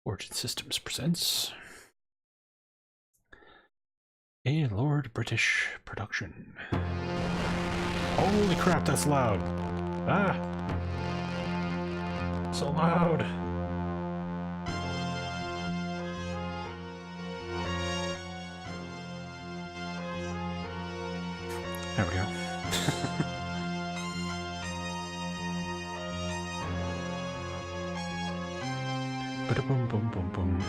Origin Systems presents a Lord British production. Holy crap, that's loud! Ah! So loud! There we go. Boom, boom, boom, boom.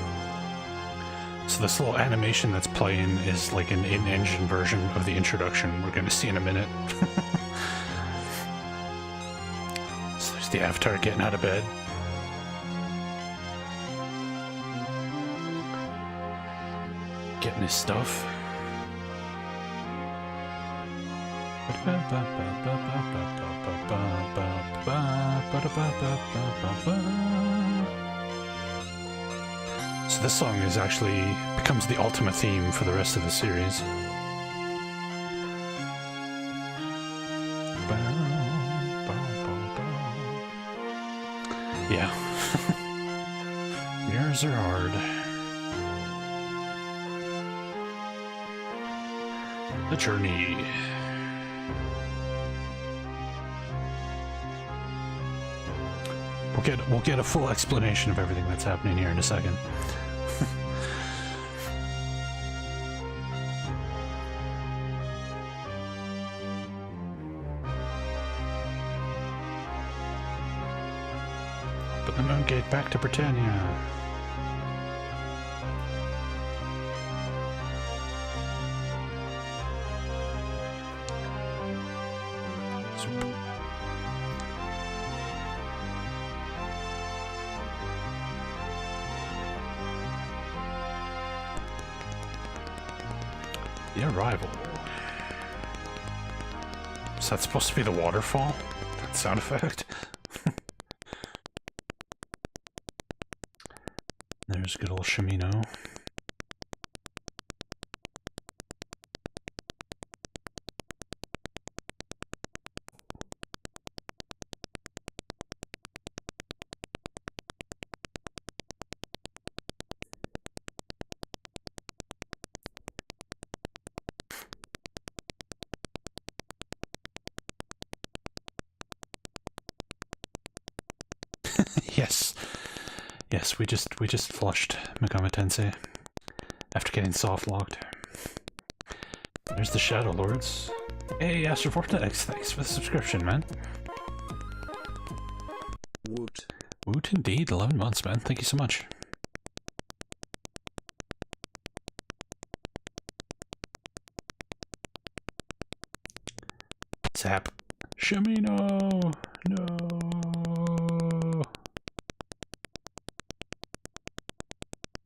So this little animation that's playing is like an in-engine version of the introduction we're going to see in a minute. So there's the Avatar getting out of bed. Getting his stuff. So this song is actually becomes the Ultima theme for the rest of the series. Yeah. Mirrors are hard. The journey. We'll get a full explanation of everything that's happening here in a second. Open the moon gate back to Britannia. The arrival. Is that supposed to be the waterfall? That sound effect? There's good old Shimino. Yes. Yes, we just flushed Megami Tensei after getting soft locked. There's the Shadowlords. Hey, Astaroth, thanks for the subscription, man. Woot. Woot indeed, 11 months, man. Thank you so much. Zap. Shimino! No!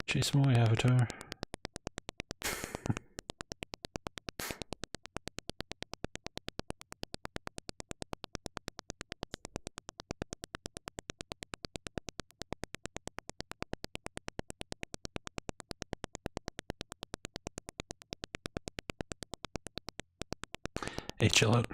Chase him away, Avatar. Hey, chill out.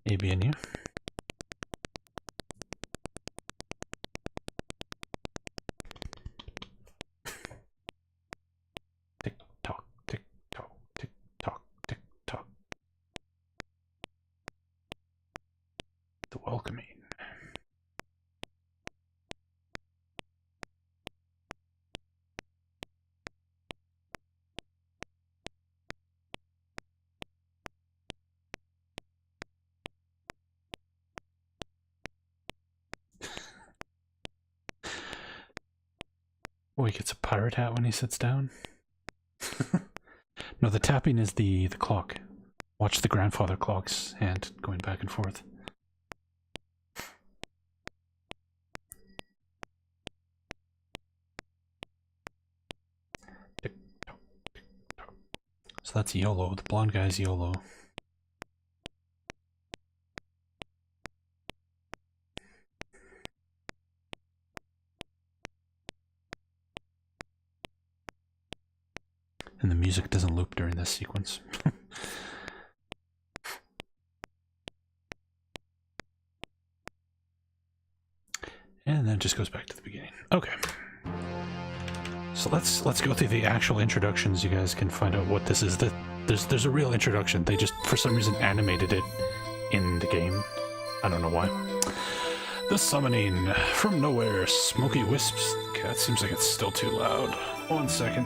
Abbey and you. Tick tock, tick tock, tick tock, tick tock. The welcoming. Oh, he gets a pirate hat when he sits down. No, the tapping is the clock. Watch the grandfather clock's hand going back and forth. Tick tock, tick tock. So that's Iolo, the blonde guy's Iolo. And the music doesn't loop during this sequence. And then it just goes back to the beginning. Okay. So let's go through the actual introductions. You guys can find out what this is. There's a real introduction. They just, for some reason, animated it in the game. I don't know why. The summoning from nowhere, smoky wisps. Okay, that seems like it's still too loud. 1 second.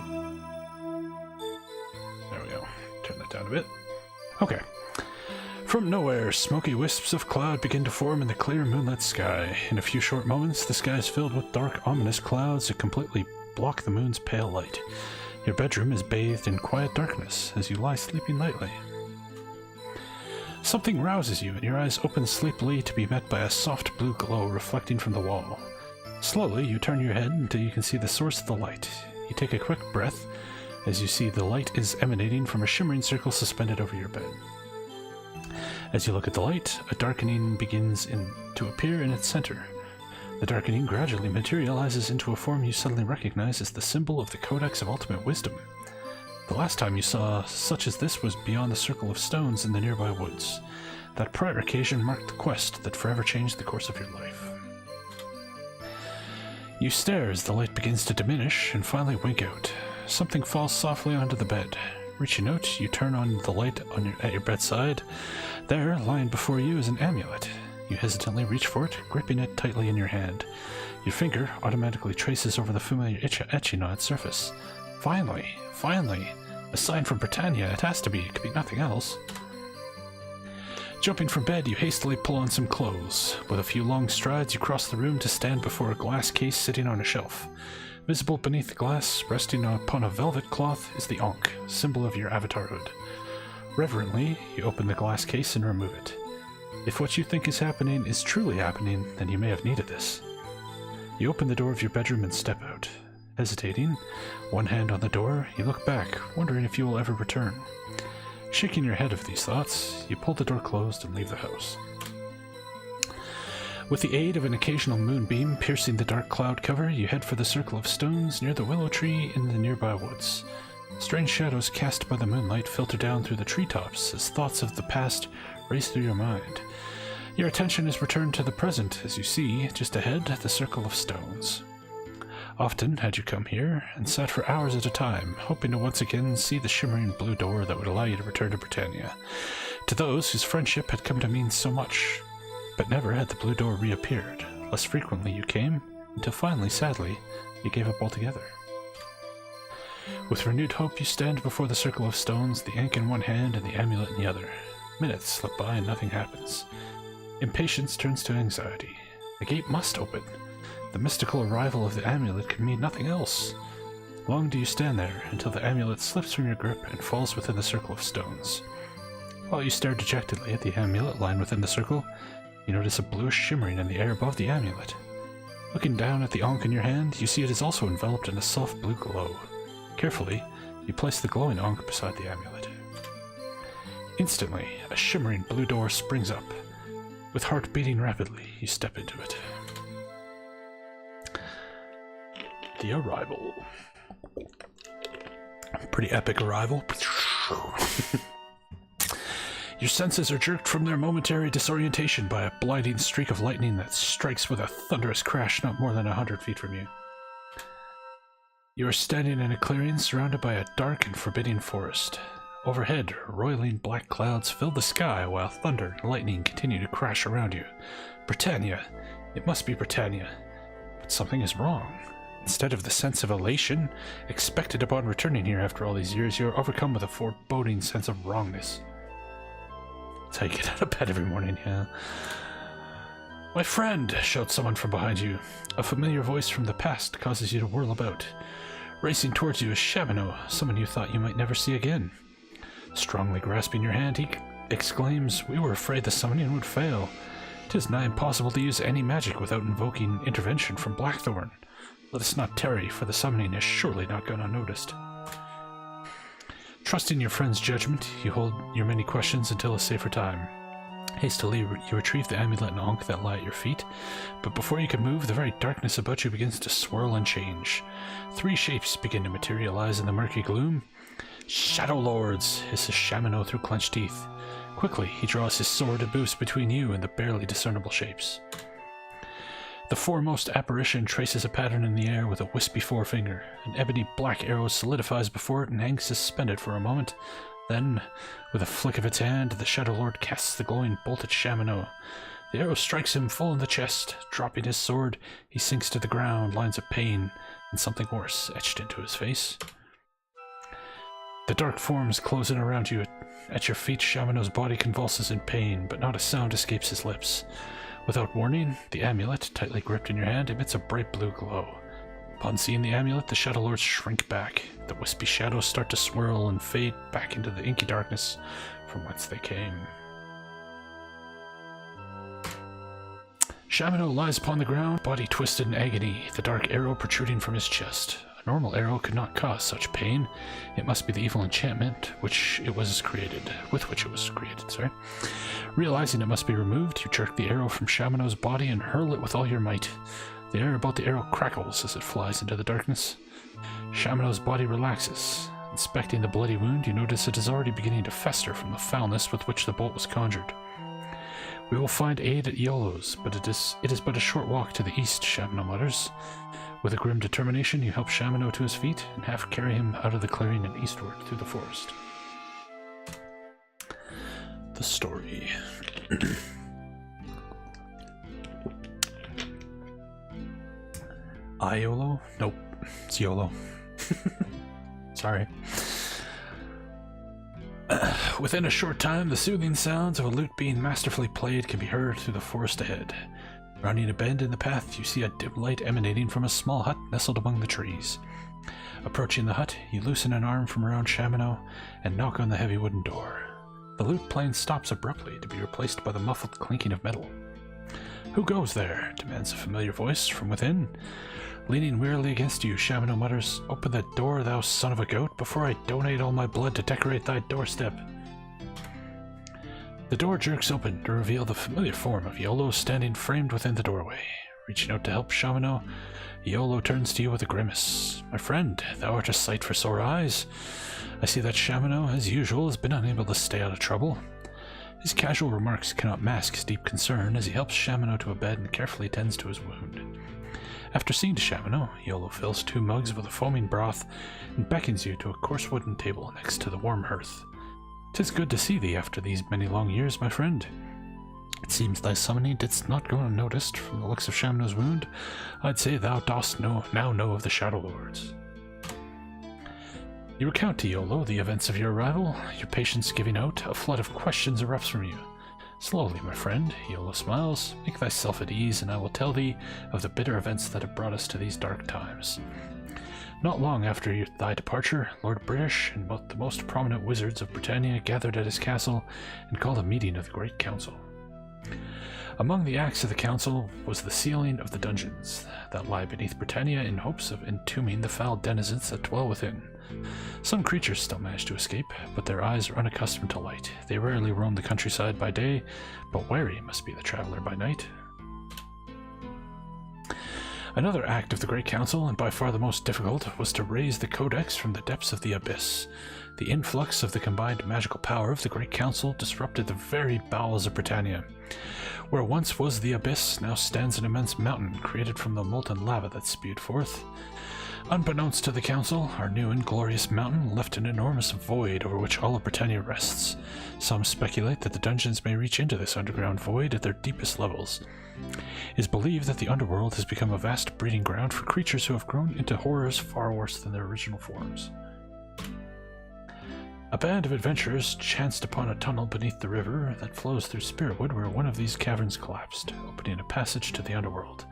There we go. Turn that down a bit. Okay. From nowhere, smoky wisps of cloud begin to form in the clear moonlit sky. In a few short moments, the sky is filled with dark, ominous clouds that completely block the moon's pale light. Your bedroom is bathed in quiet darkness as you lie sleeping lightly. Something rouses you, and your eyes open sleepily to be met by a soft blue glow reflecting from the wall. Slowly, you turn your head until you can see the source of the light. You take a quick breath as you see the light is emanating from a shimmering circle suspended over your bed. As you look at the light, a darkening begins to appear in its center. The darkening gradually materializes into a form you suddenly recognize as the symbol of the Codex of Ultimate Wisdom. The last time you saw such as this was beyond the circle of stones in the nearby woods. That prior occasion marked the quest that forever changed the course of your life. You stare as the light begins to diminish and finally wink out. Something falls softly onto the bed. Reaching out, you turn on the light at your bedside. There, lying before you, is an amulet. You hesitantly reach for it, gripping it tightly in your hand. Your finger automatically traces over the familiar etching on its surface. Finally, a sign from Britannia. It has to be. It could be nothing else. Jumping from bed, you hastily pull on some clothes. With a few long strides, you cross the room to stand before a glass case sitting on a shelf. Visible beneath the glass, resting upon a velvet cloth, is the Ankh, symbol of your avatarhood. Reverently, you open the glass case and remove it. If what you think is happening is truly happening, then you may have needed this. You open the door of your bedroom and step out. Hesitating, one hand on the door, you look back, wondering if you will ever return. Shaking your head of these thoughts, you pull the door closed and leave the house. With the aid of an occasional moonbeam piercing the dark cloud cover, you head for the circle of stones near the willow tree in the nearby woods. Strange shadows cast by the moonlight filter down through the treetops as thoughts of the past race through your mind. Your attention is returned to the present as you see, just ahead, the circle of stones. Often had you come here and sat for hours at a time, hoping to once again see the shimmering blue door that would allow you to return to Britannia. To those whose friendship had come to mean so much. But never had the blue door reappeared. Less frequently you came, until finally, sadly, you gave up altogether. With renewed hope you stand before the circle of stones, the Ankh in one hand and the amulet in the other. Minutes slip by and nothing happens. Impatience turns to anxiety. The gate must open. The mystical arrival of the amulet could mean nothing else. Long do you stand there, until the amulet slips from your grip and falls within the circle of stones. While you stare dejectedly at the amulet lying within the circle, you notice a bluish shimmering in the air above the amulet. Looking down at the Ankh in your hand, you see it is also enveloped in a soft blue glow. Carefully, you place the glowing Ankh beside the amulet. Instantly, a shimmering blue door springs up. With heart beating rapidly, you step into it. The arrival. Pretty epic arrival. Your senses are jerked from their momentary disorientation by a blinding streak of lightning that strikes with a thunderous crash not more than 100 feet from you. You are standing in a clearing surrounded by a dark and forbidding forest. Overhead, roiling black clouds fill the sky while thunder and lightning continue to crash around you. Britannia. It must be Britannia. But something is wrong. Instead of the sense of elation expected upon returning here after all these years, you are overcome with a foreboding sense of wrongness. That's how you get out of bed every morning, yeah. My friend, shouts someone from behind you. A familiar voice from the past causes you to whirl about. Racing towards you is Shabano, someone you thought you might never see again. Strongly grasping your hand, he exclaims, "We were afraid the summoning would fail. 'Tis nigh impossible to use any magic without invoking intervention from Blackthorn. Let us not tarry, for the summoning has surely not gone unnoticed." Trusting your friend's judgment, you hold your many questions until a safer time. Hastily, you retrieve the amulet and Ankh that lie at your feet, but before you can move, the very darkness about you begins to swirl and change. 3 shapes begin to materialize in the murky gloom. Shadowlords, hisses Shamino through clenched teeth. Quickly, he draws his sword to boost between you and the barely discernible shapes. The foremost apparition traces a pattern in the air with a wispy forefinger. An ebony black arrow solidifies before it and hangs suspended for a moment. Then, with a flick of its hand, the Shadowlord casts the glowing bolt at Shamino. The arrow strikes him full in the chest. Dropping his sword, he sinks to the ground, lines of pain, and something worse etched into his face. The dark forms close in around you. At your feet, Shamino's body convulses in pain, but not a sound escapes his lips. Without warning, the amulet, tightly gripped in your hand, emits a bright blue glow. Upon seeing the amulet, the Shadowlords shrink back. The wispy shadows start to swirl and fade back into the inky darkness from whence they came. Shamino lies upon the ground, body twisted in agony, the dark arrow protruding from his chest. A normal arrow could not cause such pain. It must be the evil enchantment with which it was created. Realizing it must be removed, you jerk the arrow from Shamino's body and hurl it with all your might. The air about the arrow crackles as it flies into the darkness. Shamino's body relaxes. Inspecting the bloody wound, you notice it is already beginning to fester from the foulness with which the bolt was conjured. We will find aid at Iolo's, but it is but a short walk to the east, Shamino mutters. With a grim determination, you help Shamino to his feet and half carry him out of the clearing and eastward through the forest. The story. Iolo? Nope, it's Iolo. Sorry. Within a short time, the soothing sounds of a lute being masterfully played can be heard through the forest ahead. Rounding a bend in the path, you see a dim light emanating from a small hut nestled among the trees. Approaching the hut, you loosen an arm from around Shamino and knock on the heavy wooden door. The lute playing stops abruptly to be replaced by the muffled clinking of metal. "Who goes there?" demands a familiar voice from within. Leaning wearily against you, Shamino mutters, "Open that door, thou son of a goat, before I donate all my blood to decorate thy doorstep." The door jerks open to reveal the familiar form of Iolo standing framed within the doorway. Reaching out to help Shamino, Iolo turns to you with a grimace. "My friend, thou art a sight for sore eyes. I see that Shamino, as usual, has been unable to stay out of trouble." His casual remarks cannot mask his deep concern as he helps Shamino to a bed and carefully tends to his wound. After seeing to Shamino, Iolo fills 2 mugs with a foaming broth and beckons you to a coarse wooden table next to the warm hearth. "'Tis good to see thee after these many long years, my friend. It seems thy summoning didst not go unnoticed from the looks of Shamino's wound. I'd say thou dost now know of the Shadowlords." You recount to Iolo the events of your arrival, your patience giving out, a flood of questions erupts from you. "Slowly, my friend," Iolo smiles. "Make thyself at ease, and I will tell thee of the bitter events that have brought us to these dark times. Not long after thy departure, Lord British and both the most prominent wizards of Britannia gathered at his castle and called a meeting of the Great Council. Among the acts of the council was the sealing of the dungeons that lie beneath Britannia in hopes of entombing the foul denizens that dwell within. Some creatures still manage to escape, but their eyes are unaccustomed to light. They rarely roam the countryside by day, but wary must be the traveler by night. Another act of the Great Council, and by far the most difficult, was to raise the Codex from the depths of the abyss. The influx of the combined magical power of the Great Council disrupted the very bowels of Britannia. Where once was the abyss, now stands an immense mountain created from the molten lava that spewed forth. Unbeknownst to the Council, our new and glorious mountain left an enormous void over which all of Britannia rests. Some speculate that the dungeons may reach into this underground void at their deepest levels. It is believed that the underworld has become a vast breeding ground for creatures who have grown into horrors far worse than their original forms. A band of adventurers chanced upon a tunnel beneath the river that flows through Spiritwood where one of these caverns collapsed, opening a passage to the underworld.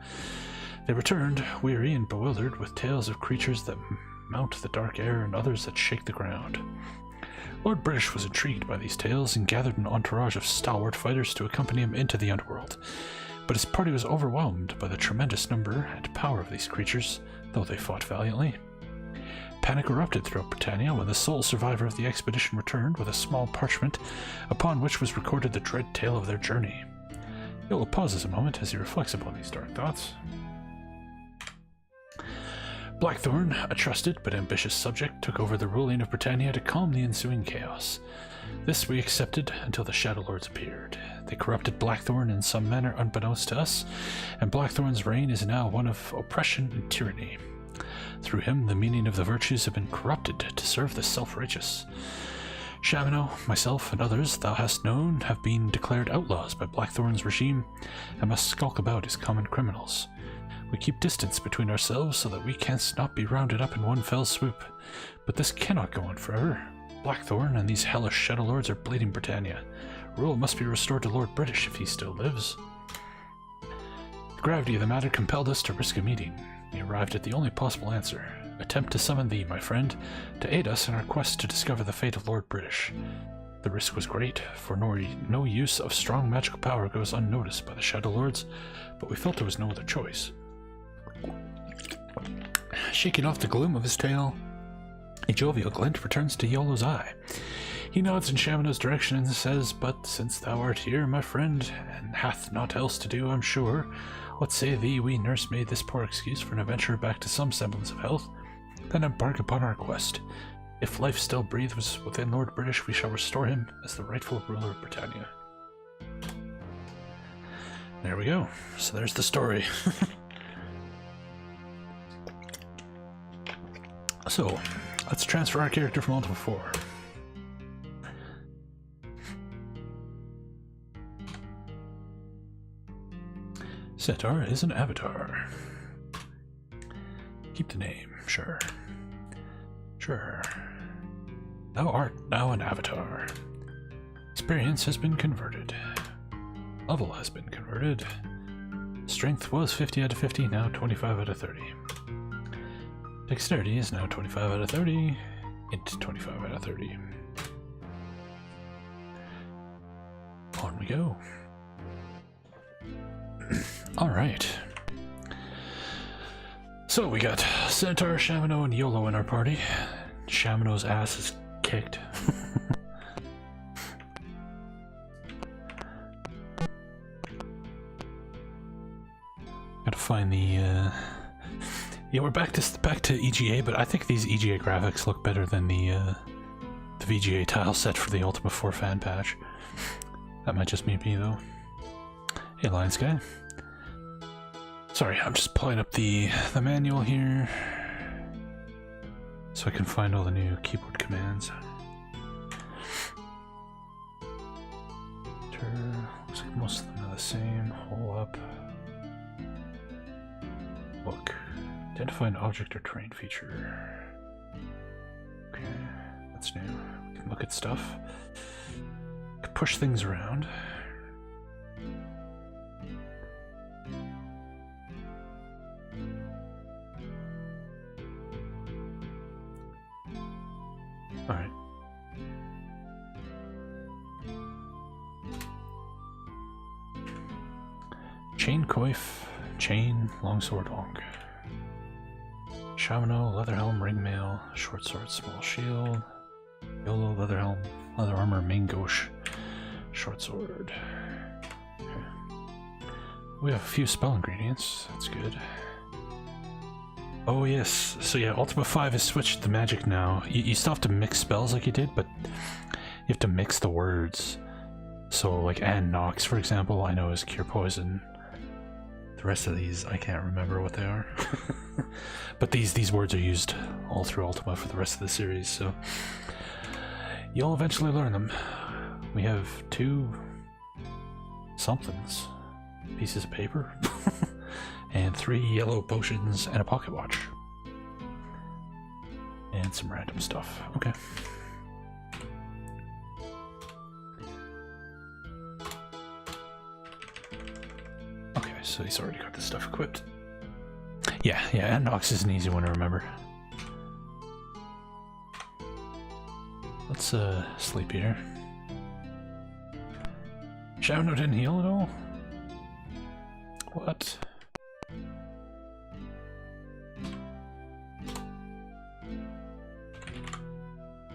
They returned, weary and bewildered, with tales of creatures that mount the dark air and others that shake the ground. Lord British was intrigued by these tales and gathered an entourage of stalwart fighters to accompany him into the underworld, but his party was overwhelmed by the tremendous number and power of these creatures, though they fought valiantly. Panic erupted throughout Britannia when the sole survivor of the expedition returned with a small parchment upon which was recorded the dread tale of their journey. Iolo pauses a moment as he reflects upon these dark thoughts. Blackthorn, a trusted but ambitious subject, took over the ruling of Britannia to calm the ensuing chaos. This we accepted until the Shadowlords appeared. They corrupted Blackthorn in some manner unbeknownst to us, and Blackthorn's reign is now one of oppression and tyranny. Through him, the meaning of the virtues have been corrupted to serve the self-righteous. Shamino, myself, and others thou hast known have been declared outlaws by Blackthorn's regime and must skulk about as common criminals. We keep distance between ourselves so that we canst not be rounded up in one fell swoop. But this cannot go on forever. Blackthorn and these hellish Shadowlords are bleeding Britannia. Rule must be restored to Lord British if he still lives. The gravity of the matter compelled us to risk a meeting. We arrived at the only possible answer. Attempt to summon thee, my friend, to aid us in our quest to discover the fate of Lord British. The risk was great, for no use of strong magical power goes unnoticed by the Shadowlords, but we felt there was no other choice. Shaking off the gloom of his tale, a jovial glint returns to Iolo's eye. He nods in Shamino's direction and says, "But since thou art here, my friend, and hath naught else to do, I'm sure, what say thee we nursemaid this poor excuse for an adventure back to some semblance of health, then embark upon our quest. If life still breathes within Lord British, we shall restore him as the rightful ruler of Britannia." There we go. So there's the story. So, let's transfer our character from Ultima 4. Sinatar is an avatar. Keep the name, sure. Sure. Thou art now an avatar. Experience has been converted. Level has been converted. Strength was 50 out of 50, now 25 out of 30. Dexterity is now 25 out of 30. Int 25 out of 30. On we go. Alright. So we got Sinatar, Shamino, and Iolo in our party. Shamino's ass is kicked. Gotta find the yeah, we're back to EGA, but I think these EGA graphics look better than the VGA tile set for the Ultima 4 fan patch. That might just be me though. Hey, Lions guy. Sorry, I'm just pulling up the manual here so I can find all the new keyboard commands. Looks like most of them are the same. Hole up. Book. Identify an object or terrain feature. Okay, that's new. We can look at stuff. We can push things around. Alright. Chain coif, chain, longsword, long. Shamino, leather helm, ringmail, short sword, small shield. Iolo, leather helm, leather armor, main gauche, short sword. Okay. We have a few spell ingredients, that's good. Oh yes, so yeah, Ultima 5 has switched the magic now. You still have to mix spells like you did, but you have to mix the words. So like Ann Nox, for example, I know is cure poison. The rest of these, I can't remember what they are. But these words are used all through Ultima for the rest of the series, so you'll eventually learn them. We have 2 somethings. Pieces of paper. And 3 yellow potions and a pocket watch. And some random stuff. Okay. Okay, so he's already got this stuff equipped. Yeah, and Nox is an easy one to remember. Let's sleep here. Shamino didn't heal at all? What?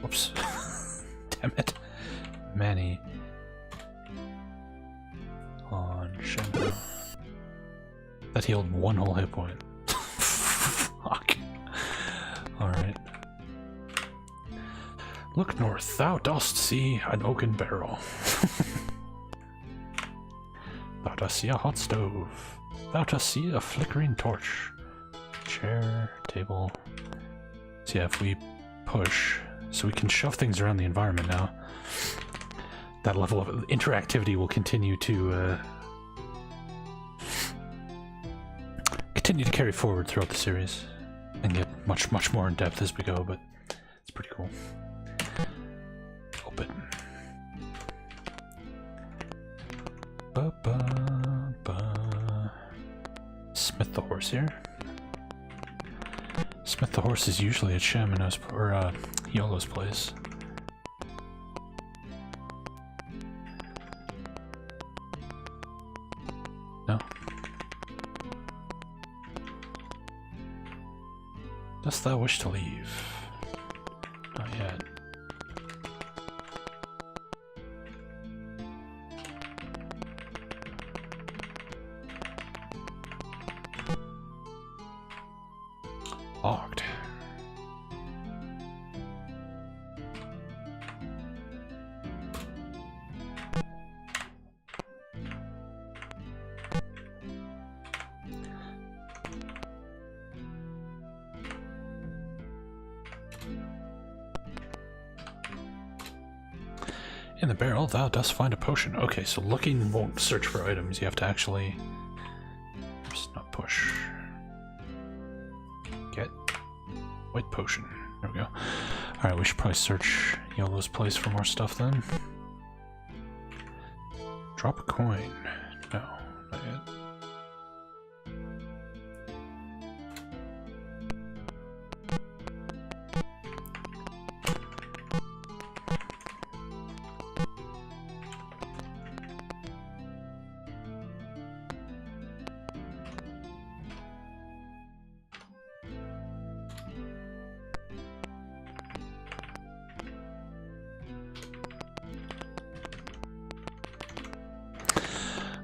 Whoops. Damn it. Manny. On Shamino. That healed 1 whole hit point. Fuck. Alright. Look north, thou dost see an oaken barrel. Thou dost see a hot stove. Thou dost see a flickering torch. Chair, table. So yeah, if we push, so we can shove things around the environment now, that level of interactivity will continue to carry forward throughout the series and get much more in depth as we go, but it's pretty cool. Open. Smith the horse here. Smith the horse is usually at Shamano's or Iolo's place. No. Dost thou wish to leave? Not yet. Locked. In the barrel, thou dost find a potion. Okay, so looking won't search for items. You have to actually... Oops, not push. Get white potion. There we go. Alright, we should probably search Iolo's place for more stuff then. Drop a coin. No, not yet.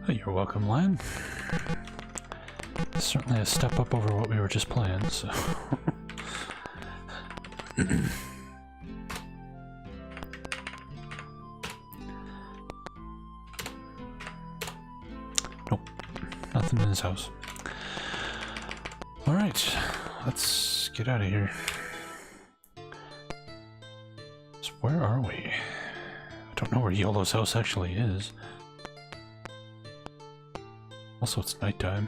You're welcome, Lion. Certainly a step up over what we were just playing, so... Nope. Nothing in his house. Alright, let's get out of here. So where are we? I don't know where Iolo's house actually is. Also, it's nighttime.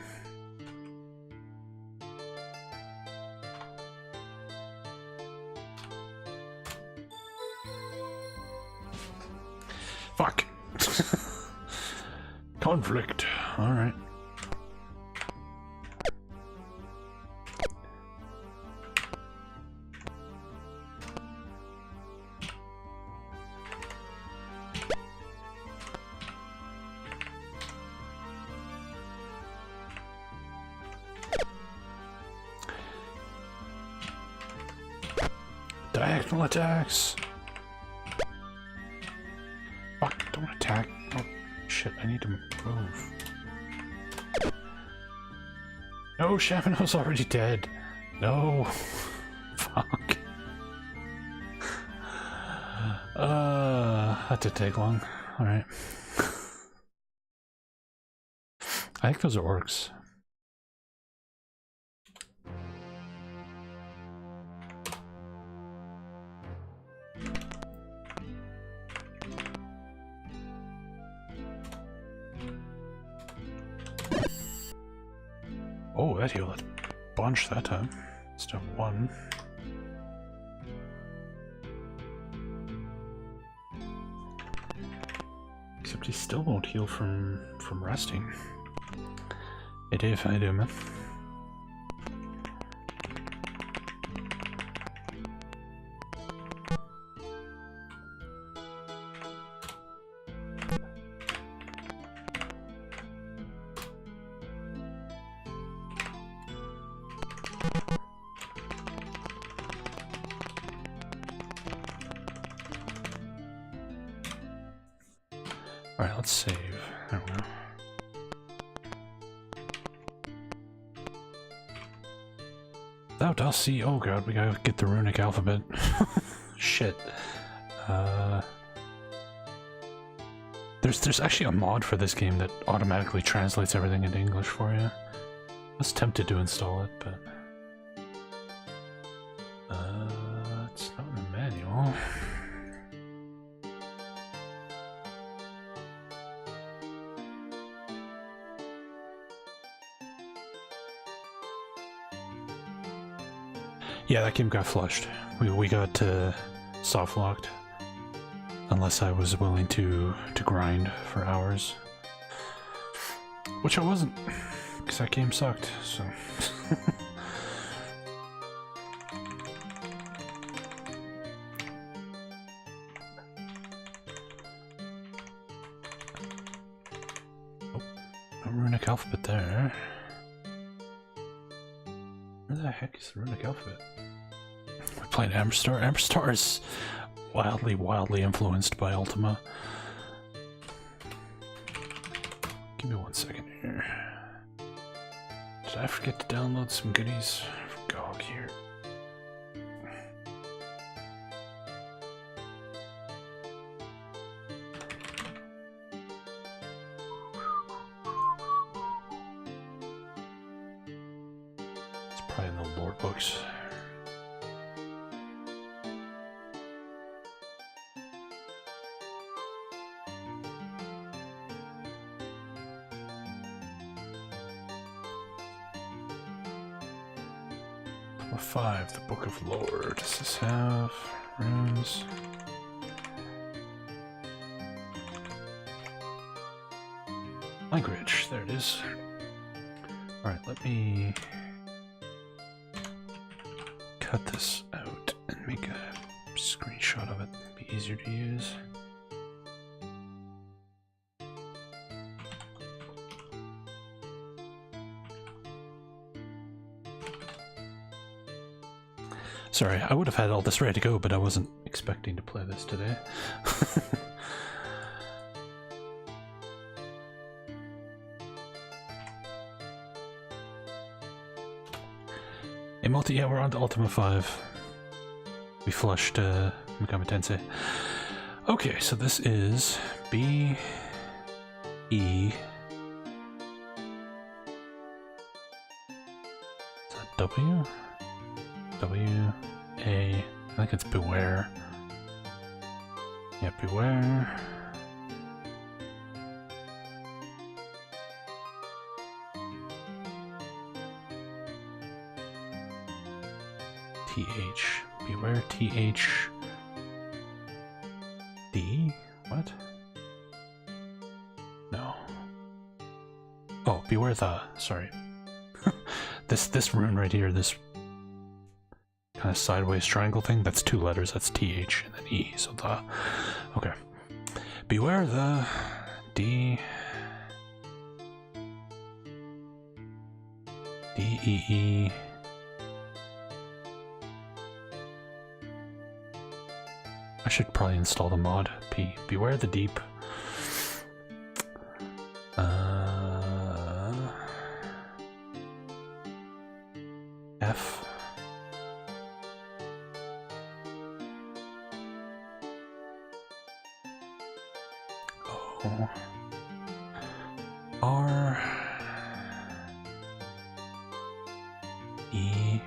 Fuck! Conflict. Alright. Diagonal attacks. Fuck, don't attack. Oh, shit, I need to move. No, Shamano's already dead. No. Fuck. That did take long. Alright. I think those are orcs. Oh, that healed a bunch that time. Step one. Except he still won't heal from resting. Hey Dave, how you doing, man? Alright, let's save. There we go. Thou out, I'll see. Oh god, we gotta get the runic alphabet. Shit. There's actually a mod for this game that automatically translates everything into English for you. I was tempted to install it, but it's not in the manual. Yeah, that game got flushed. We got soft locked. Unless I was willing to grind for hours. Which I wasn't, because that game sucked, so... Oh, no runic alphabet there. Where the heck is the runic alphabet? We played Amberstar. Amberstar is wildly influenced by Ultima. Give me 1 second here. Did I forget to download some goodies from GOG here? It's probably in the lore books. Number 5, the Book of Lore. Does this have runes? Language, there it is. Alright, let me cut this out and make a screenshot of it. It'd be easier to use. Sorry, I would have had all this ready to go, but I wasn't expecting to play this today. Yeah, we're on to Ultima 5. We flushed Megami Tensei. Okay, so this is B, E. Is that W? W, A. I think it's Beware. Yeah, Beware. TH. Beware TH. D? What? No. Oh, beware the. Sorry. this rune right here, this kind of sideways triangle thing, that's 2 letters. That's TH and then E. So the. Okay. Beware the D. D E E. I should probably install the mod. P. Beware the deep. F. O. R. E.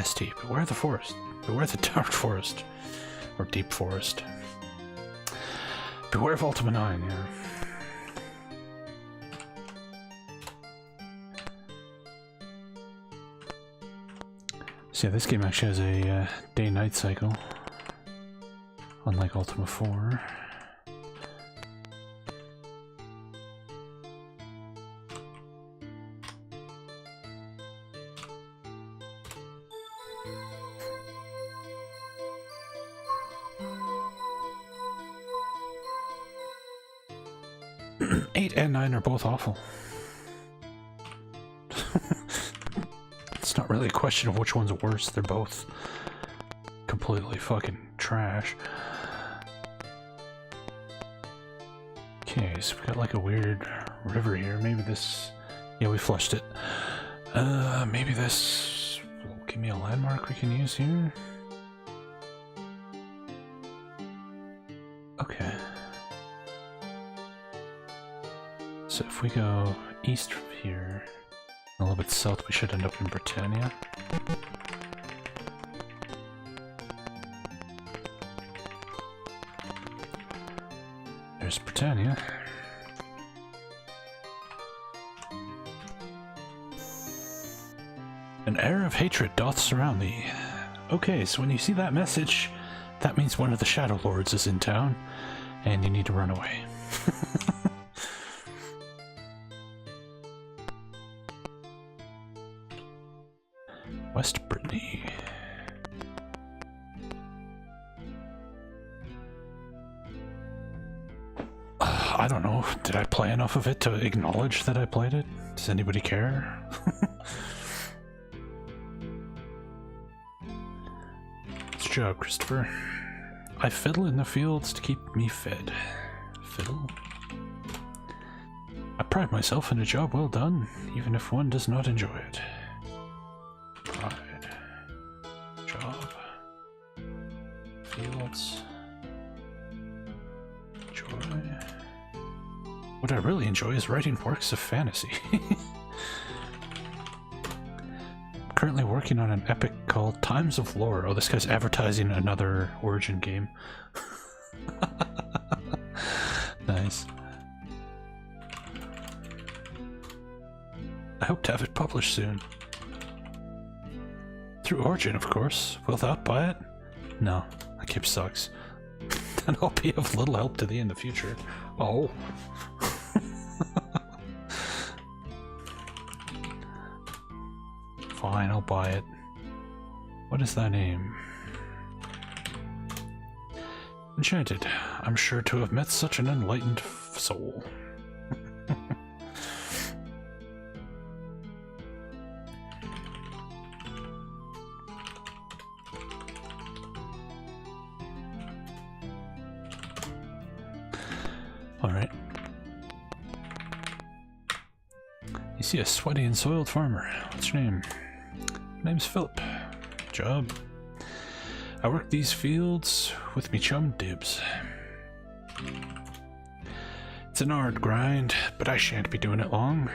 ST. Beware the forest. Beware the dark forest. Or deep forest. Beware of Ultima 9, yeah. So yeah, this game actually has a day-night cycle. Unlike Ultima 4. Eight and 9 are both awful. It's not really a question of which one's worse, they're both completely fucking trash. Okay, so we got like a weird river here. Maybe this... Yeah, we flushed it. Maybe this will give me a landmark we can use here. Okay. So if we go east from here, a little bit south, we should end up in Britannia. There's Britannia. An air of hatred doth surround thee. Okay, so when you see that message, that means one of the Shadowlords is in town, and you need to run away. West Brittany. I don't know, did I play enough of it to acknowledge that I played it? Does anybody care? Good job, Christopher. I fiddle in the fields to keep me fed. Fiddle? I pride myself in a job well done, even if one does not enjoy it. Pride. Job. Fields. Joy. What I really enjoy is writing works of fantasy. Currently working on an epic called Times of Lore. Oh, this guy's advertising another Origin game. Nice. I hope to have it published soon. Through Origin, of course. Will thou buy it? No, that game sucks. And I'll be of little help to thee in the future. Oh. Fine, I'll buy it. What is thy name? Enchanted. I'm sure to have met such an enlightened soul. Alright. You see a sweaty and soiled farmer. What's your name? My name's Philip. Job. I work these fields with me chum Dibs. It's an hard grind, but I shan't be doing it long.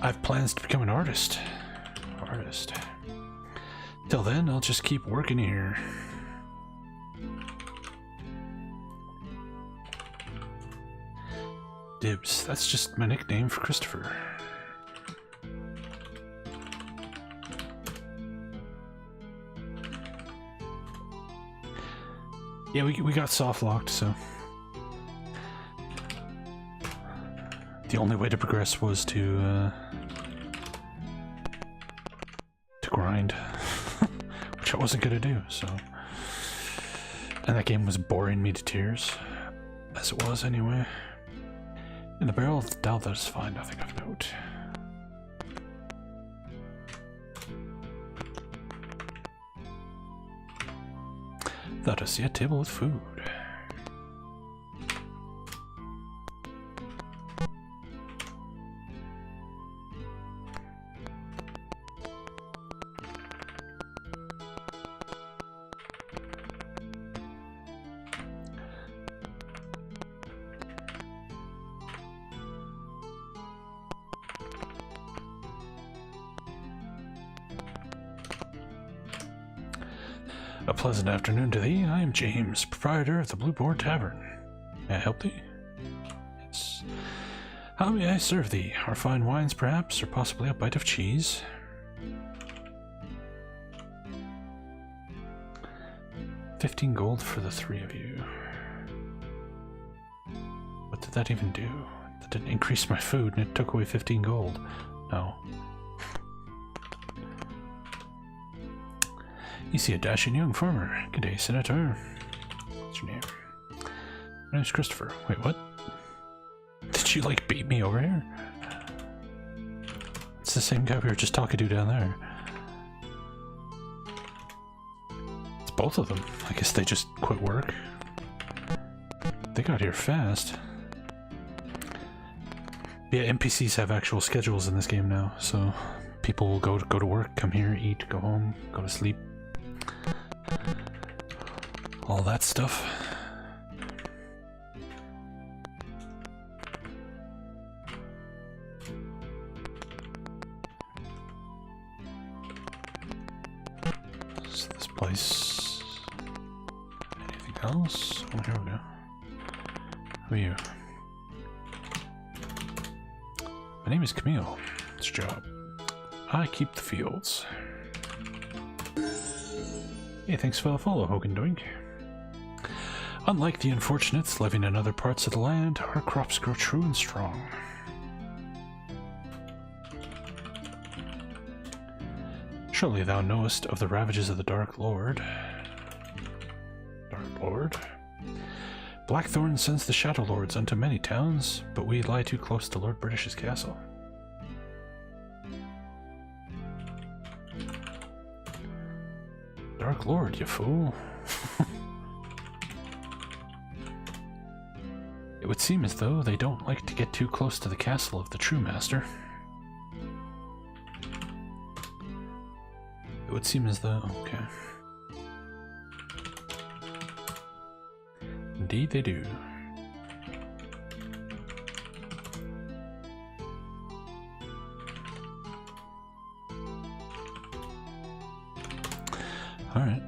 I've plans to become an artist. Till then, I'll just keep working here. Dibs, that's just my nickname for Christopher. Yeah, we got soft locked, so the only way to progress was to grind, which I wasn't gonna do. So, and that game was boring me to tears, as it was anyway. In the barrel of the doubt, that is fine. Nothing of note. Thou dost see a table with food. A pleasant afternoon to thee. I am James, proprietor of the Blue Boar Tavern. May I help thee? Yes. How may I serve thee? Our fine wines, perhaps, or possibly a bite of cheese? 15 gold for the 3 of you. What did that even do? That didn't increase my food, and it took away 15 gold. No. You see a dashing young farmer. Good day, Sinatar. What's your name? My name's Christopher. Wait, what? Did you, like, beat me over here? It's the same guy we were just talking to down there. It's both of them. I guess they just quit work. They got here fast. Yeah, NPCs have actual schedules in this game now, so people will go to work, come here, eat, go home, go to sleep. All that stuff. So this place. Anything else? Oh, here we go. Who are you? My name is Camille. It's a job. I keep the fields. Hey, thanks for the follow, Hogan Doink. Unlike the unfortunates living in other parts of the land, our crops grow true and strong. Surely thou knowest of the ravages of the Dark Lord. Dark Lord? Blackthorn sends the Shadowlords unto many towns, but we lie too close to Lord British's castle. Dark Lord, you fool. It would seem as though they don't like to get too close to the castle of the true master. It would seem as though... okay. Indeed they do. Alright.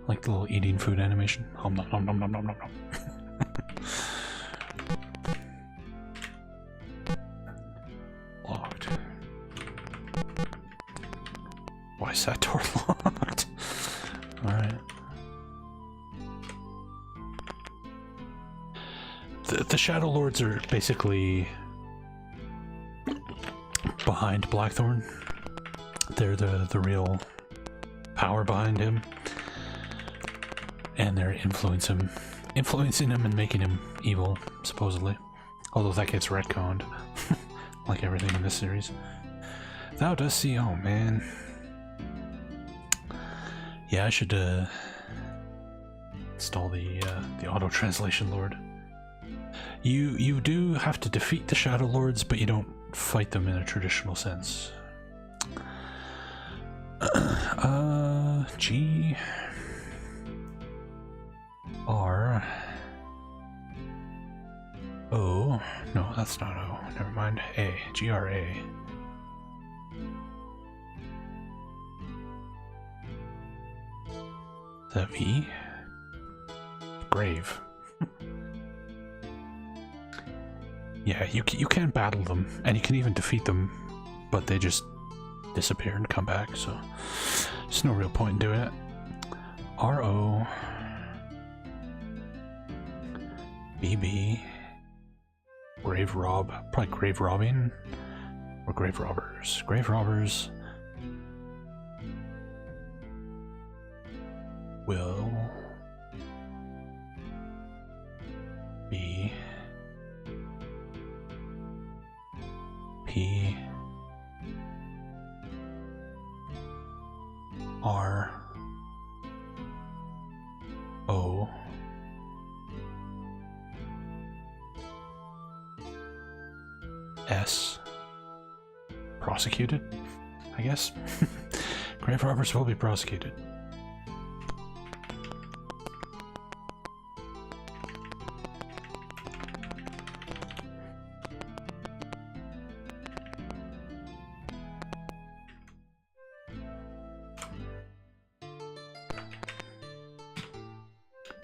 Like the little eating food animation. Nom nom nom nom nom nom nom. Locked. Why is that door locked? Alright. The Shadowlords are basically behind Blackthorn. They're the real power behind him. And they're influencing him and making him evil, supposedly. Although that gets retconned, like everything in this series. Thou dost see, oh man. Yeah, I should install the auto translation lord. You do have to defeat the Shadowlords, but you don't fight them in a traditional sense. G R O. No, that's not O. Never mind. A. G-R-A. Is that V? Grave. Yeah, you can battle them, and you can even defeat them, but they just disappear and come back, so there's no real point in doing it. R-O BB Grave Rob, probably Grave Robbing or Grave Robbers. Grave Robbers will be P R O S prosecuted, I guess. Grave robbers will be prosecuted.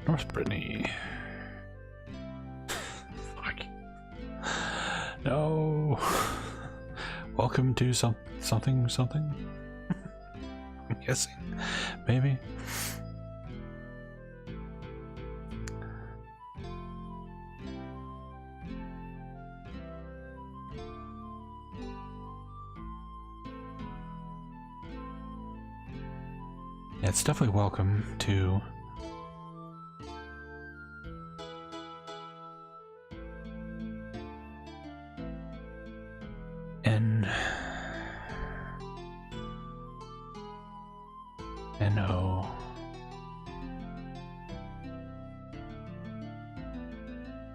North Brittany. Fuck. No. Welcome to something. I'm guessing. Maybe. Yeah, it's definitely welcome to N-O.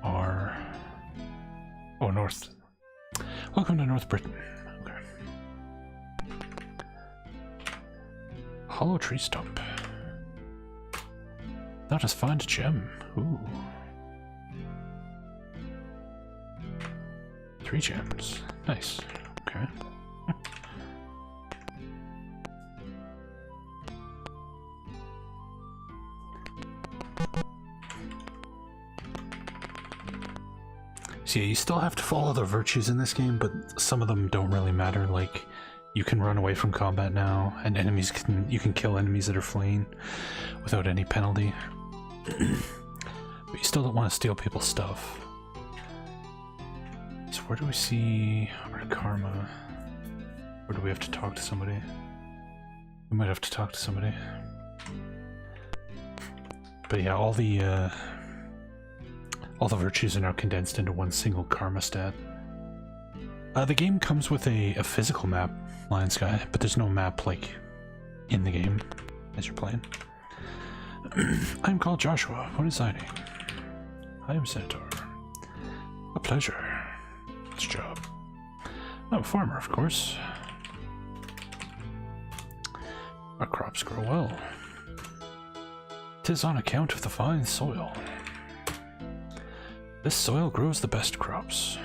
R. Oh, North. Welcome to North Britain. Okay. Hollow tree stump. Not as find a gem. Ooh. 3 gems. Nice. Okay. So yeah, you still have to follow the virtues in this game, but some of them don't really matter. Like, you can run away from combat now, and you can kill enemies that are fleeing without any penalty. But you still don't want to steal people's stuff. So where do we see our karma? Or do we have to talk to somebody? We might have to talk to somebody. But yeah, all the virtues are now condensed into one single karma stat. The game comes with a physical map, Lion Sky, but there's no map, like, in the game as you're playing. I'm called Joshua. What is thy name? I am Sinatar. A pleasure. What's your job? I'm a farmer, of course. Our crops grow well. 'Tis on account of the fine soil. This soil grows the best crops.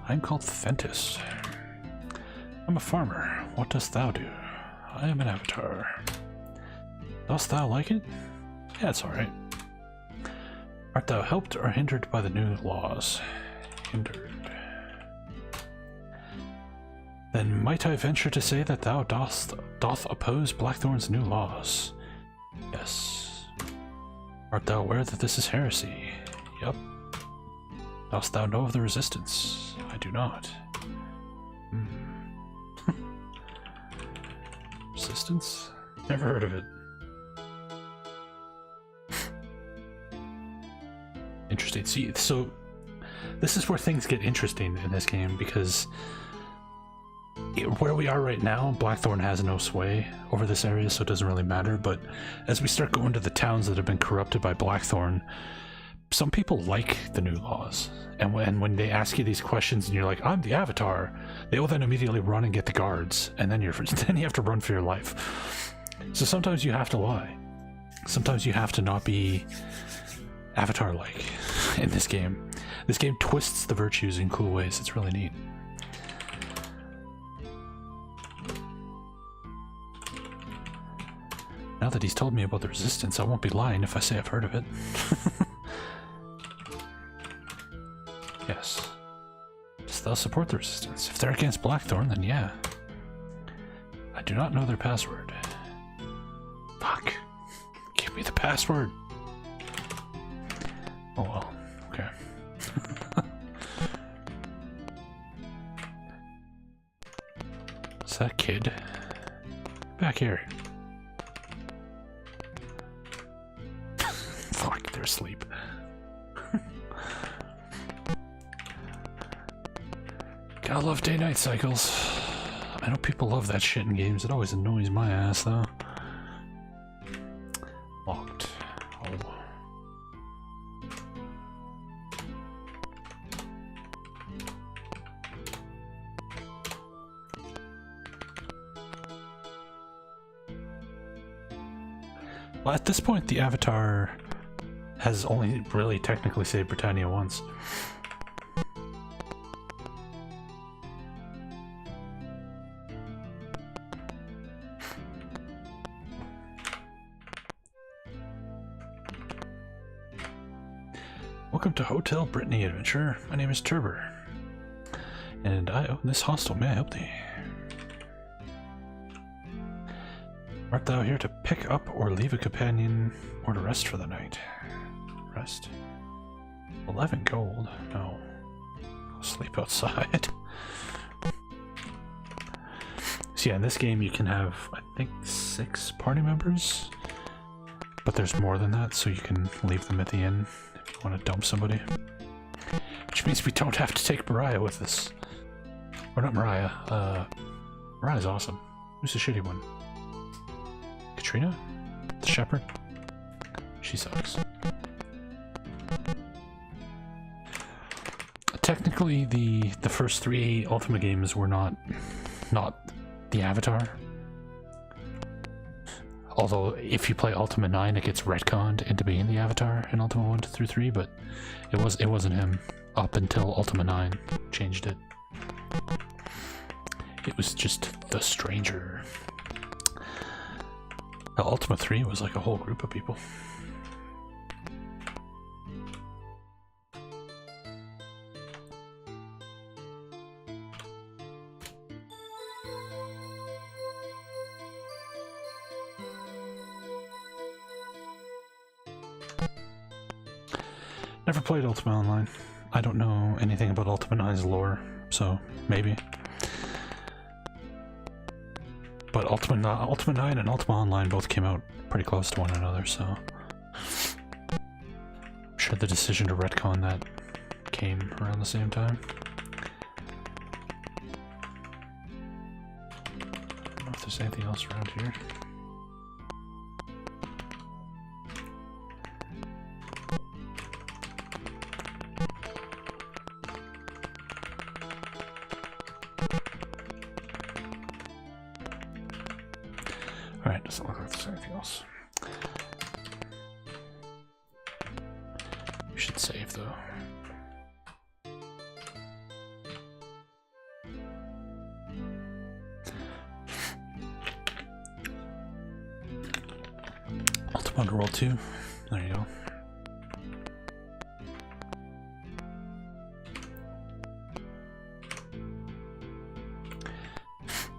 I'm called Fentis. I'm a farmer. What dost thou do? I am an avatar. Dost thou like it? Yeah, it's alright. Art thou helped or hindered by the new laws? Hindered. Then might I venture to say that thou doth oppose Blackthorn's new laws? Yes. Art thou aware that this is heresy? Yup. Dost thou know of the resistance? I do not. Resistance? Never heard of it. Interesting. See, so this is where things get interesting in this game, because where we are right now, Blackthorn has no sway over this area, so it doesn't really matter. But as we start going to the towns that have been corrupted by Blackthorn, some people like the new laws, and when they ask you these questions and you're like, I'm the Avatar, they will then immediately run and get the guards, and then you have to run for your life. So sometimes you have to lie. Sometimes you have to not be Avatar-like in this game. This game twists the virtues in cool ways. It's really neat. Now that he's told me about the resistance, I won't be lying if I say I've heard of it. Yes. Does thou support the resistance? If they're against Blackthorn, then yeah. I do not know their password. Fuck. Give me the password. Oh well. Okay. Is that kid? Back here. Fuck, they're asleep. Gotta love day-night cycles. I know people love that shit in games. It always annoys my ass, though. Locked. Oh. Well, at this point, the Avatar has only really technically saved Britannia once. Welcome to Hotel Brittany Adventure. My name is Turber, and I own this hostel. May I help thee? Art thou here to pick up or leave a companion, or to rest for the night? Rest? 11 gold? No. I'll sleep outside. So yeah, in this game you can have, I think, 6 party members, but there's more than that, so you can leave them at the inn if you want to dump somebody. Which means we don't have to take Mariah with us. Or not Mariah. Mariah's awesome. Who's the shitty one? Katrina? The shepherd? She sucks. Technically, the first 3 Ultima games were not the Avatar. Although, if you play Ultima 9, it gets retconned into being the Avatar in Ultima 1 through 3, but it wasn't him up until Ultima 9 changed it. It was just the Stranger. Now, Ultima 3 was like a whole group of people. Never played Ultima Online. I don't know anything about Ultima 9's lore, so maybe. But Ultima 9 and Ultima Online both came out pretty close to one another, so I'm sure the decision to retcon that came around the same time. I don't know if there's anything else around here. Alright, doesn't look like there's anything else. We should save though. Ultima Underworld 2. There you go.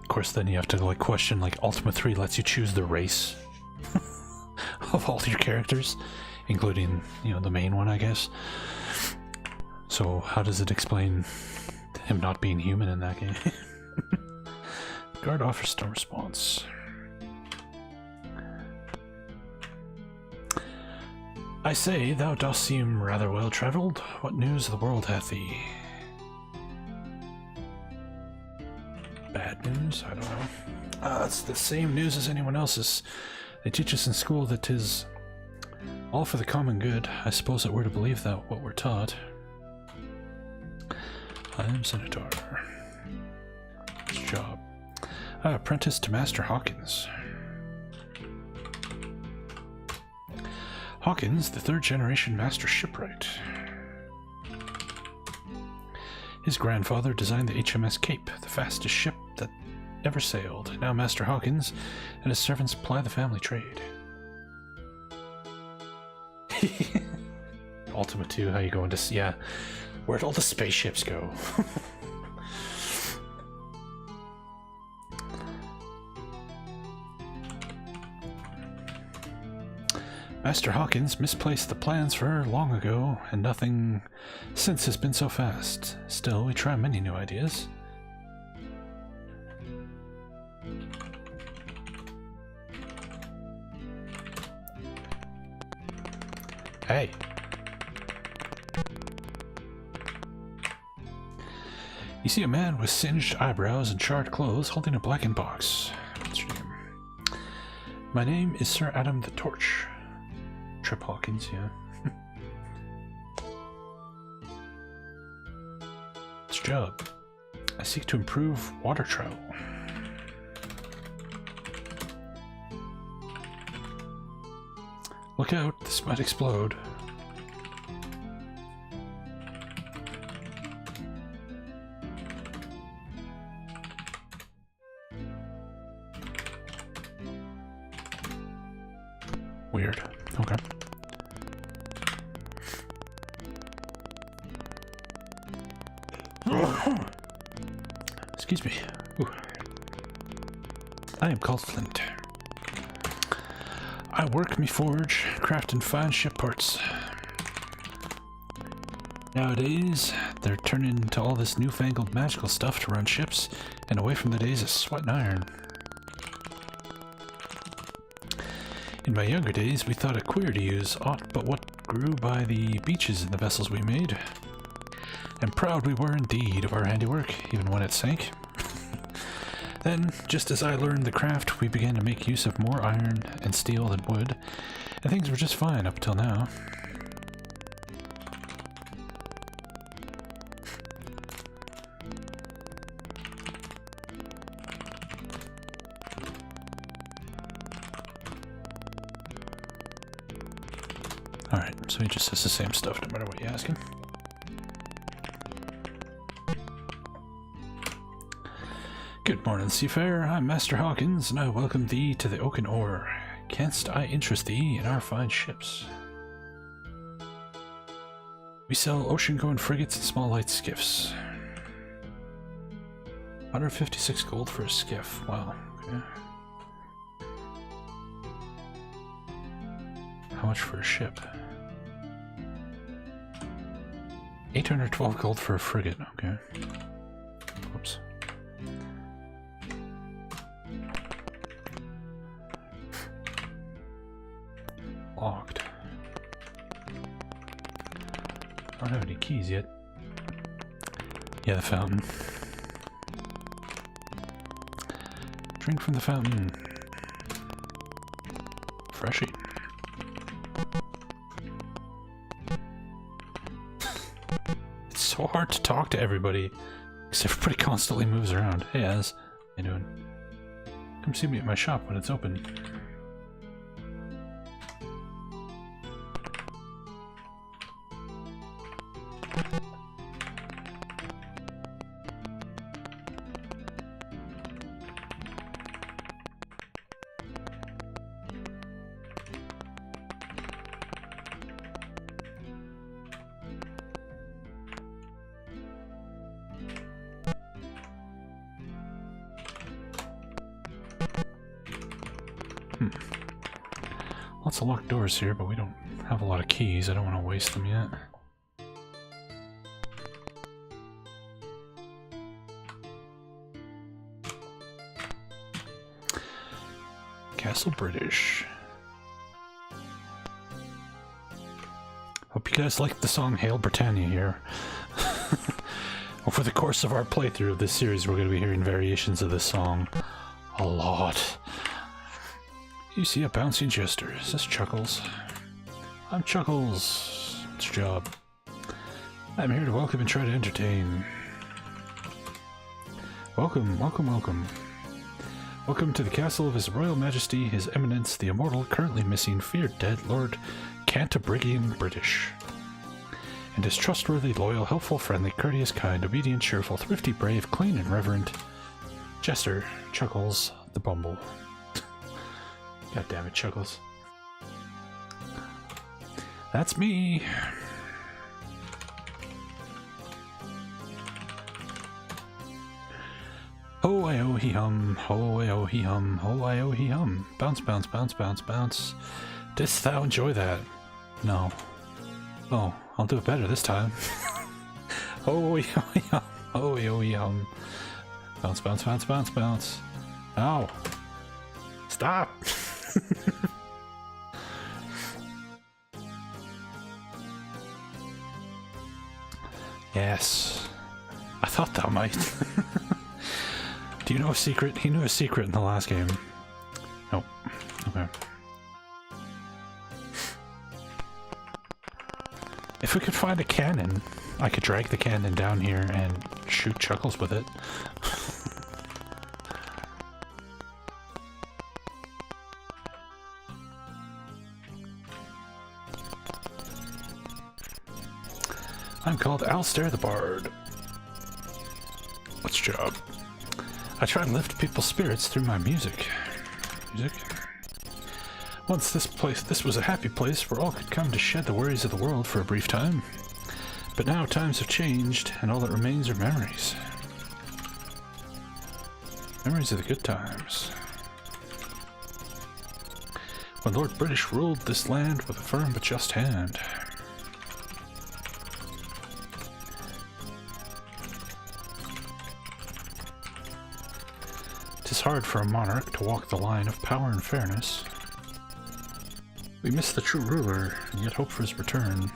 Of course, then you have to like question, like, Ultima 3 lets you choose the race of all your characters, including, you know, the main one, I guess. So how does it explain him not being human in that game? Guard offers no response. I say, thou dost seem rather well travelled. What news of the world hath thee? Bad news? I don't know. It's the same news as anyone else's. They teach us in school that 'tis all for the common good. I suppose that we're to believe that what we're taught. I am Sinatar. Nice job. Apprentice to Master Hawkins. Hawkins, the 3rd generation master shipwright. His grandfather designed the HMS Cape, the fastest ship that ever sailed. Now Master Hawkins and his servants ply the family trade. Ultima 2, how you going to... Yeah, where'd all the spaceships go? Master Hawkins misplaced the plans for her long ago, and nothing since has been so fast. Still, we try many new ideas. Hey! You see a man with singed eyebrows and charred clothes holding a blackened box. What's your name? My name is Sir Adam the Torch. Trip Hawkins, yeah. It's a job. I seek to improve water travel. Look out, this might explode. Weird. Okay. Excuse me. Ooh. I am called Flint. I work me forge, crafting fine ship parts. Nowadays, they're turning to all this newfangled magical stuff to run ships, and away from the days of sweat and iron. In my younger days, we thought it queer to use aught but what grew by the beaches in the vessels we made. and proud we were indeed of our handiwork, even when it sank. Then, just as I learned the craft, we began to make use of more iron and steel than wood, and things were just fine up till now. Alright, so he just says the same stuff no matter what you ask him. Good morning, seafarer. I'm Master Hawkins, and I welcome thee to the Oaken Oar. Canst I interest thee in our fine ships? We sell ocean-going frigates and small light skiffs. 156 gold for a skiff. Wow. Okay. How much for a ship? 812 gold for a frigate. Okay. Whoops. Locked. I don't have any keys yet. Yeah, the fountain. Drink from the fountain. Freshy. It's so hard to talk to everybody, because everybody constantly moves around. Hey, Az. How you doing? Come see me at my shop when it's open. Lots of locked doors here, but we don't have a lot of keys. I don't want to waste them yet. Castle British. Hope you guys liked the song Hail Britannia here. Over the course of our playthrough of this series, we're going to be hearing variations of this song a lot. You see a bouncing jester. Is this Chuckles? I'm Chuckles. It's your job. I'm here to welcome and try to entertain. Welcome, welcome, welcome. Welcome to the castle of His Royal Majesty, His Eminence, the immortal, currently missing, feared dead Lord Cantabrigian British. And his trustworthy, loyal, helpful, friendly, courteous, kind, obedient, cheerful, thrifty, brave, clean, and reverent Jester, Chuckles the Bumble. God damn it, Chuckles. That's me. Ho-I-oh he hum, ho-I-oh he hum, ho-I-oh he hum. Bounce, bounce, bounce, bounce, bounce. Didst thou enjoy that? No. Oh, I'll do it better this time. Ho-I-oh he hum, ho-I-oh he hum. Bounce, bounce, bounce, bounce, bounce. Ow. Stop. Yes. I thought thou might. Do you know a secret? He knew a secret in the last game. Nope. Okay. If we could find a cannon, I could drag the cannon down here and shoot Chuckles with it. I'm called Alistair the Bard. What's your job? I try and lift people's spirits through my music. Once this was a happy place where all could come to shed the worries of the world for a brief time. But now times have changed, and all that remains are memories. Memories of the good times. When Lord British ruled this land with a firm but just hand. 'Tis hard for a monarch to walk the line of power and fairness. We miss the true ruler, and yet hope for his return.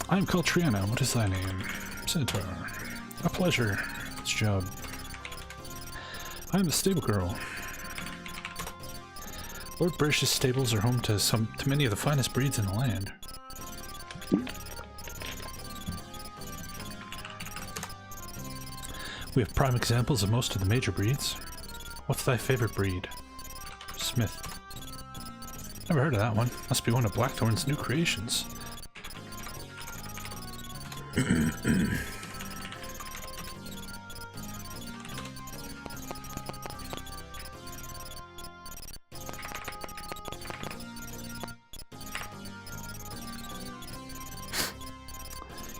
I am called Triana. What is thy name? Sinatar. A pleasure. It's job. I am the stable girl. Lord Berish's stables are home to many of the finest breeds in the land. We have prime examples of most of the major breeds. What's thy favorite breed? Smith. Never heard of that one. Must be one of Blackthorn's new creations.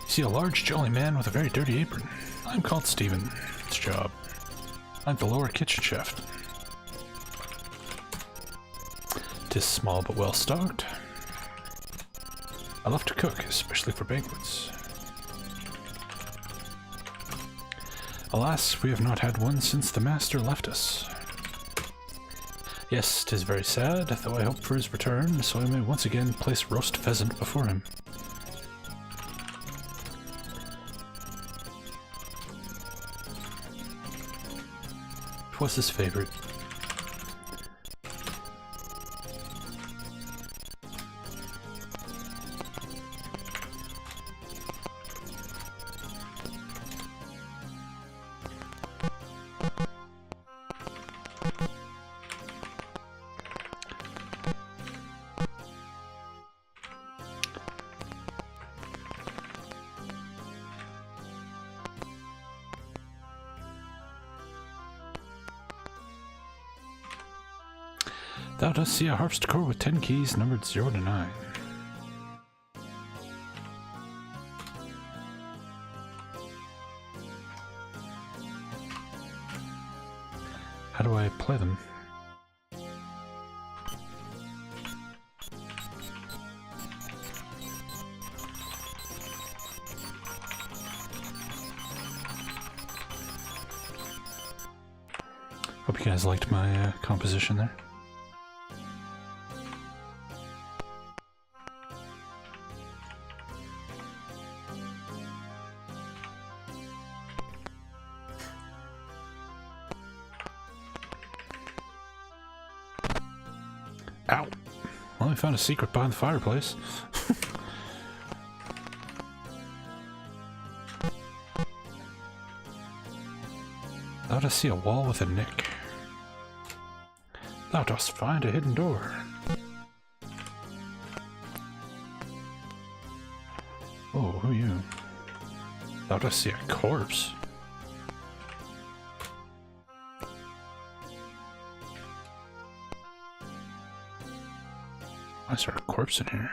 See a large, jolly man with a very dirty apron. I'm called Stephen. It's job. I'm the lower kitchen chef. 'Tis small but well stocked. I love to cook, especially for banquets. Alas, we have not had one since the master left us. Yes, 'tis very sad, though I hope for his return, so I may once again place roast pheasant before him. What's his favorite? Thou dost see a harpsichord with 10 keys numbered 0 to 9. How do I play them? Hope you guys liked my composition there. Ow! Well, I found a secret behind the fireplace. Thou dost see a wall with a nick. Thou dost find a hidden door. Oh, who are you? Thou dost see a corpse. Why is there a corpse in here?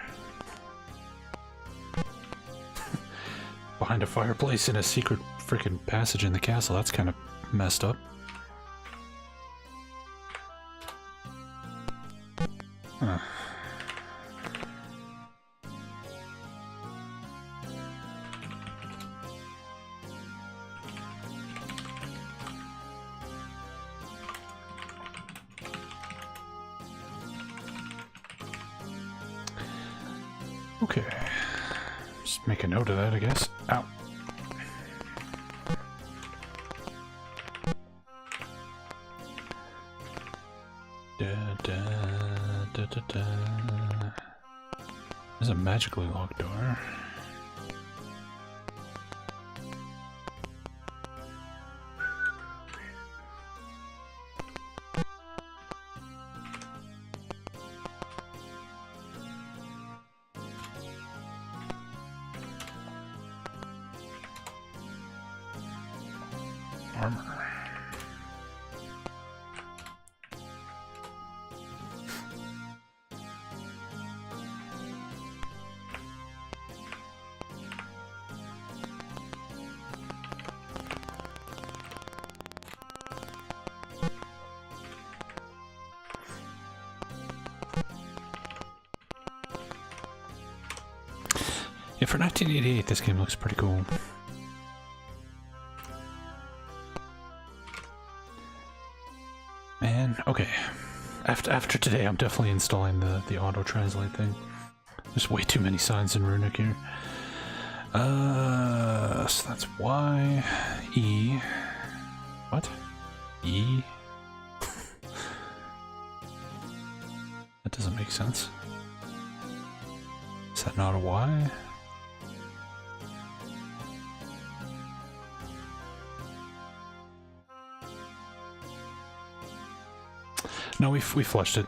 Behind a fireplace in a secret freaking passage in the castle. That's kind of messed up. Huh. Okay, just make a note of that, I guess. Ow. There's a magically locked door. Armor. Yeah, for 1988, this game looks pretty cool. Man, okay. After today, I'm definitely installing the auto-translate thing. There's way too many signs in Runic here. So that's Y, E. What? E? That doesn't make sense. Is that not a Y? No, we flushed it.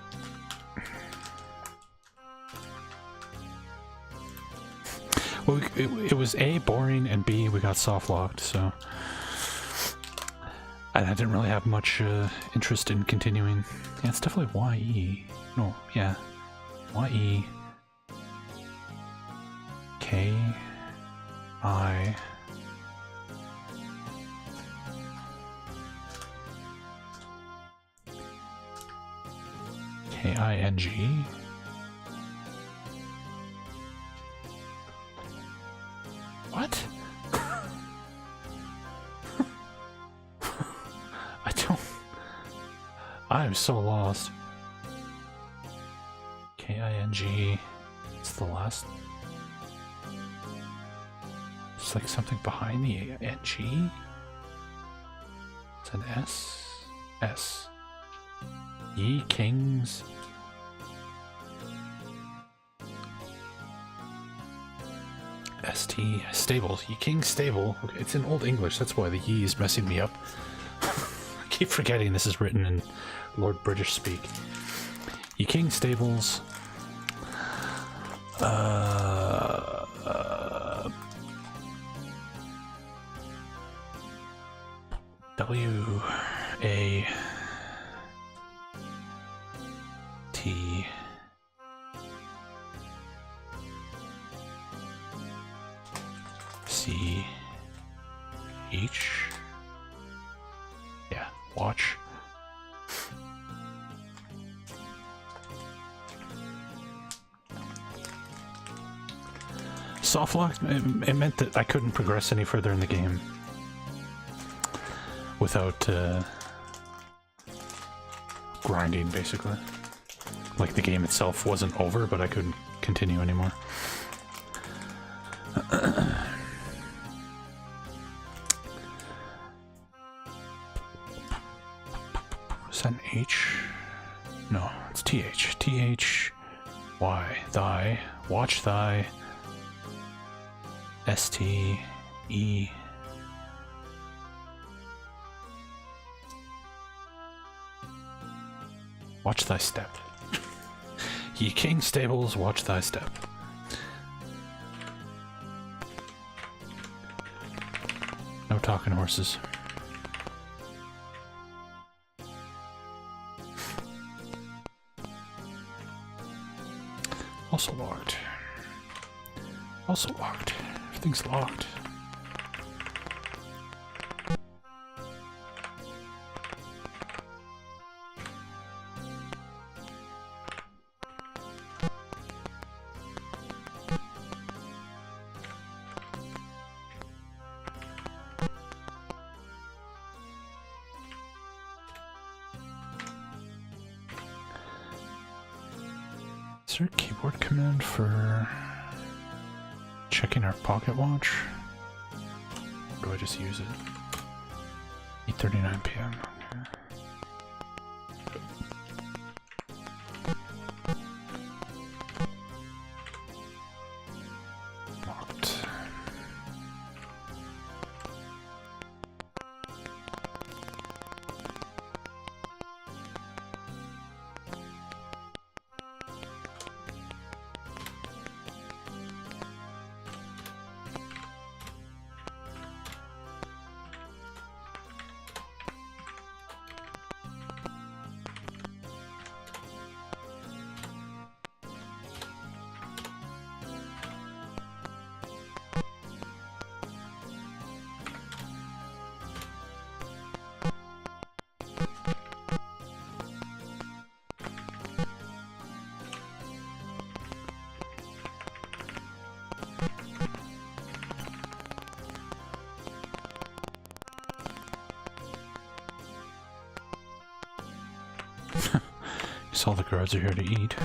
Well, it was A, boring, and B, we got soft locked, so I didn't really have much interest in continuing. Yeah, it's definitely Y-E. No, yeah. Y-E. K-I. K-I-N-G. What? I'm so lost. K-I-N-G. It's the last. It's like something behind the N-G. It's an S. S. Ye Kings. ST. Stables. Ye King's Stable. Okay, it's in Old English. That's why the ye is messing me up. I keep forgetting this is written in Lord British speak. Ye King's Stables. W-A-T. C-H. Yeah, watch. Softlock, it meant that I couldn't progress any further in the game without grinding, basically. Like the game itself wasn't over, but I couldn't continue anymore. Is that an H? No, it's TH. TH, Y, thy, watch thy. S-T-E. Watch thy step. Ye King Stables, watch thy step. No talking horses. Also locked. Also locked. Everything's locked. Is there a keyboard command for checking our pocket watch? Or do I just use it? 8:39 p.m. Okay. Locked. All the guards are here to eat.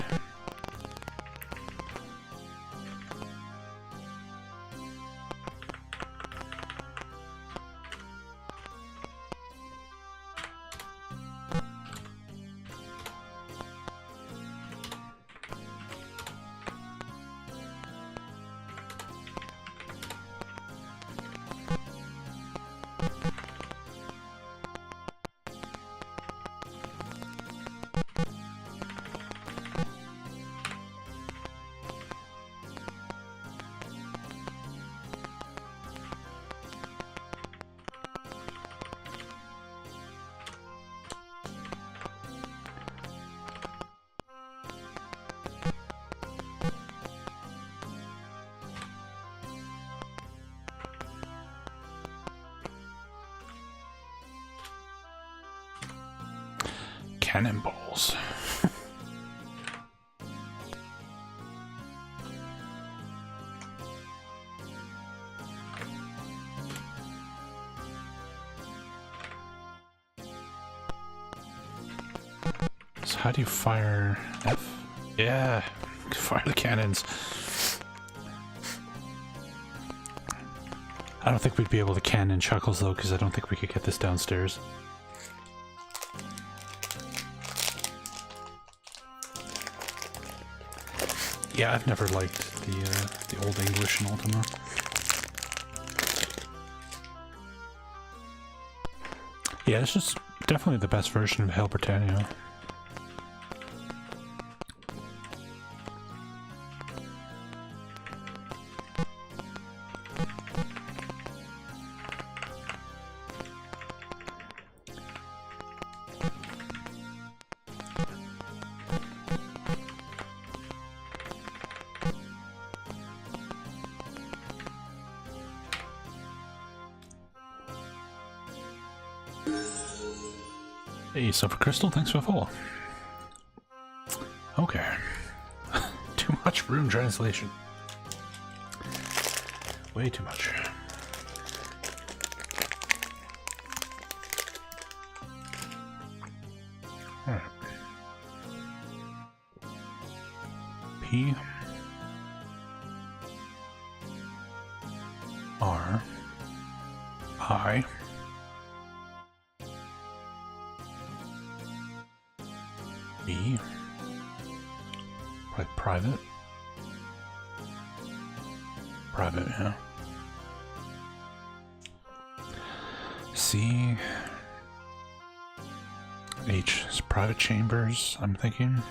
Cannonballs. So how do you fire F? Yeah, fire the cannons. I don't think we'd be able to cannon Chuckles though, because I don't think we could get this downstairs. Yeah, I've never liked the Old English in Ultima. Yeah, it's just definitely the best version of Hail Britannia. Hey, Silver Crystal, thanks for the follow. Okay. Too much rune translation. Way too much. Alright. P R I B, like private, yeah. C, H is private chambers, I'm thinking.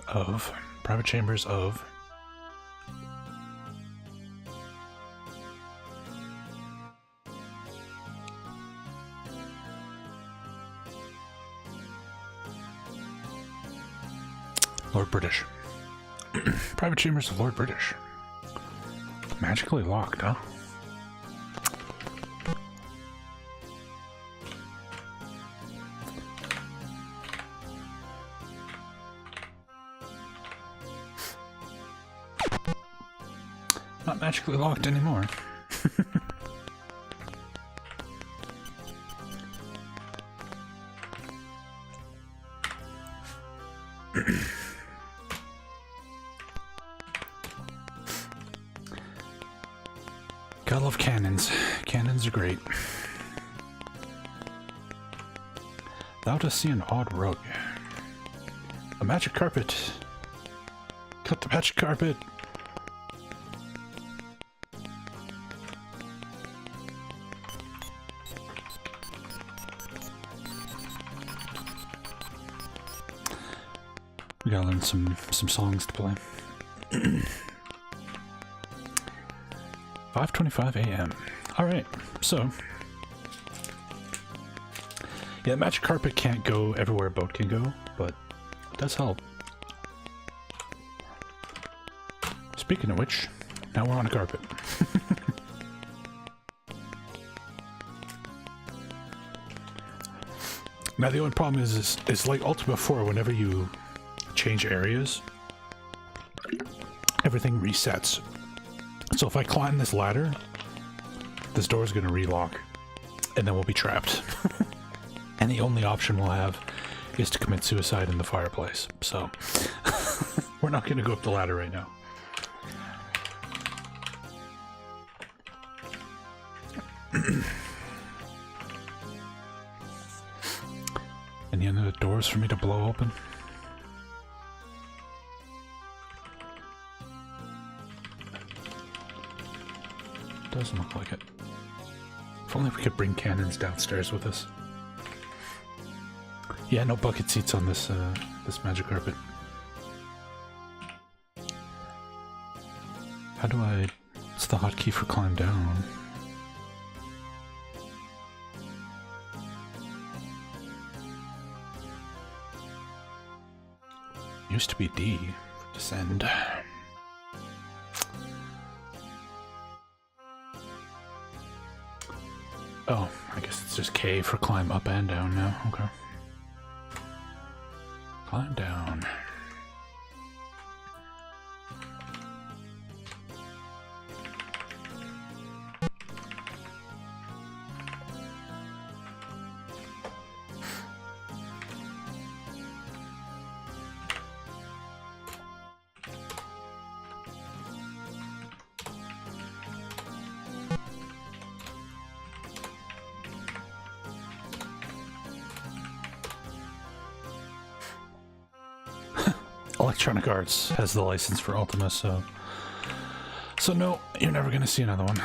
Of, private chambers of. Lord British. Private chambers of Lord British. Magically locked, huh? Not magically locked anymore. Gotta love cannons. Cannons are great. Thou dost see an odd rug. A magic carpet. Cut the magic carpet. We gotta learn some songs to play. 5:25 a.m. Alright, so yeah, magic carpet can't go everywhere a boat can go, but it does help. Speaking of which, now we're on a carpet. Now the only problem is like Ultima 4, whenever you change areas, everything resets. So if I climb this ladder, this door is going to relock, and then we'll be trapped. And the only option we'll have is to commit suicide in the fireplace. So we're not going to go up the ladder right now. Any other doors for me to blow open? Doesn't look like it. If only we could bring cannons downstairs with us. Yeah, no bucket seats on this this magic carpet. How do I... What's the hotkey for climb down? Used to be D for descend. Oh, I guess it's just K for climb up and down now. Okay. Climb down. Electronic Arts has the license for Ultima, so no, you're never gonna see another one.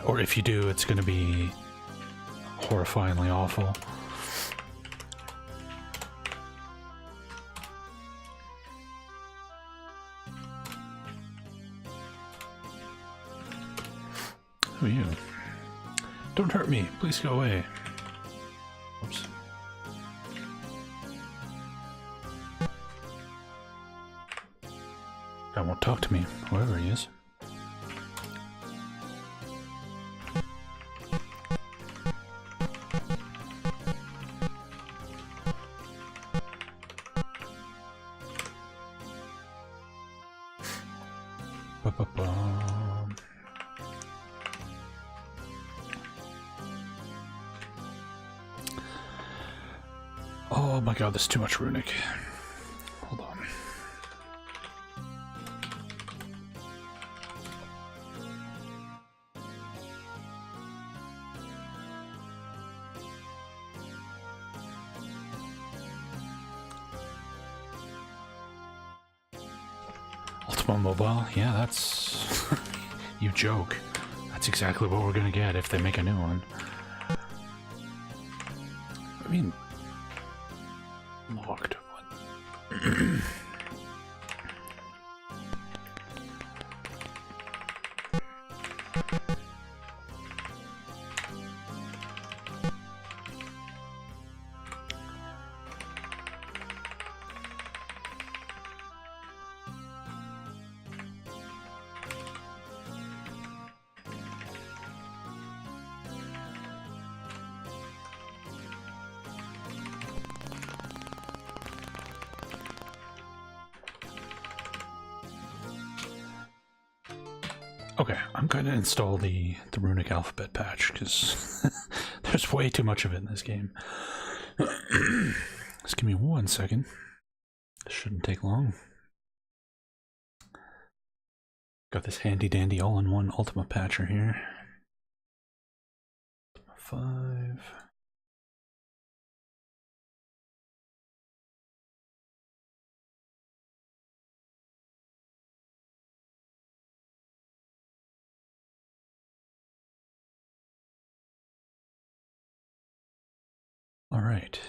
Or if you do, it's gonna be horrifyingly awful. Who are you? Don't hurt me, please go away. Oops. I won't talk to me, whoever he is. Oh my god, there's too much Runic. Hold on. Ultima Mobile? Yeah, that's... You joke. That's exactly what we're gonna get if they make a new one. I mean... Locked. What? Okay, I'm gonna install the Runic alphabet patch because there's way too much of it in this game. Just give me 1 second. Shouldn't take long. Got this handy dandy all-in-one Ultima patcher here. 5. All right.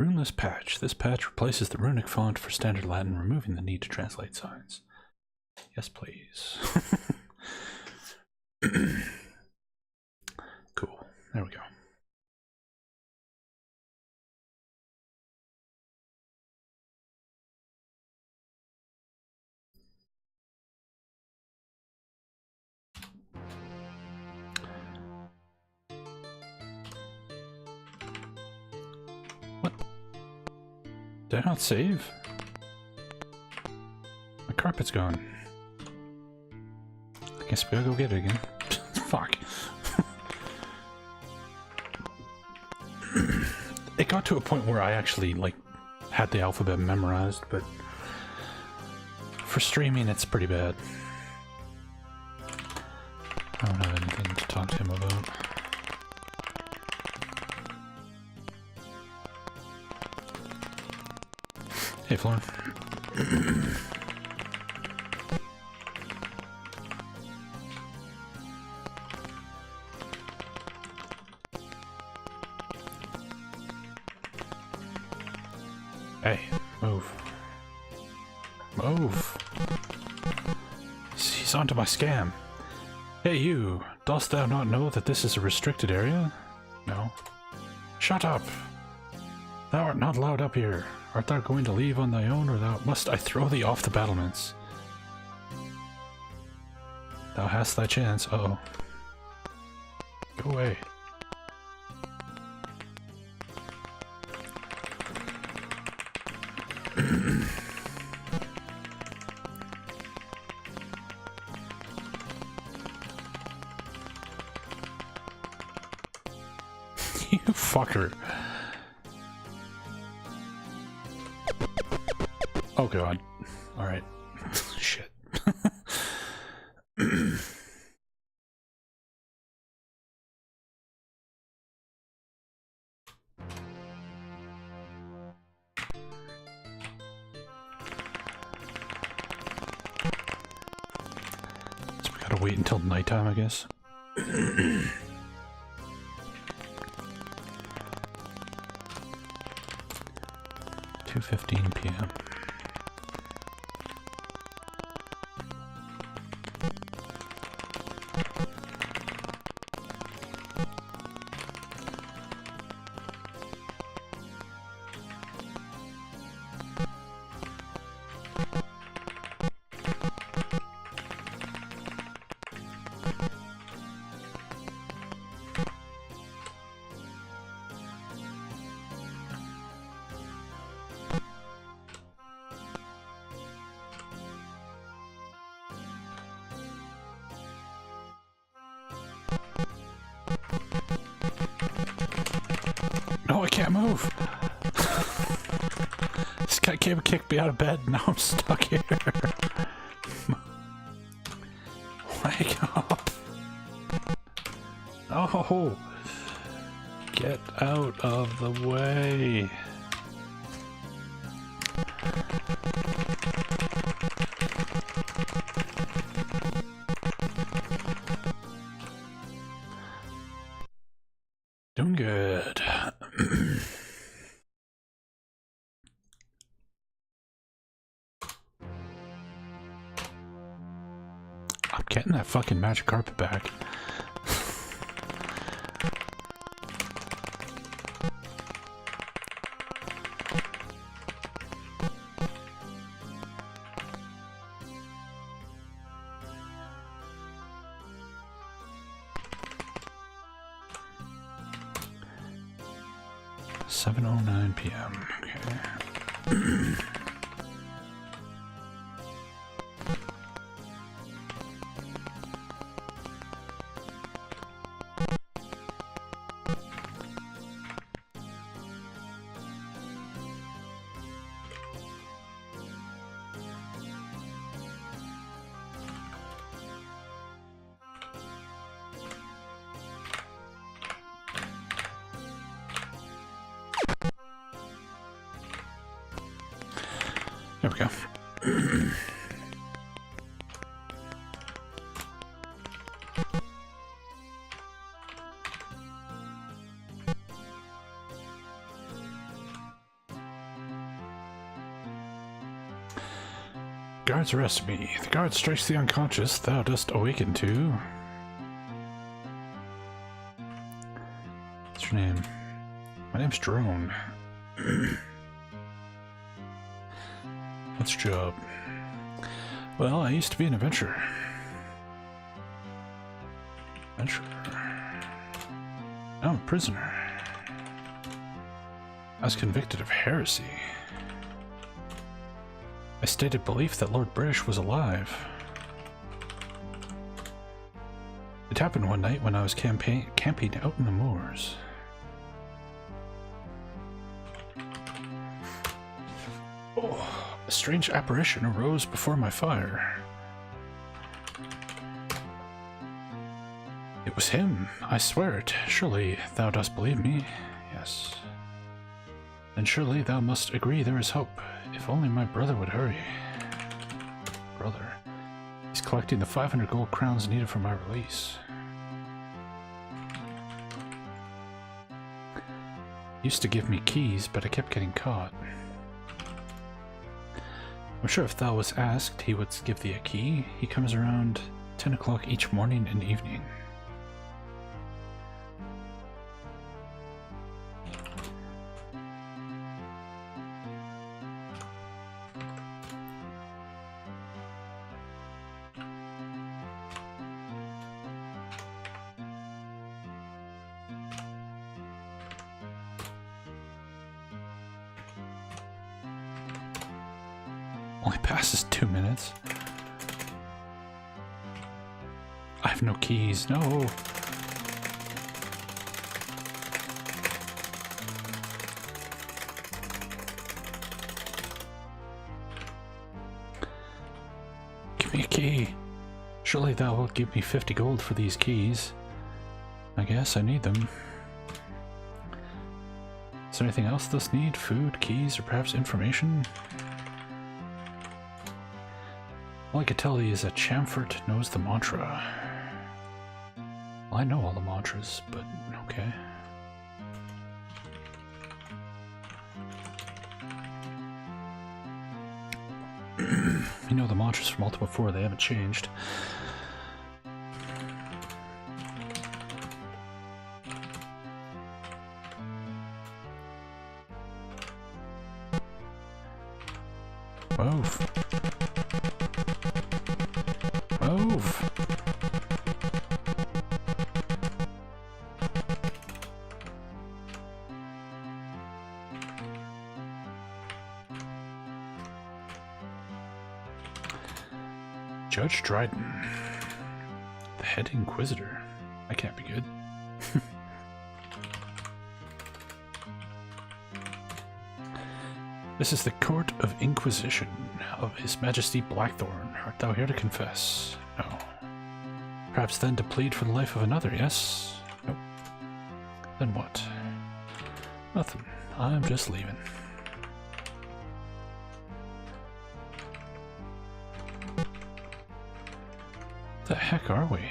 Runeless patch. This patch replaces the runic font for standard Latin, removing the need to translate signs. Yes, please. Cool. There we go. What? Did I not save? My carpet's gone. I guess we gotta go get it again. Fuck. It got to a point where I actually, like, had the alphabet memorized, but for streaming it's pretty bad. I don't have anything to talk to him about. Hey, Florin. Hey, move. Move. He's onto my scam. Hey you, dost thou not know that this is a restricted area? No. Shut up! Thou art not allowed up here. Art thou going to leave on thy own, or thou must I throw thee off the battlements? Thou hast thy chance. Uh-oh. Go away. You fucker. Oh god. Alright. Shit. So we gotta wait until nighttime, I guess. 2:15 p.m. No, I can't move. This guy came and kicked me out of bed. Now I'm stuck here. Wake up. Oh, get out of the way. Doing good. I'm getting that fucking magic carpet back. (7:09 p.m.) Okay. There we go. Guards arrest me. The guard strikes the unconscious. Thou dost awaken to. What's your name? My name's Drone. What's your job? Well, I used to be an adventurer. Now I'm a prisoner. I was convicted of heresy. I stated belief that Lord British was alive. It happened one night when I was camping out in the moors. Oh. A strange apparition arose before my fire. It was him, I swear it. Surely thou dost believe me? Yes. Then surely thou must agree there is hope. If only my brother would hurry. Brother? He's collecting the 500 gold crowns needed for my release. He used to give me keys, but I kept getting caught. I'm sure if thou was asked, he would give thee a key. He comes around 10 o'clock each morning and evening. Only passes 2 minutes. I have no keys. No. Give me a key. Surely thou wilt give me 50 gold for these keys. I guess I need them. Is there anything else thus need? Food, keys, or perhaps information? All I could tell thee is that Chamfort knows the mantra. Well, I know all the mantras, but okay. You know the mantras from Ultima 4, they haven't changed. Move. Move. Judge Dryden, the head inquisitor. That can't be good. This is the court of inquisition of His Majesty Blackthorn. Art thou here to confess? No. Perhaps then to plead for the life of another, yes? Nope. Then what? Nothing. I'm just leaving. The heck are we?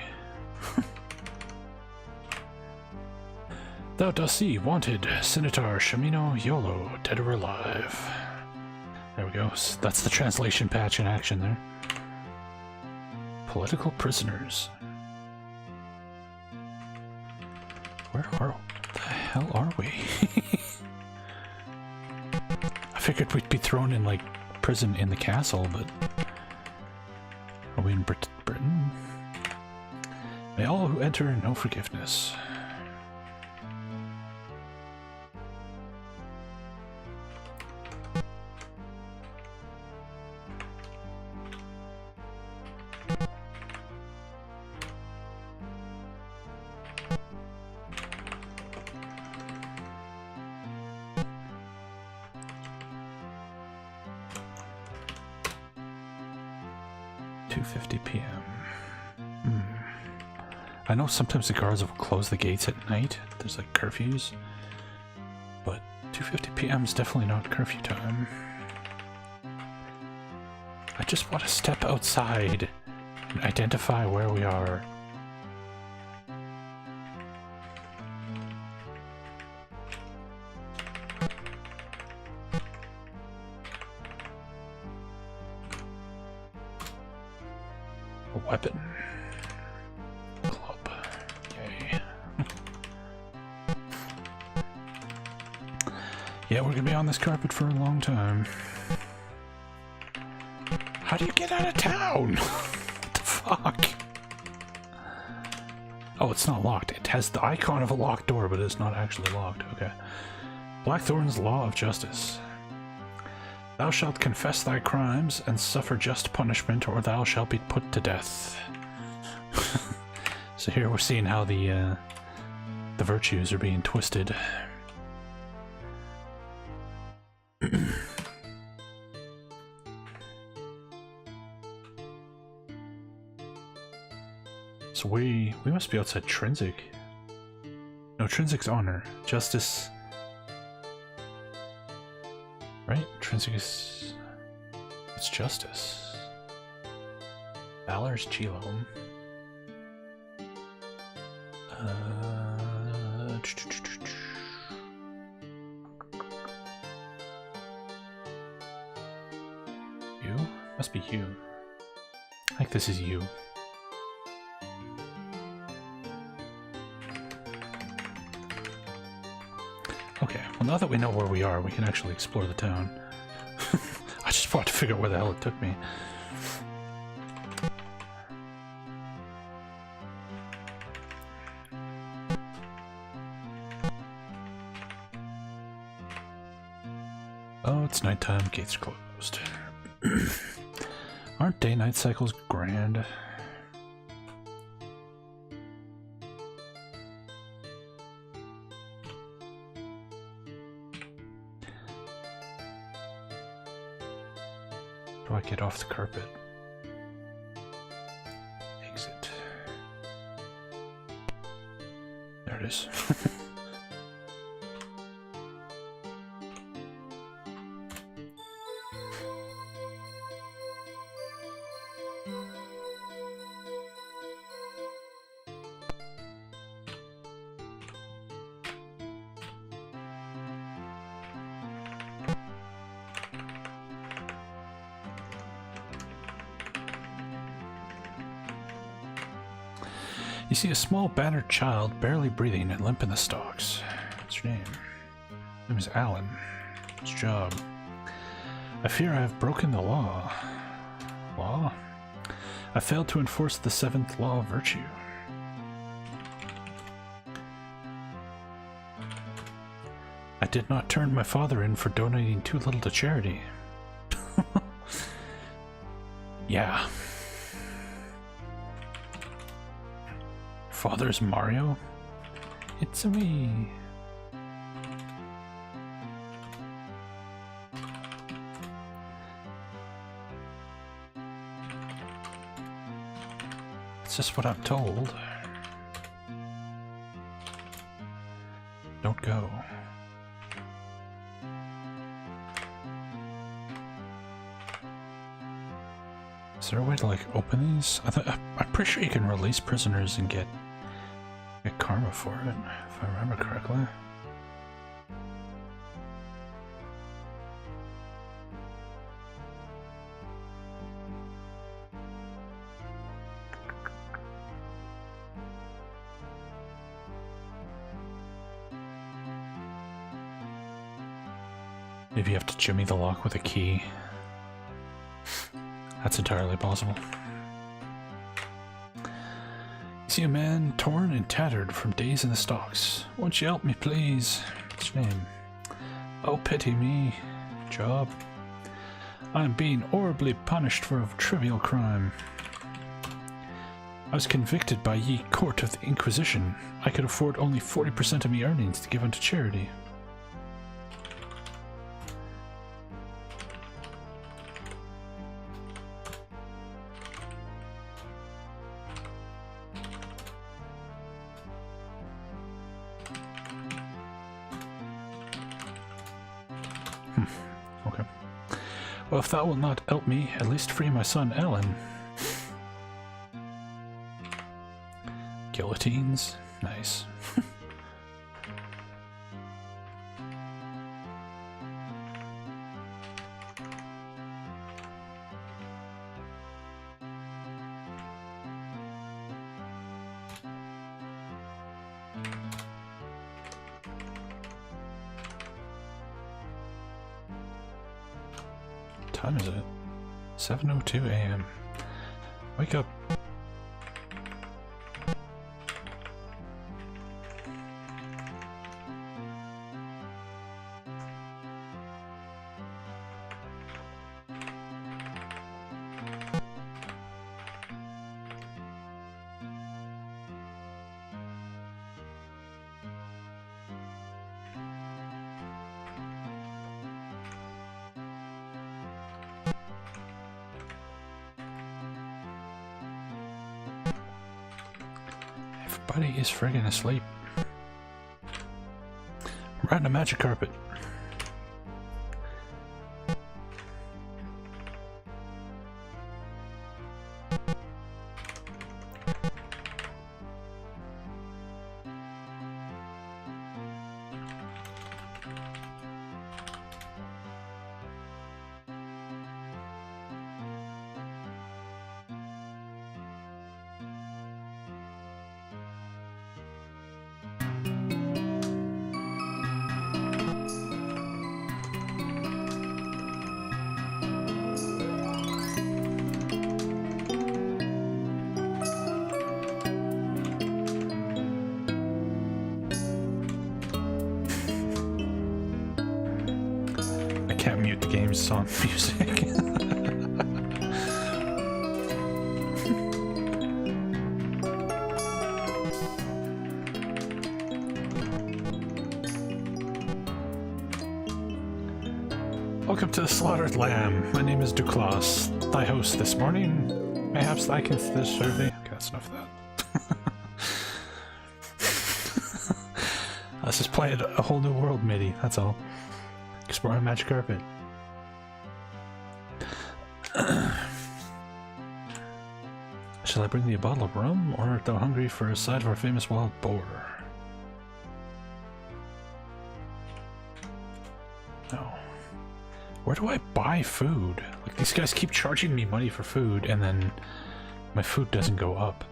Thou dost see, wanted, Sinatar, Shamino, Iolo, dead or alive. There we go. That's the translation patch in action there. Political prisoners. Where are... the hell are we? I figured we'd be thrown in, like, prison in the castle, but... Are we in Britain? May all who enter know forgiveness. I know sometimes the guards will close the gates at night. There's like curfews. But 2:50 p.m. is definitely not curfew time. I just want to step outside and identify where we are. A weapon. Yeah, we're gonna be on this carpet for a long time. How do you get out of town? What the fuck? Oh, it's not locked. It has the icon of a locked door, but it's not actually locked. Okay. Blackthorn's Law of Justice. Thou shalt confess thy crimes and suffer just punishment, or thou shalt be put to death. So here we're seeing how the virtues are being twisted. So we must be outside Trinsic. No, Trinsic's honor. Justice. Right? Trinsic is... it's justice. Valor's Gelome. You? Must be you. I think this is you. Okay, well now that we know where we are, we can actually explore the town. I just wanted to figure out where the hell it took me. Oh, it's nighttime, gates are closed. Aren't day-night cycles grand? How do I get off the carpet? There it is. You see a small battered child barely breathing and limp in the stalks. What's your name? His name is Alan. His job. I fear I have broken the law. Law? I failed to enforce the 7th law of virtue. I did not turn my father in for donating too little to charity. Yeah. Father's Mario? It's me. It's just what I'm told. Don't go. Is there a way to like open these? I'm pretty sure you can release prisoners and get karma for it, if I remember correctly. Maybe you have to jimmy the lock with a key. That's entirely possible. See a man torn and tattered from days in the stocks. Won't you help me, please? What's your name? Oh, pity me. Job. I am being horribly punished for a trivial crime. I was convicted by ye court of the Inquisition. I could afford only 40% of me earnings to give unto charity. Well, if thou wilt not help me, at least free my son Alan. Guillotines? Nice. What time is it? 7:02 a.m. Wake up. Everybody is friggin' asleep. We're on a magic carpet. Can't mute the game's song music. Welcome to the Slaughtered Lamb. My name is Duclas, thy host this morning. Mayhaps I can serve thee. Okay, that's enough of that. Let's just play a whole new world, matey. That's all. Exploring magic carpet. Shall I bring thee a bottle of rum, or art thou hungry for a sight of our famous wild boar? No. Where do I buy food? Like, these guys keep charging me money for food, and then my food doesn't go up.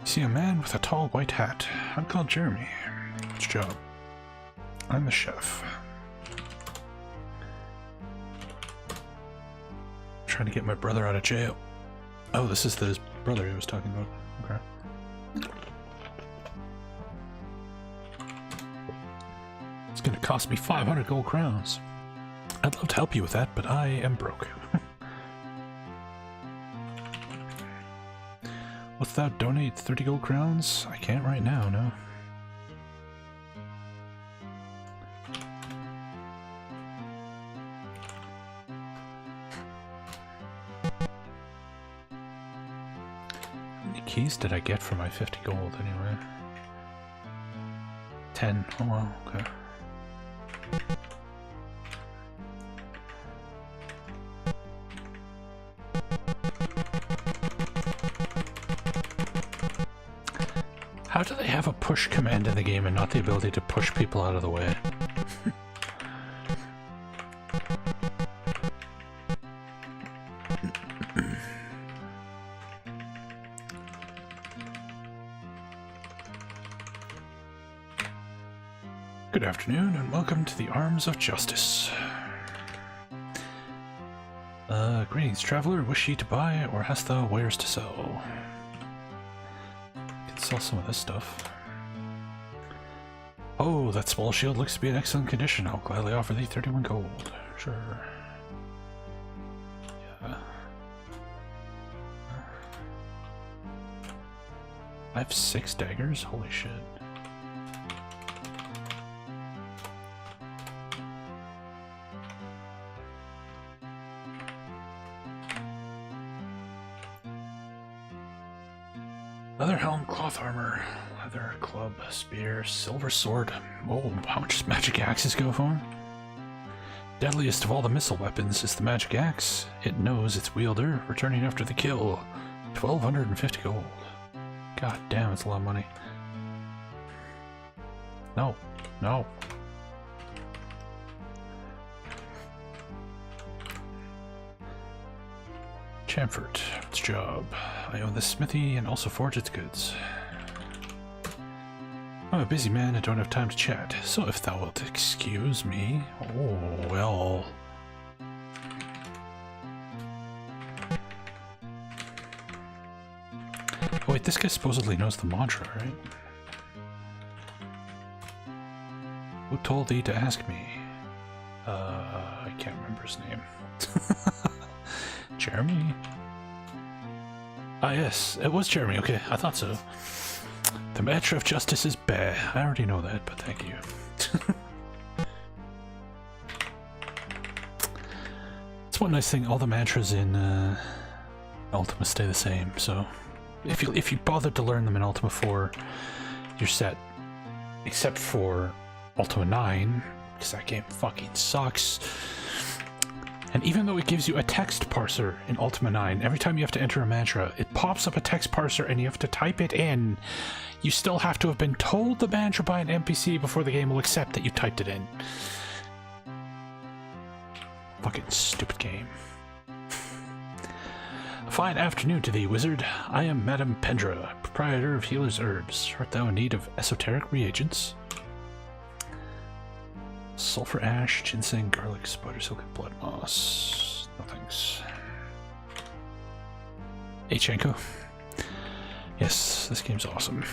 See a man with a tall white hat. I'm called Jeremy. What's your job? I'm the chef. Trying to get my brother out of jail. Oh, this is his brother he was talking about. Okay. It's gonna cost me 500 gold crowns. I'd love to help you with that, but I am broke. Wilt thou donate 30 gold crowns? I can't right now, no. How many keys did I get for my 50 gold anyway? 10. Oh well, okay. How do they have a push command in the game and not the ability to push people out of the way? Good afternoon and welcome to the Arms of Justice. Greetings, traveler. Wish ye to buy, or hast thou wares to sell? Sell some of this stuff. Oh, that small shield looks to be in excellent condition. I'll gladly offer thee 31 gold. Sure. Yeah. I have 6 daggers? Holy shit. Leather helm, cloth armor, leather club, spear, silver sword. Oh, how much does magic axes go for? Deadliest of all the missile weapons is the magic axe. It knows its wielder, returning after the kill. 1,250 gold. God damn, it's a lot of money. No, no. Chamfort, its job. I own this smithy and also forge its goods. I'm a busy man and don't have time to chat, so if thou wilt excuse me. Oh, well. Oh wait, this guy supposedly knows the mantra, right? Who told thee to ask me? I can't remember his name. Jeremy? Ah yes, it was Jeremy, okay, I thought so. The mantra of justice is bad. I already know that, but thank you. It's one nice thing, all the mantras in Ultima stay the same, so if you bothered to learn them in Ultima 4, you're set. Except for Ultima 9, because that game fucking sucks. And even though it gives you a text parser in Ultima 9, every time you have to enter a mantra, it pops up a text parser and you have to type it in. You still have to have been told the mantra by an NPC before the game will accept that you typed it in. Fucking stupid game. A fine afternoon to thee, wizard. I am Madame Pendra, proprietor of Healer's Herbs. Art thou in need of esoteric reagents? Sulfur ash, ginseng, garlic, spider silk, and blood moss. No thanks. Hey, Chanko. Yes, this game's awesome.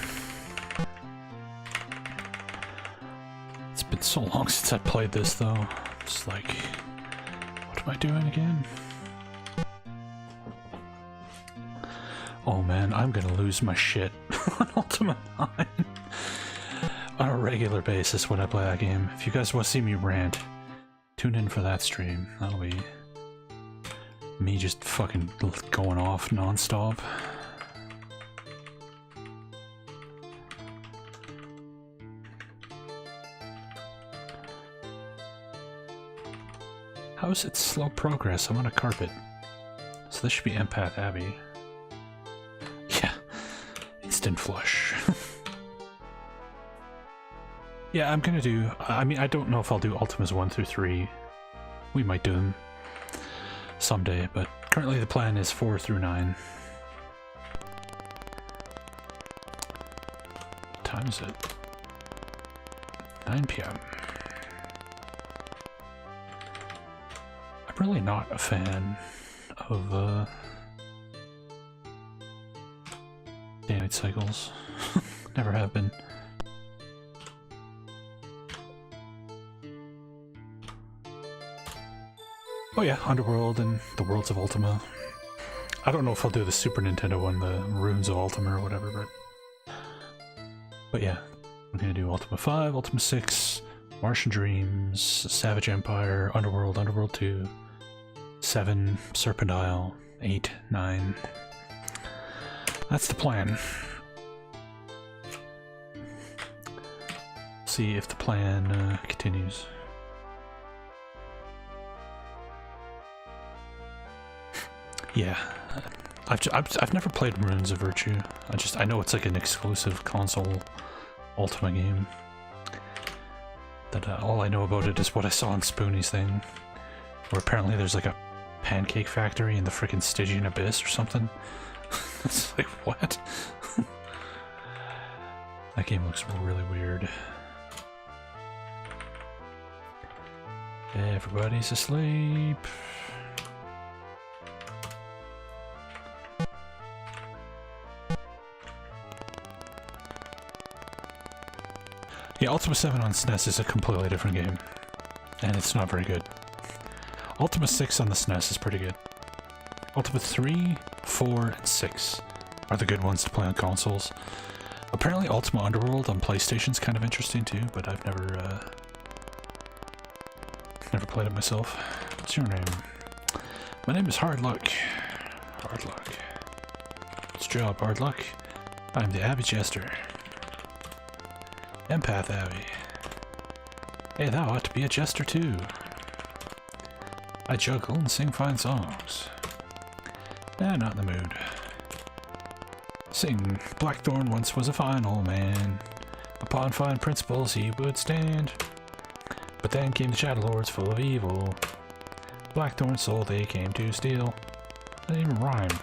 It's been so long since I played this, though. It's like, what am I doing again? Oh man, I'm gonna lose my shit on Ultima 9 on a regular basis when I play that game. If you guys want to see me rant, tune in for that stream. That'll be me just fucking going off non-stop. How is it slow progress? I'm on a carpet. So this should be Empath Abbey. Yeah. Instant flush. Yeah, I'm gonna do... I mean, I don't know if I'll do Ultimas 1 through 3. We might do them someday, but currently the plan is 4 through 9. What time is it? 9 p.m. I'm really not a fan of day-night cycles. Never have been. Oh yeah, Underworld and the Worlds of Ultima. I don't know if I'll do the Super Nintendo one, the Runes of Ultima or whatever, but yeah, I'm gonna do Ultima 5, Ultima 6, Martian Dreams, Savage Empire, Underworld, Underworld 2, 7, Serpent Isle, 8, 9. That's the plan. See if the plan continues. Yeah, I've never played Runes of Virtue. I know it's like an exclusive console Ultima game. That all I know about it is what I saw on Spoonie's thing, where apparently there's like a pancake factory in the frickin' Stygian Abyss or something. It's like, what? That game looks really weird. Everybody's asleep. Yeah, Ultima 7 on SNES is a completely different game, and it's not very good. Ultima 6 on the SNES is pretty good. Ultima 3, 4, and 6 are the good ones to play on consoles. Apparently Ultima Underworld on PlayStation's kind of interesting too, but I've never played it myself. What's your name? My name is Hardluck. Hardluck. What's your job, Hardluck? I'm the Abbey Jester. Empath Abbey. Hey, thou ought to be a jester too. I juggle and sing fine songs. Nah, not in the mood. Sing, Blackthorn once was a fine old man. Upon fine principles he would stand. But then came the Shadowlords full of evil. Blackthorn's soul they came to steal. That didn't even rhyme.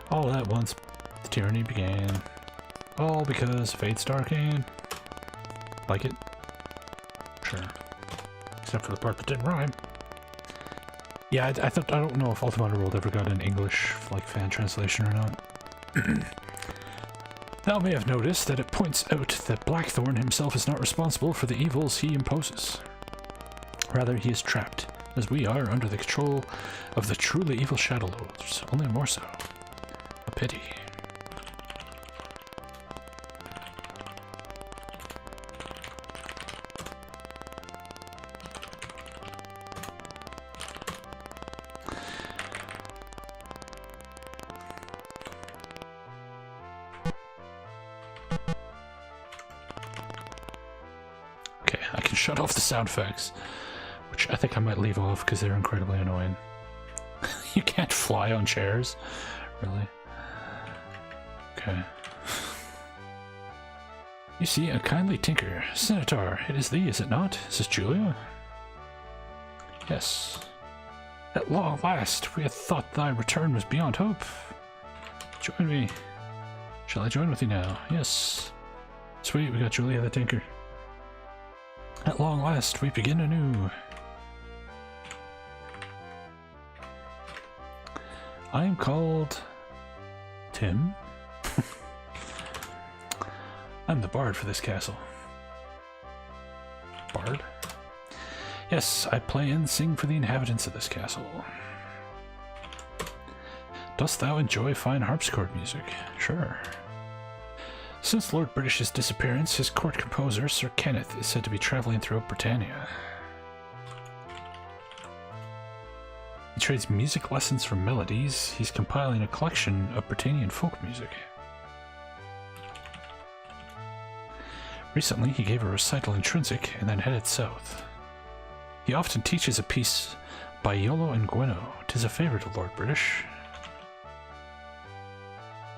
All at once the tyranny began. All because fate's dark hand. Like it? Sure. Except for the part that didn't rhyme. Yeah, I don't know if Ultima Underworld ever got an English like fan translation or not. Thou may have noticed that it points out that Blackthorn himself is not responsible for the evils he imposes. Rather, he is trapped, as we are, under the control of the truly evil Shadowlords, only more so. A pity. Shut off the sound effects, which I think I might leave off because they're incredibly annoying. You can't fly on chairs? Really? Okay. You see, a kindly tinker. Sinatar, it is thee, is it not? Is this Julia? Yes. At long last, we had thought thy return was beyond hope. Join me. Shall I join with you now? Yes. Sweet, we got Julia the Tinker. At long last, we begin anew. I am called Tim. I'm the bard for this castle. Bard? Yes, I play and sing for the inhabitants of this castle. Dost thou enjoy fine harpsichord music? Sure. Since Lord British's disappearance, his court composer, Sir Kenneth, is said to be traveling throughout Britannia. He trades music lessons for melodies. He's compiling a collection of Britannian folk music. Recently, he gave a recital in Trinsic and then headed south. He often teaches a piece by Iolo and Gweno. 'Tis a favourite of Lord British.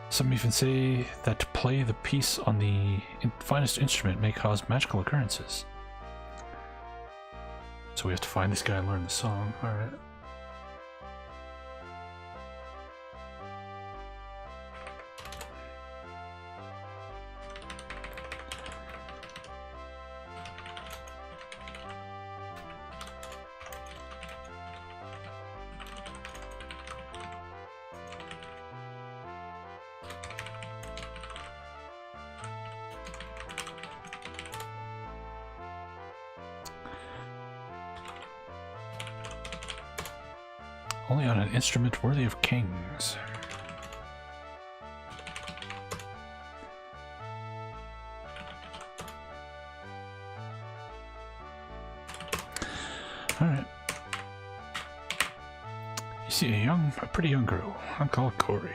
Some even say that to play the piece on the finest instrument may cause magical occurrences. So we have to find this guy and learn the song. Alright. Only on an instrument worthy of kings. Alright. You see a pretty young girl. I'm called Corey.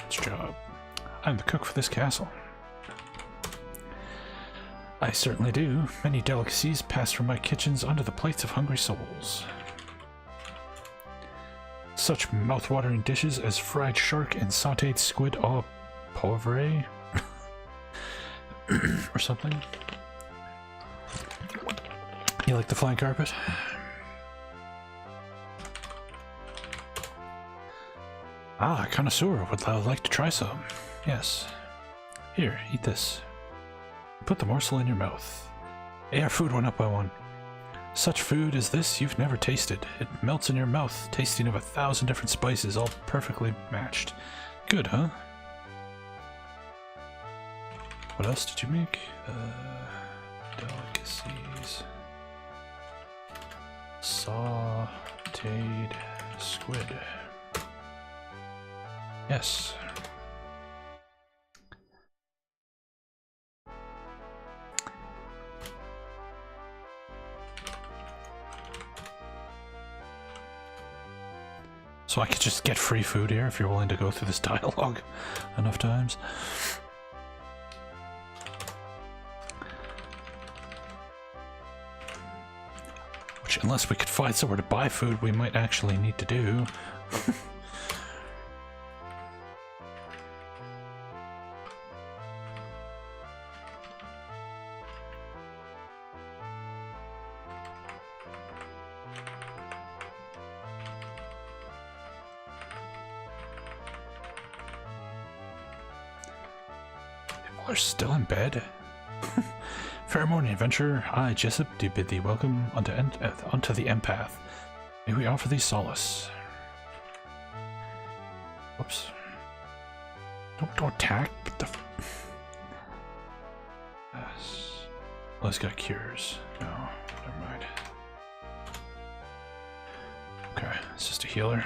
It's job. I'm the cook for this castle. I certainly do. Many delicacies pass from my kitchens onto the plates of hungry souls. Such mouth-watering dishes as fried shark and sautéed squid au poivre or something. You like the flying carpet? Ah, connoisseur, would thou like to try some? Yes. Here, eat this. Put the morsel in your mouth. Hey, our food went up by one. Such food as this you've never tasted. It melts in your mouth, tasting of 1,000 different spices, all perfectly matched. Good, huh? What else did you make? Delicacies. Sautéed squid. Yes. So I could just get free food here if you're willing to go through this dialogue enough times. Which, unless we could find somewhere to buy food, we might actually need to do. Are still in bed? Fair morning, adventurer. I, Jessup, do bid thee welcome unto the Empath. May we offer thee solace. Whoops. Don't attack, but the... Yes. Well, he's got cures. No, never mind. Okay, it's just a healer.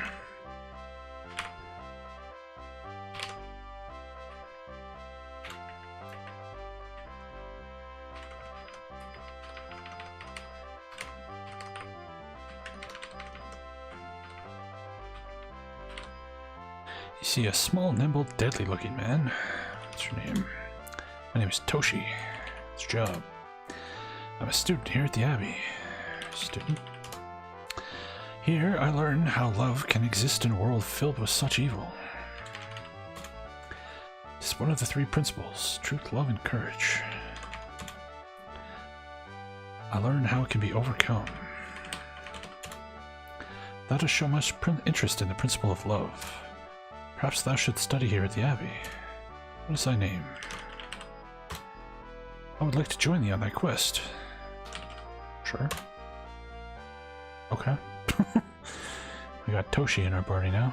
You see a small, nimble, deadly-looking man. What's your name? My name is Toshi. It's your job. I'm a student here at the Abbey. Student? Here, I learn how love can exist in a world filled with such evil. It's one of the 3 principles: truth, love, and courage. I learn how it can be overcome. Thou dost show much interest in the principle of love. Perhaps thou shouldst study here at the Abbey. What is thy name? I would like to join thee on thy quest. Sure. Okay. We got Toshi in our party now.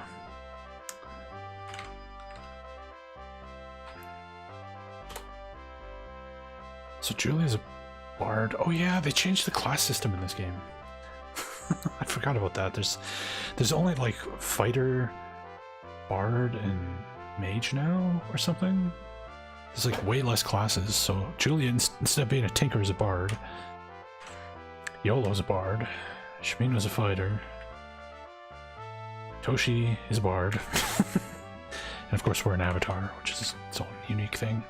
So Julia's a bard. Oh yeah, they changed the class system in this game. I forgot about that. There's only like fighter, bard, and mage now, or something. There's like way less classes. So Julia, instead of being a tinker, is a bard. Iolo's a bard. Shamina's a fighter. Toshi is a bard. And of course we're an avatar, which is its own unique thing.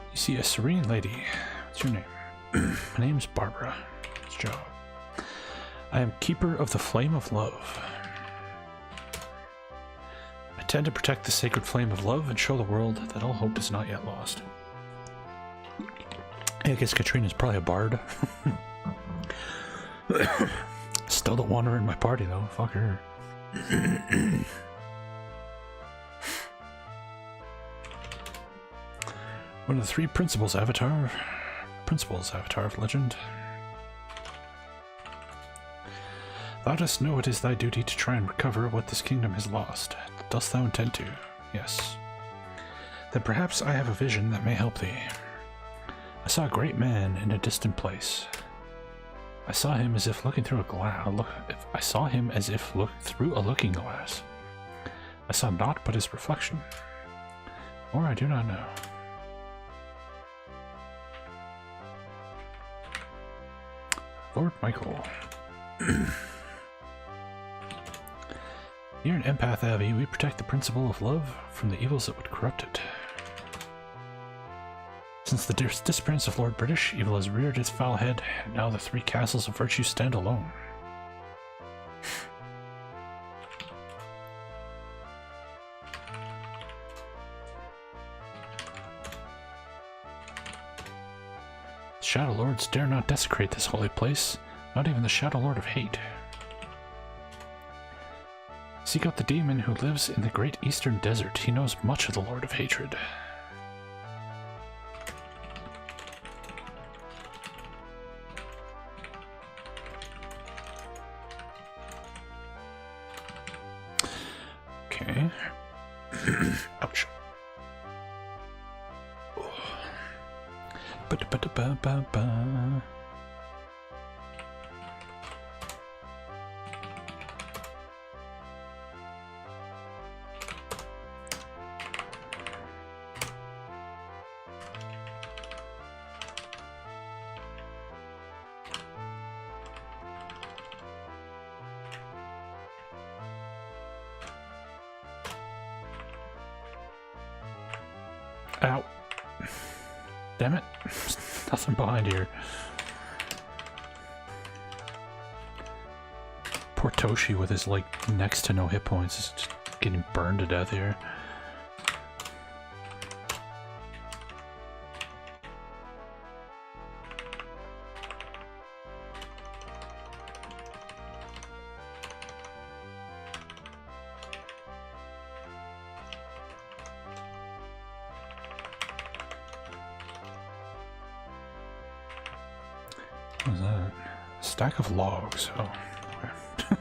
You see a serene lady. What's your name? My name's Barbara. It's Joe. I am keeper of the flame of love. I tend to protect the sacred flame of love and show the world that all hope is not yet lost. I guess Katrina's probably a bard. Still don't want her in my party though. Fuck her. One of the three principles avatar of legend. Thou dost know it is thy duty to try and recover what this kingdom has lost. Dost thou intend to? Yes. Then perhaps I have a vision that may help thee. I saw a great man in a distant place. I saw him as if looking through a glass. I saw him as if look through a looking glass. I saw naught but his reflection. Or I do not know. Lord Michael. Here in Empath Abbey, we protect the principle of love from the evils that would corrupt it. Since the disappearance of Lord British, evil has reared its foul head, and now the three castles of virtue stand alone. Shadowlords dare not desecrate this holy place, not even the Shadowlord of Hate. Seek out the demon who lives in the great eastern desert. He knows much of the Lord of Hatred. Okay. Ouch. Ba-da-ba-da-ba-ba-ba. Ow. Damn it. Nothing behind here. Poor Toshi with his, like, next to no hit points is just getting burned to death here. What was that? A stack of logs. Oh, okay.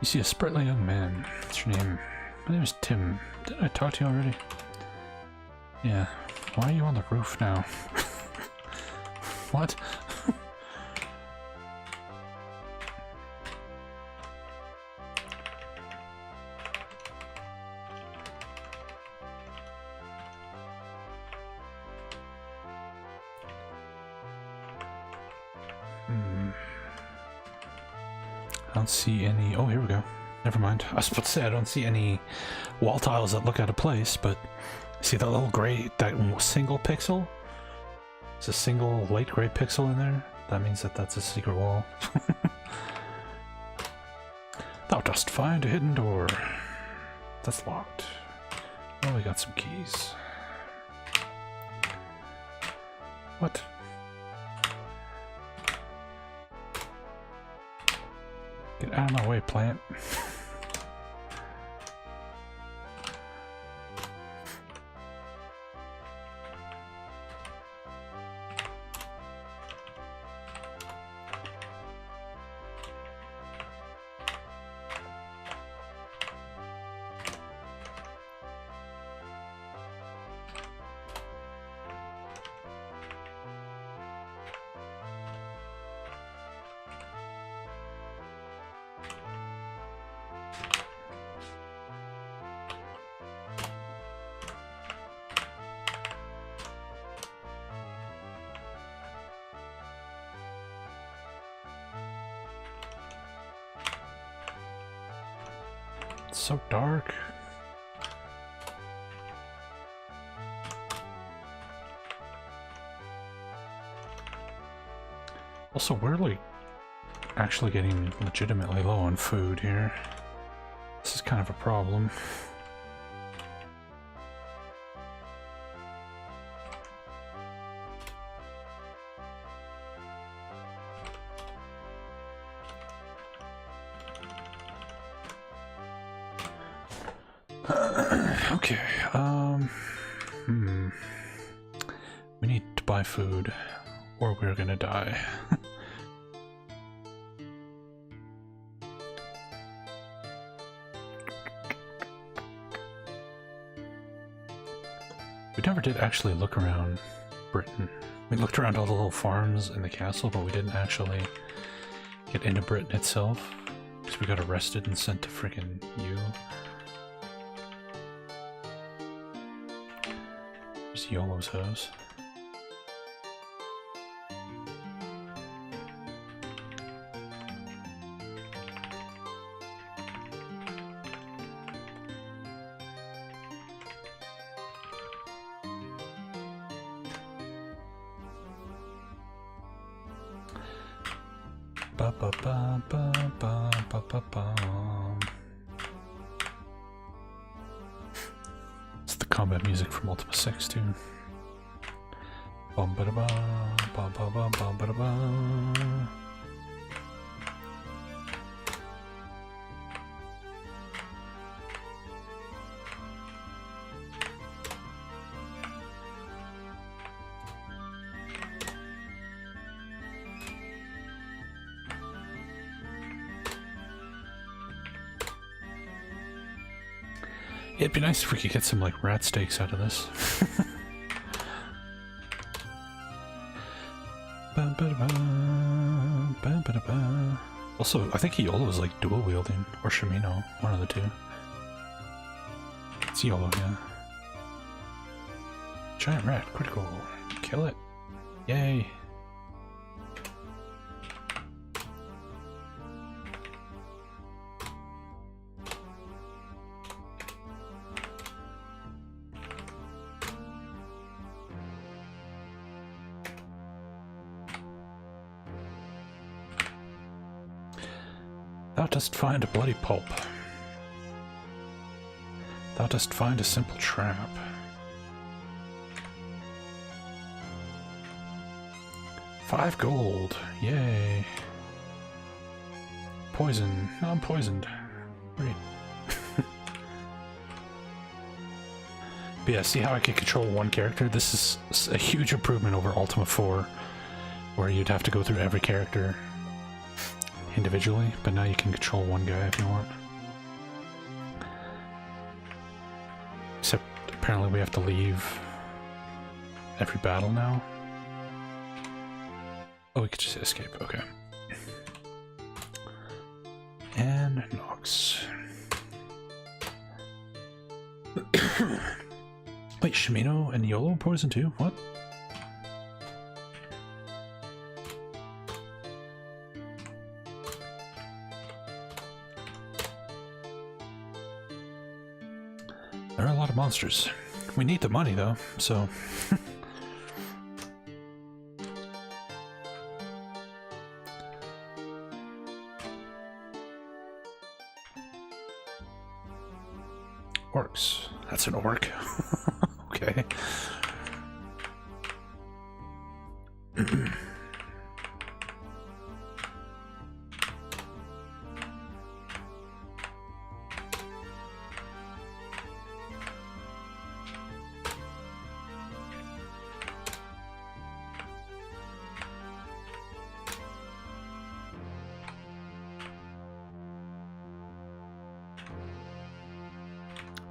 You see a sprightly young man. What's your name? My name is Tim. Didn't I talk to you already? Yeah. Why are you on the roof now? What? I don't see any... Oh, here we go. Never mind. I was about to say I don't see any wall tiles that look out of place, but see that little gray, that single pixel? It's a single light gray pixel in there. That means that that's a secret wall. Thou dost find a hidden door. That's locked. Oh, we got some keys. What? Get out of my way, plant. It's so dark. Also, we're like actually getting legitimately low on food here. This is kind of a problem. Okay, we need to buy food, or we're gonna die. We never did actually look around Britain. We looked around all the little farms in the castle, but we didn't actually get into Britain itself, because we got arrested and sent to freaking U. There's Iolo's house. Ba ba ba ba ba ba ba ba. It's the combat music from Ultima 6 too. Bum ba da ba ba ba ba ba ba da ba. It'd be nice if we could get some like rat steaks out of this. Also, I think Iolo is like dual wielding, or Shimino, one of the two. It's Iolo, yeah. Giant rat, critical. Kill it. Yay. Thou dost find a bloody pulp. Thou dost find a simple trap. $5 gold. Yay. Poison. No, I'm poisoned. Great. But yeah, see how I can control one character? This is a huge improvement over Ultima 4, where you'd have to go through every character individually, but now you can control one guy if you want. Except apparently we have to leave every battle now. Oh, we could just escape, okay. And Nox. Wait, Shimino and Iolo poison too? What? of monsters. We need the money though, so... Orcs. That's an orc. Okay.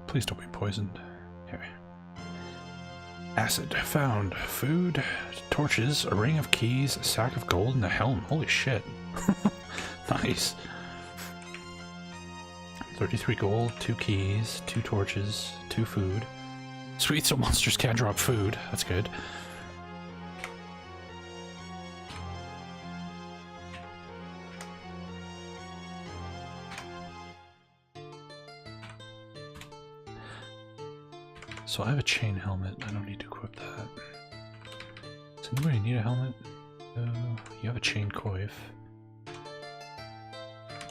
Please don't be poisoned. Here. Acid found. Food, torches, a ring of keys, a sack of gold, and a helm. Holy shit. Nice. 33 gold, 2 keys, 2 torches, 2 food. Sweet, so monsters can't drop food. That's good. So I have a chain helmet. I don't need to equip that. Does anybody need a helmet? You have a chain coif.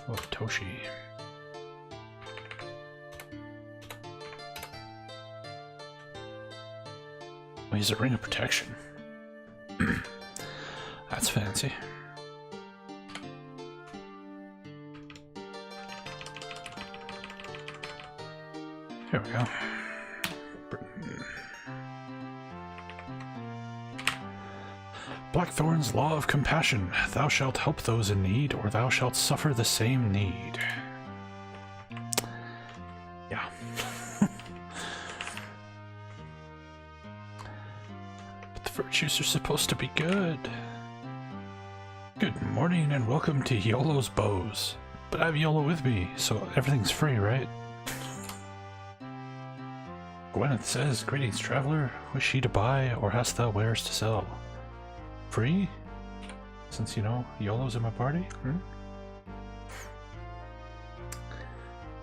Oh, Toshi. Oh, he's a ring of protection. That's fancy. Here we go. Blackthorn's Law of Compassion. Thou shalt help those in need, or thou shalt suffer the same need. Yeah. But the virtues are supposed to be good. Good morning and welcome to Iolo's Bows. But I have Iolo with me, so everything's free, right? Gwyneth says, "Greetings, traveler. Wish ye to buy, or hast thou wares to sell?" Free? Since, you know, Iolo's in my party? Hmm?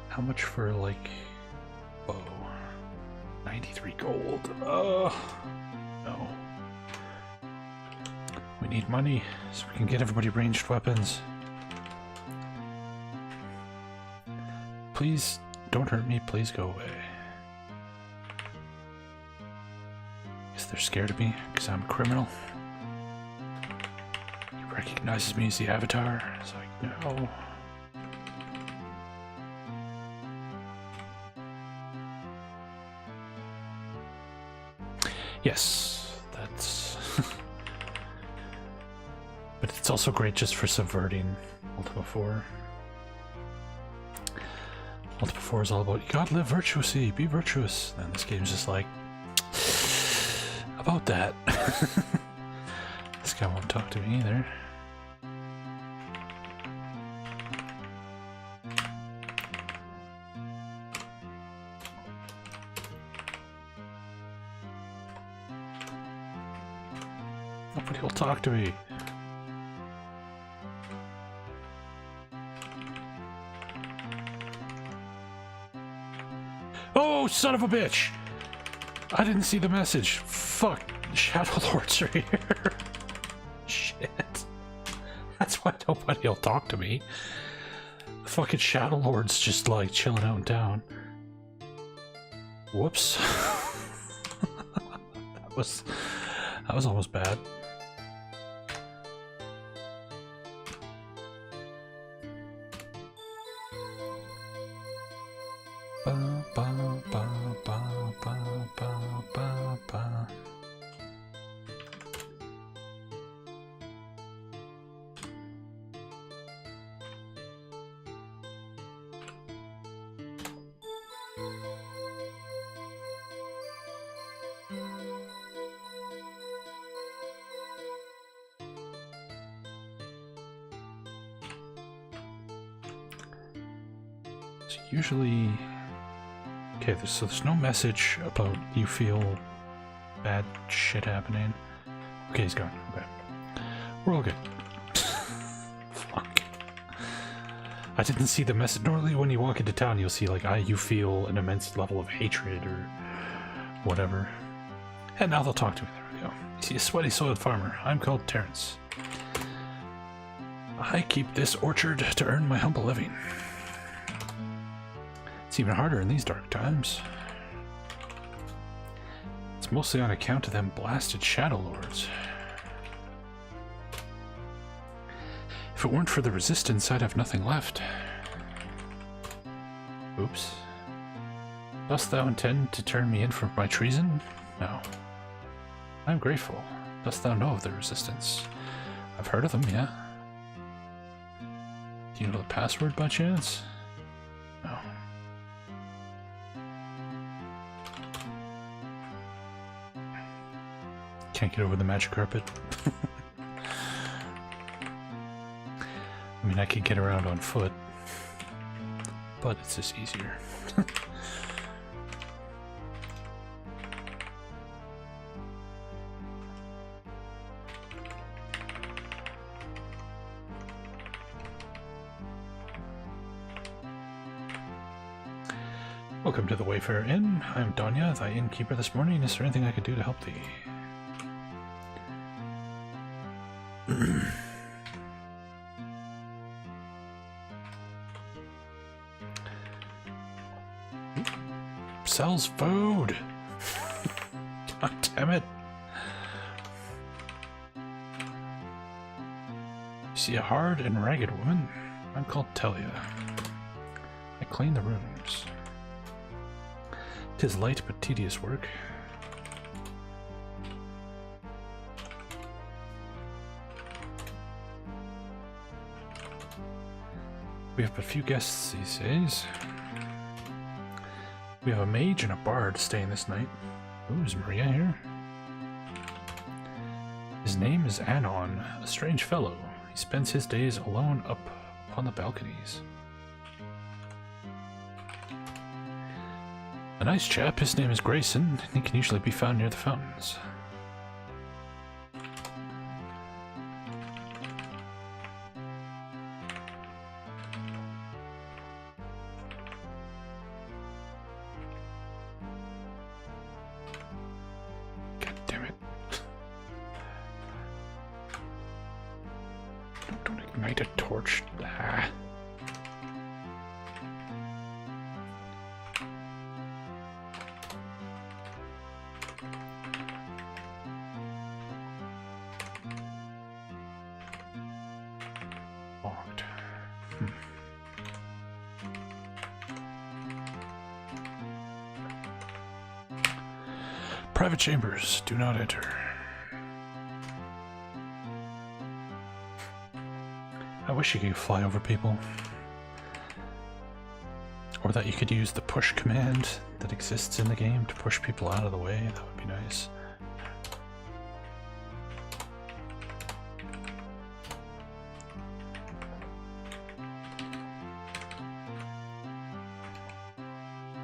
How much for, like, bow? 93 gold. No. We need money so we can get everybody ranged weapons. Please don't hurt me. Please go away. Guess they're scared of me because I'm a criminal. Recognizes me as the Avatar. It's like, no. Yes, that's... But it's also great just for subverting Ultima 4. Ultima 4 is all about, you gotta live virtuously, be virtuous. And this game's just like, about that. This guy won't talk to me either. Nobody will talk to me. Oh, son of a bitch! I didn't see the message. Fuck. Shadowlords are here. Shit. That's why nobody will talk to me. The fucking Shadowlords just like chilling out in town. Whoops. That was almost bad. Usually, okay, so there's no message about you feel bad shit happening. Okay, he's gone. Okay. We're all good. Fuck. I didn't see the message. Normally when you walk into town, you'll see like, you feel an immense level of hatred or Whatever. And now they'll talk to me. There we go. You see, a sweaty soiled farmer. I'm called Terrence. I keep this orchard to earn my humble living. It's even harder in these dark times. It's mostly on account of them blasted Shadowlords. If it weren't for the resistance, I'd have nothing left. Oops. Dost thou intend to turn me in for my treason? No. I'm grateful. Dost thou know of the resistance? I've heard of them, yeah. Do you know the password by chance? No. Can't get over the magic carpet. I mean, I could get around on foot, but it's just easier. Welcome to the Wayfarer Inn. I am Danya, thy innkeeper this morning. Is there anything I could do to help thee? Sells food! God damn it. You see a hard and ragged woman? I'm called Telia. I clean the rooms. 'Tis light but tedious work. We have but few guests these days. We have a mage and a bard staying this night. Ooh, is Maria here? His name is Anon, a strange fellow. He spends his days alone up upon the balconies. A nice chap, his name is Grayson, and he can usually be found near the fountains. God damn it. Don't ignite a torch. Ah. Private chambers, do not enter. I wish you could fly over people. Or that you could use the push command that exists in the game to push people out of the way. That would be nice.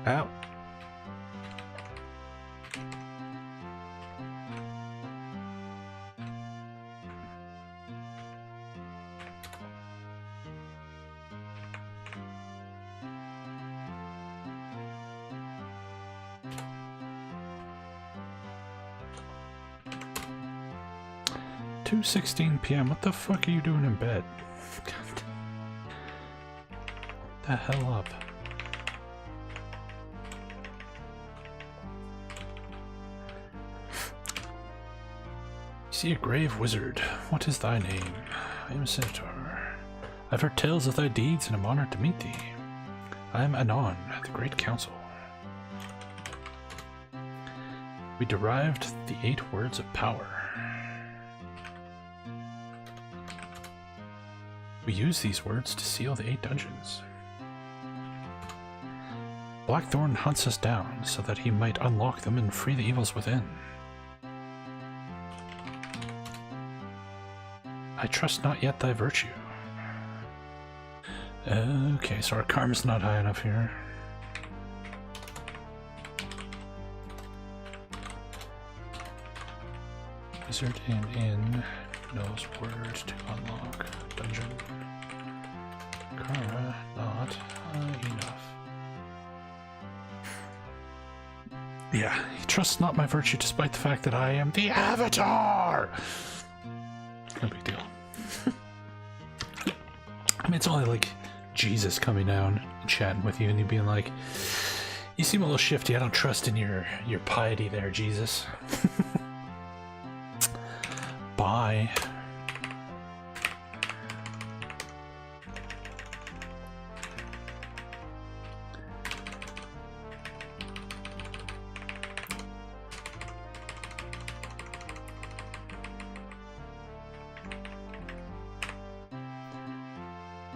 Ow. Two 2:16 p.m. What the fuck are you doing in bed? God. The hell up. See a grave wizard. What is thy name? I am Sinatar. I've heard tales of thy deeds and am honored to meet thee. I am Anon, the Great Council. We derived the 8 words of power. We use these words to seal the 8 dungeons. Blackthorn hunts us down so that he might unlock them and free the evils within. I trust not yet thy virtue. Okay, so our karma's not high enough here. Wizard and inn knows word to unlock dungeon. Karma not high enough. Yeah, he trusts not my virtue despite the fact that I am the Avatar! No big deal. I mean, it's only like Jesus coming down and chatting with you and you being like, you seem a little shifty, I don't trust in your piety there, Jesus. Bye.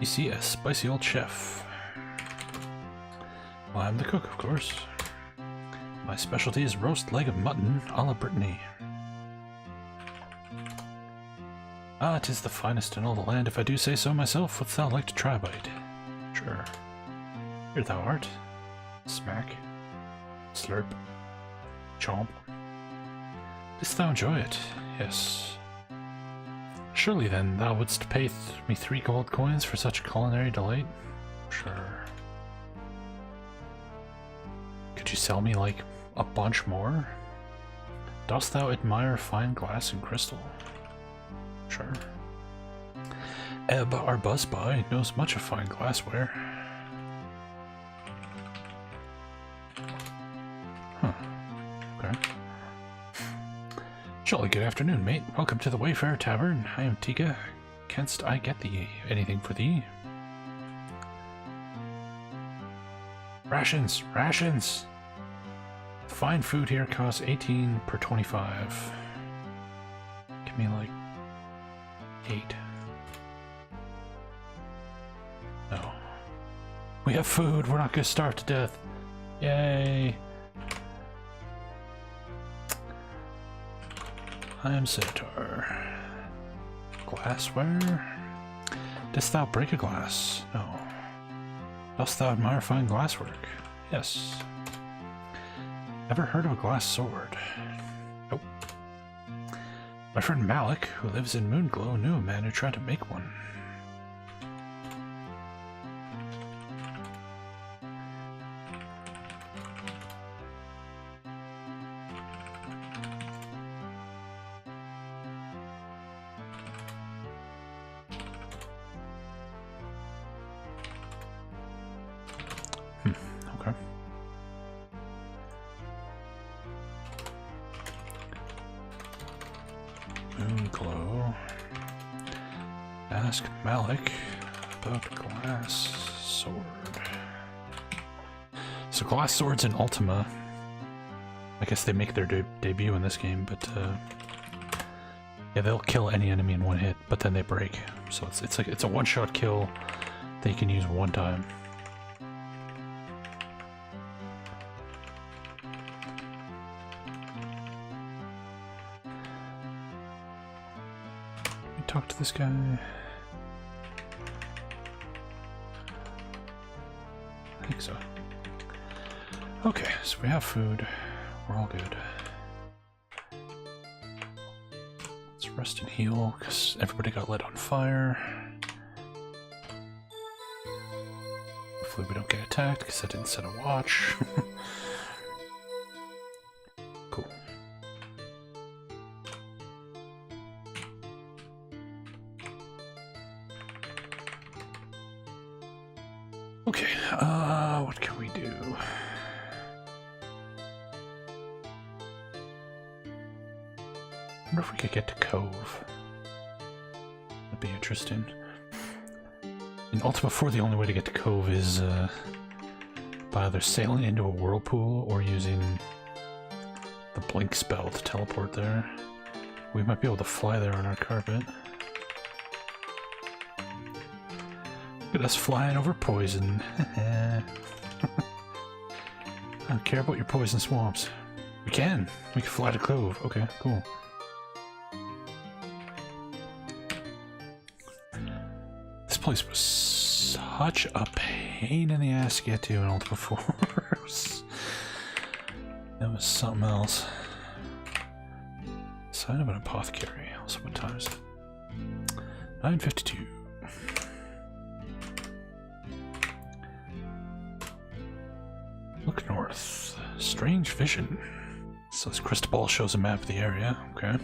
You see, a spicy old chef. Well, I'm the cook, of course. My specialty is roast leg of mutton a la Britannia. Ah, 'tis the finest in all the land, if I do say so myself. Wouldst thou like to try a bite? Sure. Here thou art. Smack. Slurp. Chomp. Didst thou enjoy it? Yes. Surely then thou wouldst pay me 3 gold coins for such culinary delight? Sure. Could you sell me, like, a bunch more? Dost thou admire fine glass and crystal? Sure. Ebb, our buzzby, knows much of fine glassware. Huh. Okay. Jolly good afternoon, mate. Welcome to the Wayfarer Tavern. I am Tika. Canst I get thee anything for thee? Rations! Rations! Fine food here costs 18 per 25. Give me like 8. No. We have food. We're not gonna starve to death. Yay! I am Sinatar. Glassware? Didst thou break a glass? No. Dost thou admire fine glasswork? Yes. Ever heard of a glass sword? Nope. My friend Malik, who lives in Moonglow, knew a man who tried to make one. Okay. Moonglow. Ask Malik about glass sword. So glass swords in Ultima. I guess they make their debut in this game, but yeah, they'll kill any enemy in one hit, but then they break. So it's a one-shot kill that you can use one time. Talk to this guy. I think so. Okay, so we have food. We're all good. Let's rest and heal, because everybody got lit on fire. Hopefully we don't get attacked, because I didn't set a watch. Cool. Okay, what can we do? I wonder if we could get to Cove. That'd be interesting. In Ultima 4, the only way to get to Cove is by either sailing into a whirlpool or using the blink spell to teleport there. We might be able to fly there on our carpet. Look at us flying over poison. I don't care about your poison swamps. We can fly to Cove. Okay, cool. This place was such a pain in the ass to get to in Ultima 4. That was something else. Sign of an apothecary. Also, what time is it? 9:52. Look north. Strange vision. So this crystal ball shows a map of the area. Okay.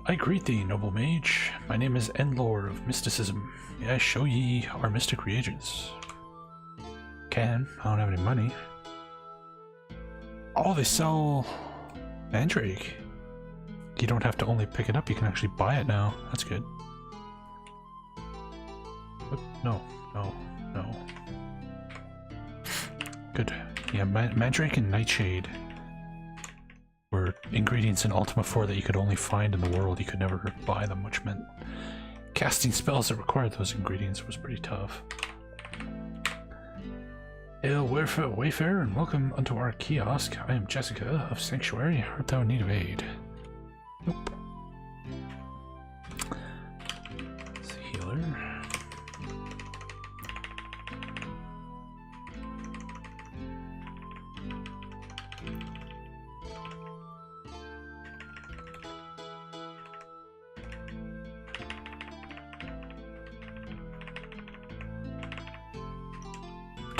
I greet thee, noble mage. My name is Endlore of Mysticism. May I show ye our mystic reagents? Can. I don't have any money. Oh, they sell Mandrake. You don't have to only pick it up, you can actually buy it now. That's good. No. Good. Yeah, Mandrake and Nightshade were ingredients in Ultima 4 that you could only find in the world. You could never buy them, which meant casting spells that required those ingredients was pretty tough. Hail, wayfarer, and welcome unto our kiosk. I am Jessica of Sanctuary. Art thou in need of aid? Nope. It's a healer.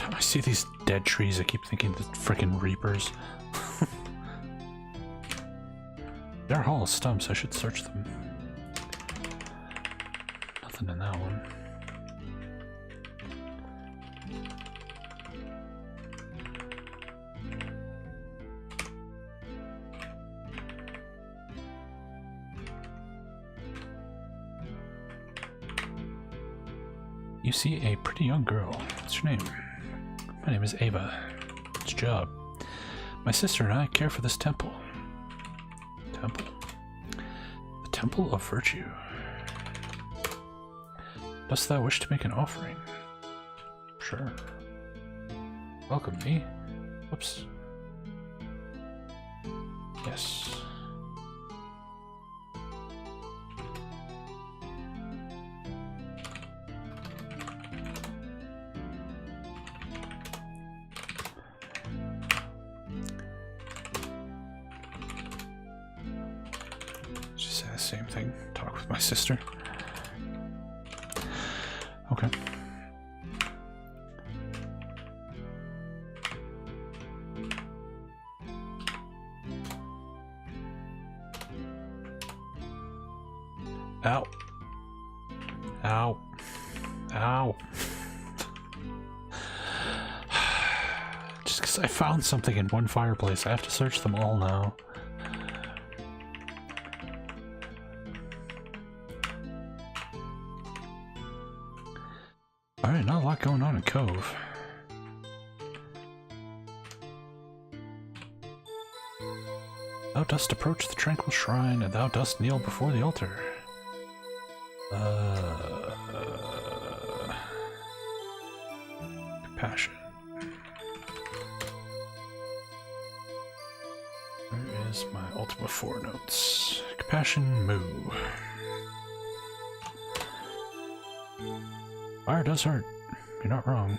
I see these dead trees, I keep thinking the frickin' reapers. They're hollow stumps, I should search them. Nothing in that one. You see a pretty young girl. What's your name? My name is Ava. It's a job. My sister and I care for this temple. Temple? The Temple of Virtue. Dost thou wish to make an offering? Sure. Welcome me. Whoops. Yes. Same thing. Talk with my sister. Okay. Ow. Ow. Ow. Just because I found something in one fireplace, I have to search them all now. Alright, not a lot going on in Cove. Thou dost approach the tranquil shrine, and thou dost kneel before the altar. Compassion. Where is my Ultima 4 notes? Compassion, moo. Fire does hurt. You're not wrong.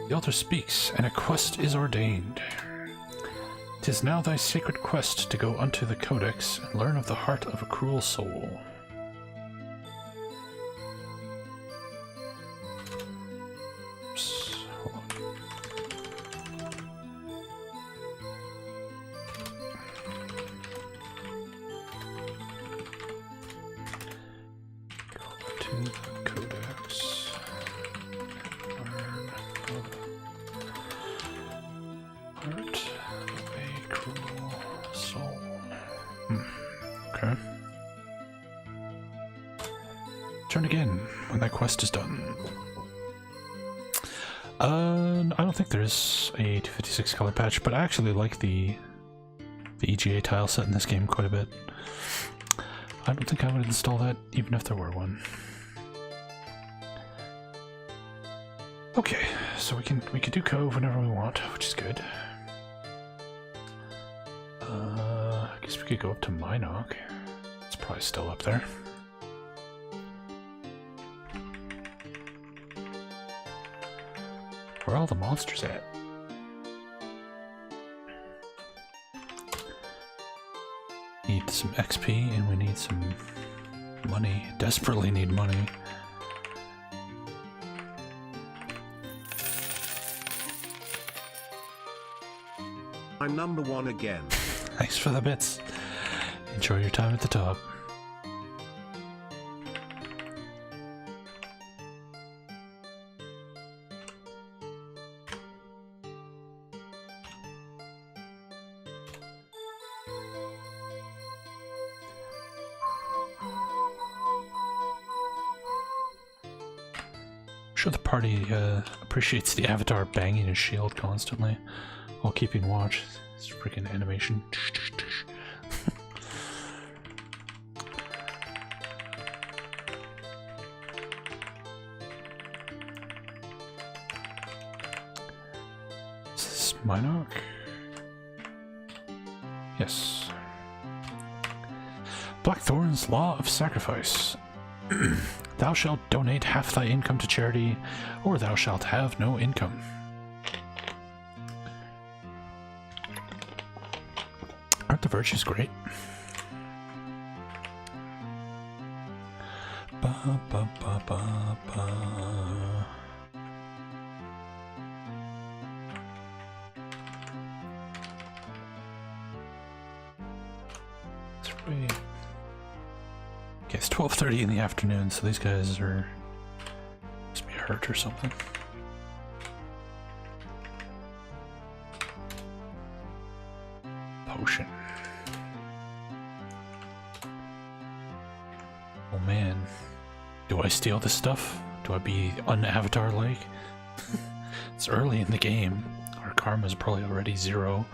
The altar speaks, and a quest is ordained. 'Tis now thy sacred quest to go unto the Codex and learn of the heart of a cruel soul. Oops, hold on. To the Codex. Learn of heart of a cruel soul. Okay. Turn again when that quest is done. I don't think there's a 256 color patch, but I actually like the EGA tile set in this game quite a bit. I don't think I would install that even if there were one. Okay, so we can do Cove whenever we want, which is good. I guess we could go up to Minoc. It's probably still up there. Where are all the monsters at? Need some XP and we need some Money. Desperately need money. I'm number 1 again. Thanks for the bits. Enjoy your time at the top. I'm sure the party appreciates the avatar banging his shield constantly while keeping watch. This freaking animation. Is this Minarch? Yes. Blackthorn's Law of Sacrifice. Thou shalt donate half thy income to charity, or thou shalt have no income. Aren't the virtues great? Ba, ba, ba, ba, ba. 3. Okay, it's 12:30 in the afternoon, so these guys are must be hurt or something. Potion. Oh man. Do I steal this stuff? Do I be un-avatar-like? It's early in the game. Our karma's probably already 0.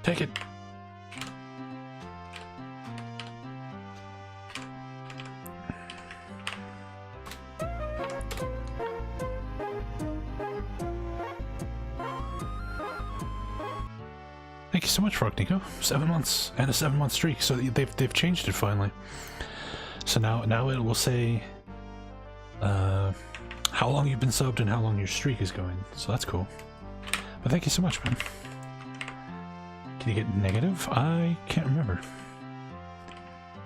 Take it! Thank you so much, Frog Nico. 7 months and a 7-month streak. So they've changed it finally. So now it will say how long you've been subbed and how long your streak is going. So that's cool. But thank you so much, man. Can you get negative? I can't remember.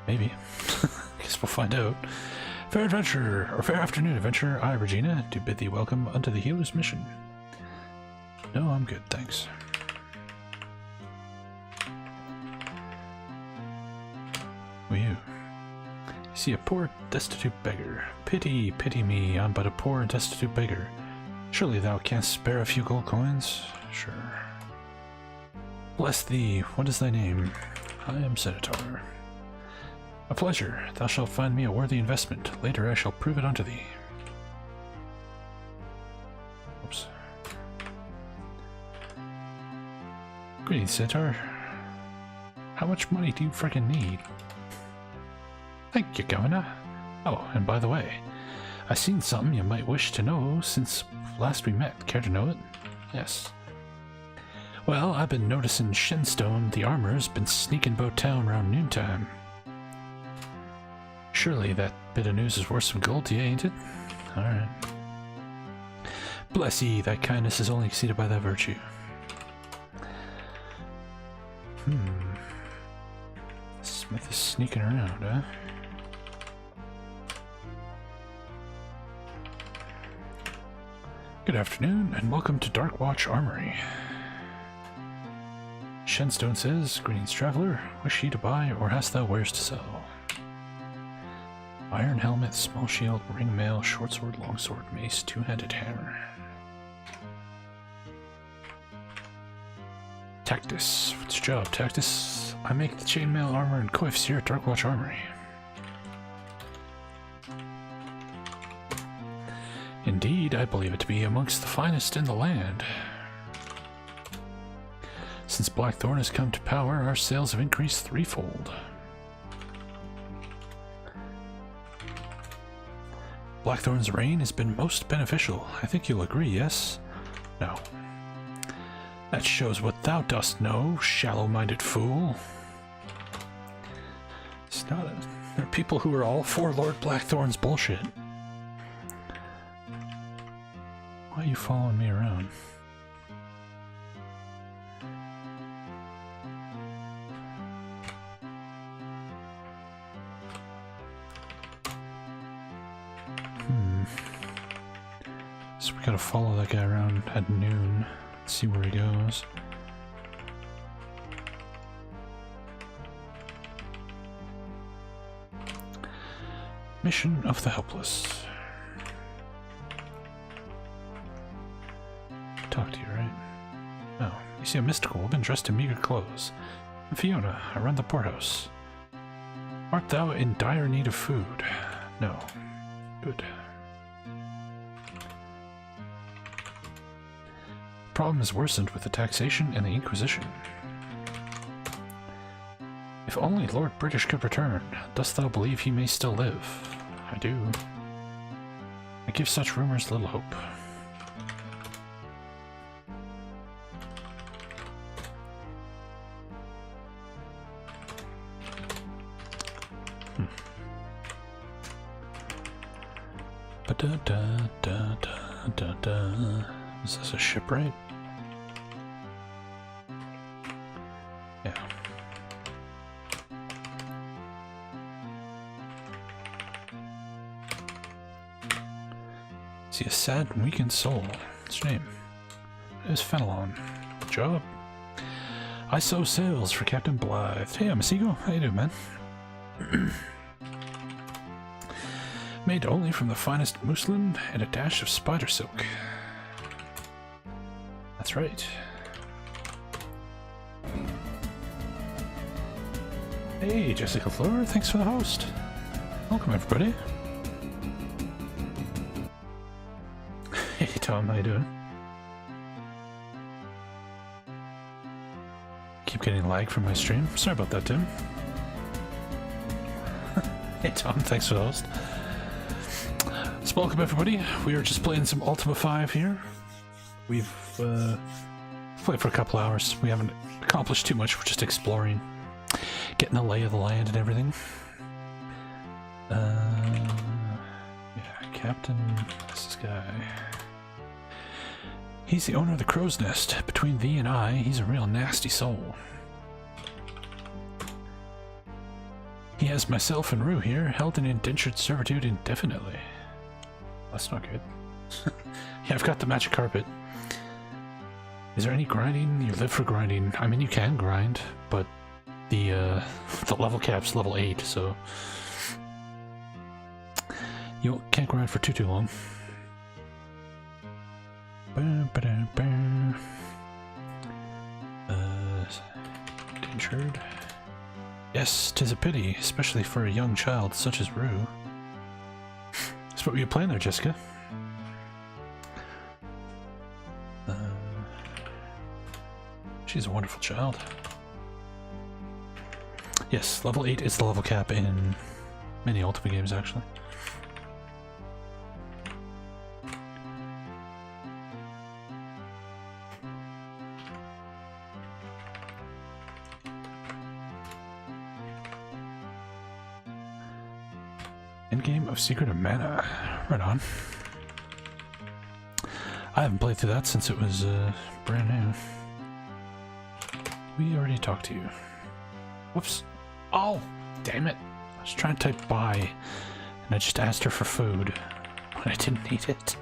Maybe. Guess we'll find out. Fair adventure, or fair afternoon, adventurer. I, Regina, do bid thee welcome unto the hero's mission. No, I'm good, thanks. Who are you? See a poor, destitute beggar. Pity, pity me, I'm but a poor and destitute beggar. Surely thou canst spare a few gold coins? Sure. Bless thee, what is thy name? I am Sinatar. A pleasure, thou shalt find me a worthy investment. Later I shall prove it unto thee. Oops. Greetings, Sinatar. How much money do you frickin' need? Thank you, Governor. Oh, and by the way, I seen something you might wish to know since last we met. Care to know it? Yes. Well, I've been noticing Shenstone, the armorer's been sneaking about town around noontime. Surely that bit of news is worth some gold to you, ain't it? Alright. Bless ye, thy kindness is only exceeded by thy virtue. Smith is sneaking around, huh? Good afternoon, and welcome to Darkwatch Armory. Shenstone says, greetings, traveler. Wish ye to buy, or hast thou wares to sell? Iron helmet, small shield, ring mail, short sword, long sword, mace, two-handed hammer. Tactus. What's your job, Tactus? I make the chainmail armor and coifs here at Darkwatch Armory. Indeed, I believe it to be amongst the finest in the land. Since Blackthorn has come to power, our sales have increased threefold. Blackthorn's reign has been most beneficial. I think you'll agree, yes? No. That shows what thou dost know, shallow-minded fool. It's not a... There are people who are all for Lord Blackthorn's bullshit. Why are you following me around? gotta follow that guy around at noon, see where he goes. Mission of the Helpless. Talk to you, right? Oh, you see, I'm mystical. I've been dressed in meager clothes. I'm Fiona. I run the poorhouse. Art thou in dire need of food? No. Good. The problem is worsened with the taxation and the Inquisition. If only Lord British could return, dost thou believe he may still live? I do. I give such rumors little hope. Ba-da-da-da-da-da-da. Is this a shipwright? Yeah. See, a sad and weakened soul. What's your name? It is Fenelon. Good job. I sew sails for Captain Blythe. Hey, I'm a seagull. How you doing, man? Made only from the finest muslin and a dash of spider silk. That's right. Hey, Jessica Fleur, thanks for the host. Welcome, everybody. Hey, Tom, how you doing? Keep getting lag from my stream. Sorry about that, Tim. Hey, Tom, thanks for the host. So welcome, everybody. We are just playing some Ultima 5 here. We've played for a couple hours. We haven't accomplished too much. We're just exploring, getting the lay of the land and everything. Yeah, Captain, this guy. He's the owner of the Crow's Nest. Between thee and I, he's a real nasty soul. He has myself and Rue here, held in indentured servitude indefinitely. That's not good. Yeah, I've got the magic carpet. Is there any grinding? You live for grinding. I mean, you can grind, but the level cap's level 8, so you can't grind for too long. Indentured. Yes, 'tis a pity, especially for a young child such as Rue. So what were you playing there, Jessica? She's a wonderful child. Yes, level 8 is the level cap in many Ultima games, actually. Endgame of Secret of Mana. Right on. I haven't played through that since it was brand new. We already talked to you. Whoops. Oh, damn it. I was trying to type buy, and I just asked her for food, but I didn't need it.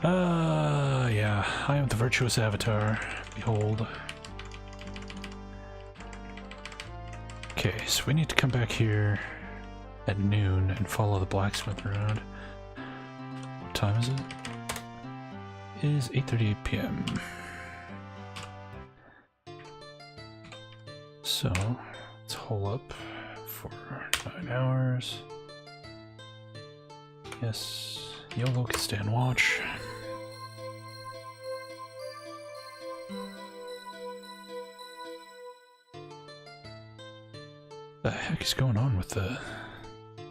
Yeah. I am the virtuous avatar. Behold. Okay, so we need to come back here at noon and follow the blacksmith around. What time is it? It is 8:38 p.m. So let's hole up for 9 hours. Yes, Iolo can stay and watch. The heck is going on with the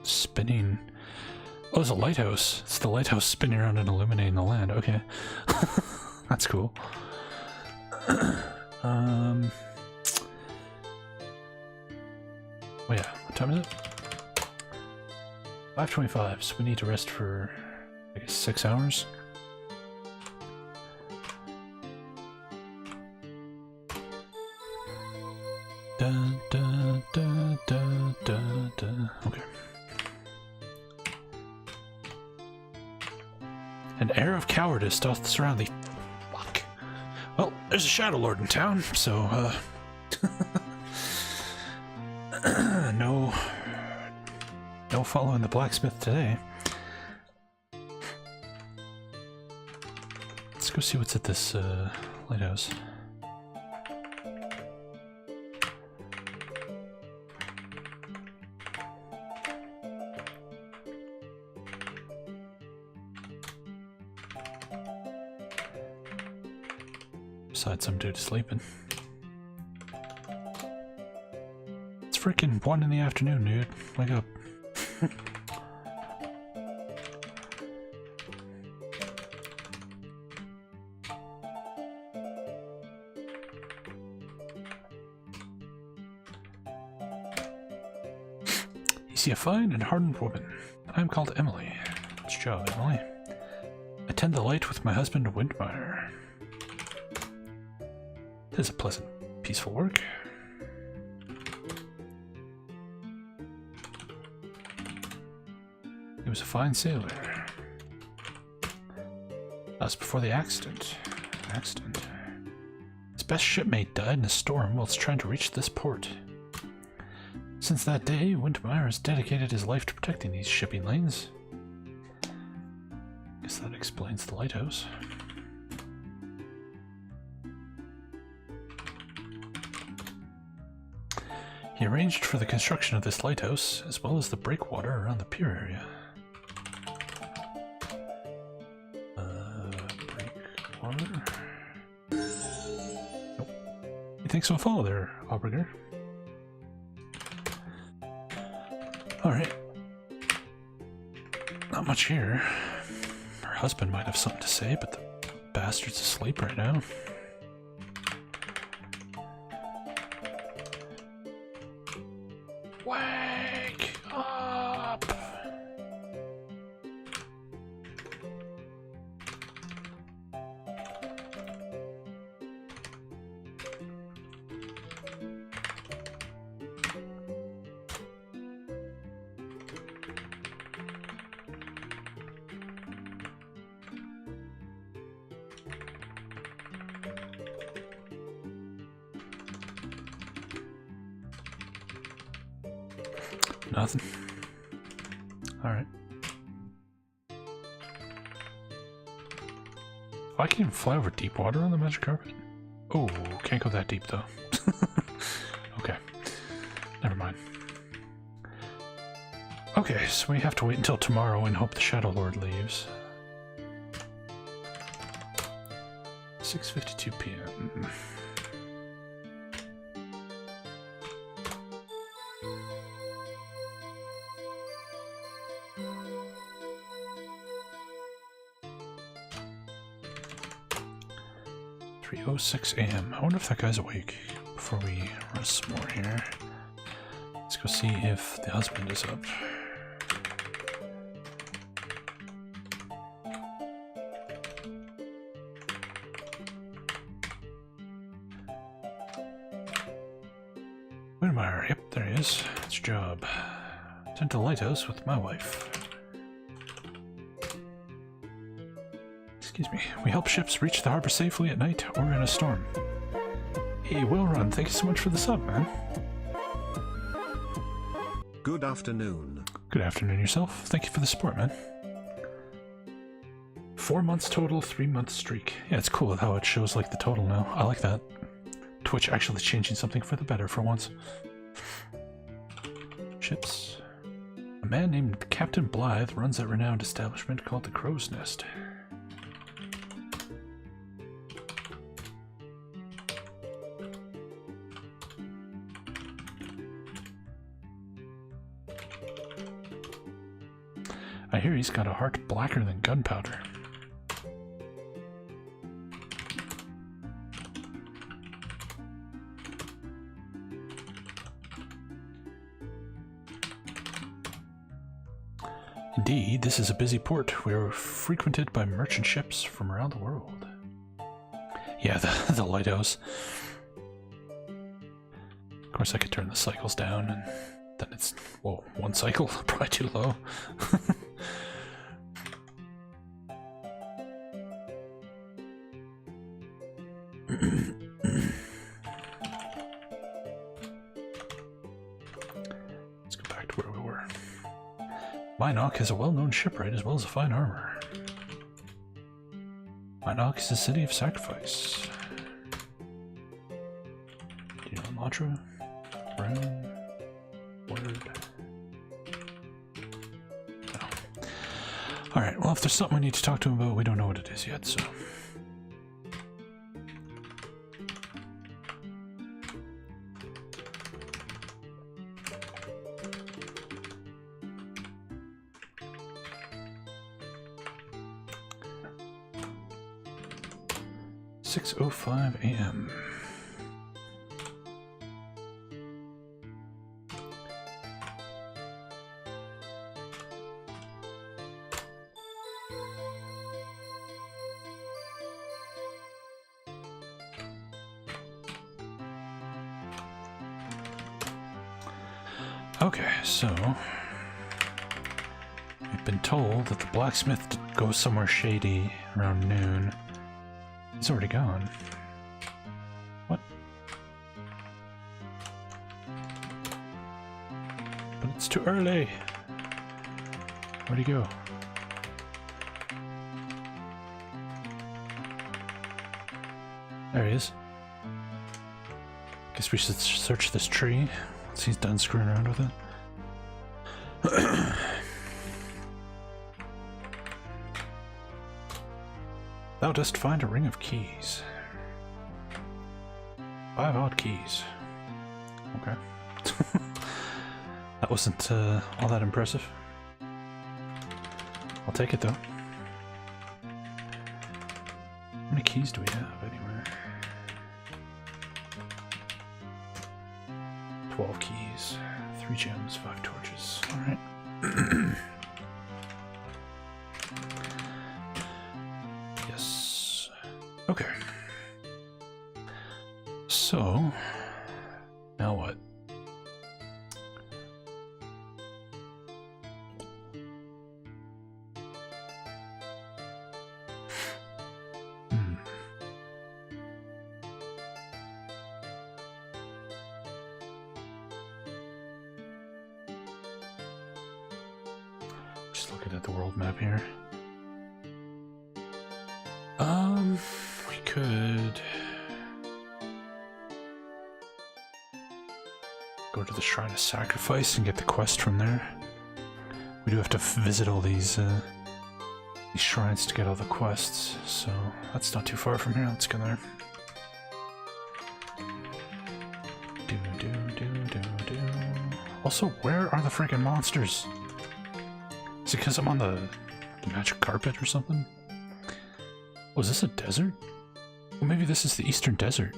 spinning? Oh, it's a lighthouse. It's the lighthouse spinning around and illuminating the land. Okay. That's cool. Oh yeah, what time is it? 5:25, so we need to rest for, I guess, 6 hours. Da, da, da, da, da, da. Okay. And air of cowardice doth surround thee. Fuck. Well, there's a Shadowlord in town, so, no following the blacksmith today. Let's go see what's at this, lighthouse. Besides some dude sleeping. It's freaking 1 in the afternoon, dude. Wake up. You see a fine and hardened woman. I am called Emily. What's your job, Emily? Attend the light with my husband, Windmeyer. It is a pleasant, peaceful work. He was a fine sailor. That was before the accident. His best shipmate died in a storm whilst trying to reach this port. Since that day, Windmeyer has dedicated his life to protecting these shipping lanes. Guess that explains the lighthouse. He arranged for the construction of this lighthouse, as well as the breakwater around the pier area. Breakwater? Nope. You think so? Follow there, Aubrigger. Alright. Not much here. Her husband might have something to say, but the bastard's asleep right now. Wake up! Nothing. Alright. Oh, I can even fly over deep water on the magic carpet? Oh, can't go that deep though. Okay. Never mind. Okay, so we have to wait until tomorrow and hope the Shadowlord leaves. 6:52 p.m. Oh, 6 a.m. I wonder if that guy's awake before we rest some more here. Let's go see if the husband is up. Windmeyer, yep, there he is. It's your job. Tend to the lighthouse with my wife. Excuse me. We help ships reach the harbor safely at night or in a storm. Hey, well run. Thank you so much for the sub, man. Good afternoon. Good afternoon yourself. Thank you for the support, man. 4 months total, 3-month streak. Yeah, it's cool how it shows like the total now. I like that. Twitch actually changing something for the better for once. Ships. A man named Captain Blythe runs that renowned establishment called the Crow's Nest. I hear he's got a heart blacker than gunpowder. Indeed, this is a busy port. We are frequented by merchant ships from around the world. Yeah, the lighthouse. Of course, I could turn the cycles down, and then it's, whoa, 1 cycle? Probably too low. Let's go back to where we were. Minok has a well-known shipwright as well as a fine armor. Minok is a city of sacrifice. Do you know the mantra? Brown word. No. Alright, well if there's something we need to talk to him about, we don't know what it is yet, so. .05 a.m. Okay, so we've been told that the blacksmith goes somewhere shady around noon. He's already gone. What? But it's too early. Where'd he go? There he is. Guess we should search this tree once he's done screwing around with it. Thou dost find a ring of keys. 5 odd keys. Okay. That wasn't all that impressive. I'll take it though. How many keys do we have anywhere? 12 keys. 3 gems, 5 torches. Alright. Yes. Okay. So, now what? Just looking at the world map here. We could go to the Shrine of Sacrifice and get the quest from there. We do have to visit all these shrines to get all the quests, so that's not too far from here. Let's go there. Also, where are the freaking monsters? Is it because I'm on the magic carpet or something? Oh, is this a desert? Well, maybe this is the Eastern Desert.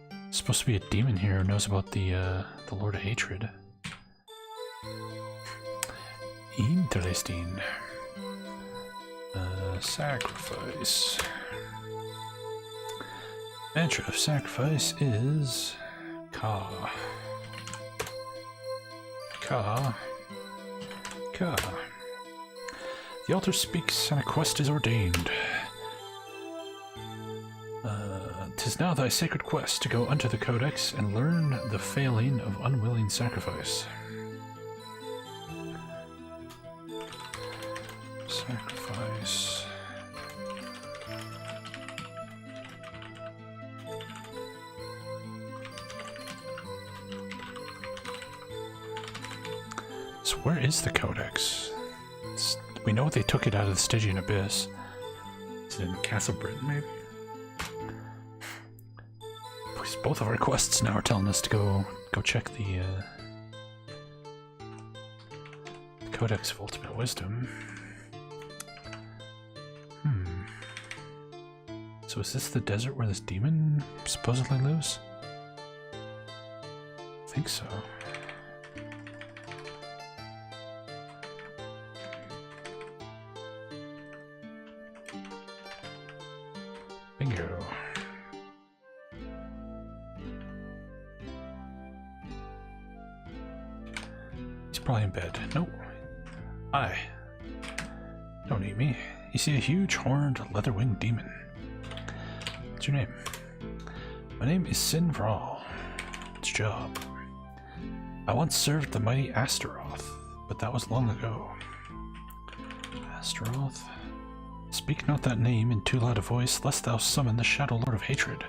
There's supposed to be a demon here who knows about the Lord of Hatred. Interesting. Sacrifice. Mantra of sacrifice is Ka. Ka. Ka. The altar speaks and a quest is ordained. 'Tis now thy sacred quest to go unto the Codex and learn the failing of unwilling sacrifice. Sacrifice. So where is the Codex? We know they took it out of the Stygian Abyss. Is it in Castle Britain, maybe? Because both of our quests now are telling us to go check the Codex of Ultimate Wisdom. So is this the desert where this demon supposedly lives? I think so. Bingo. He's probably in bed. Nope. Hi. Don't eat me. You see a huge horned leather-winged demon. What's your name? My name is Sin Vral. It's job. I once served the mighty Astaroth, but that was long ago. Astaroth? Speak not that name in too loud a voice, lest thou summon the Shadowlord of Hatred.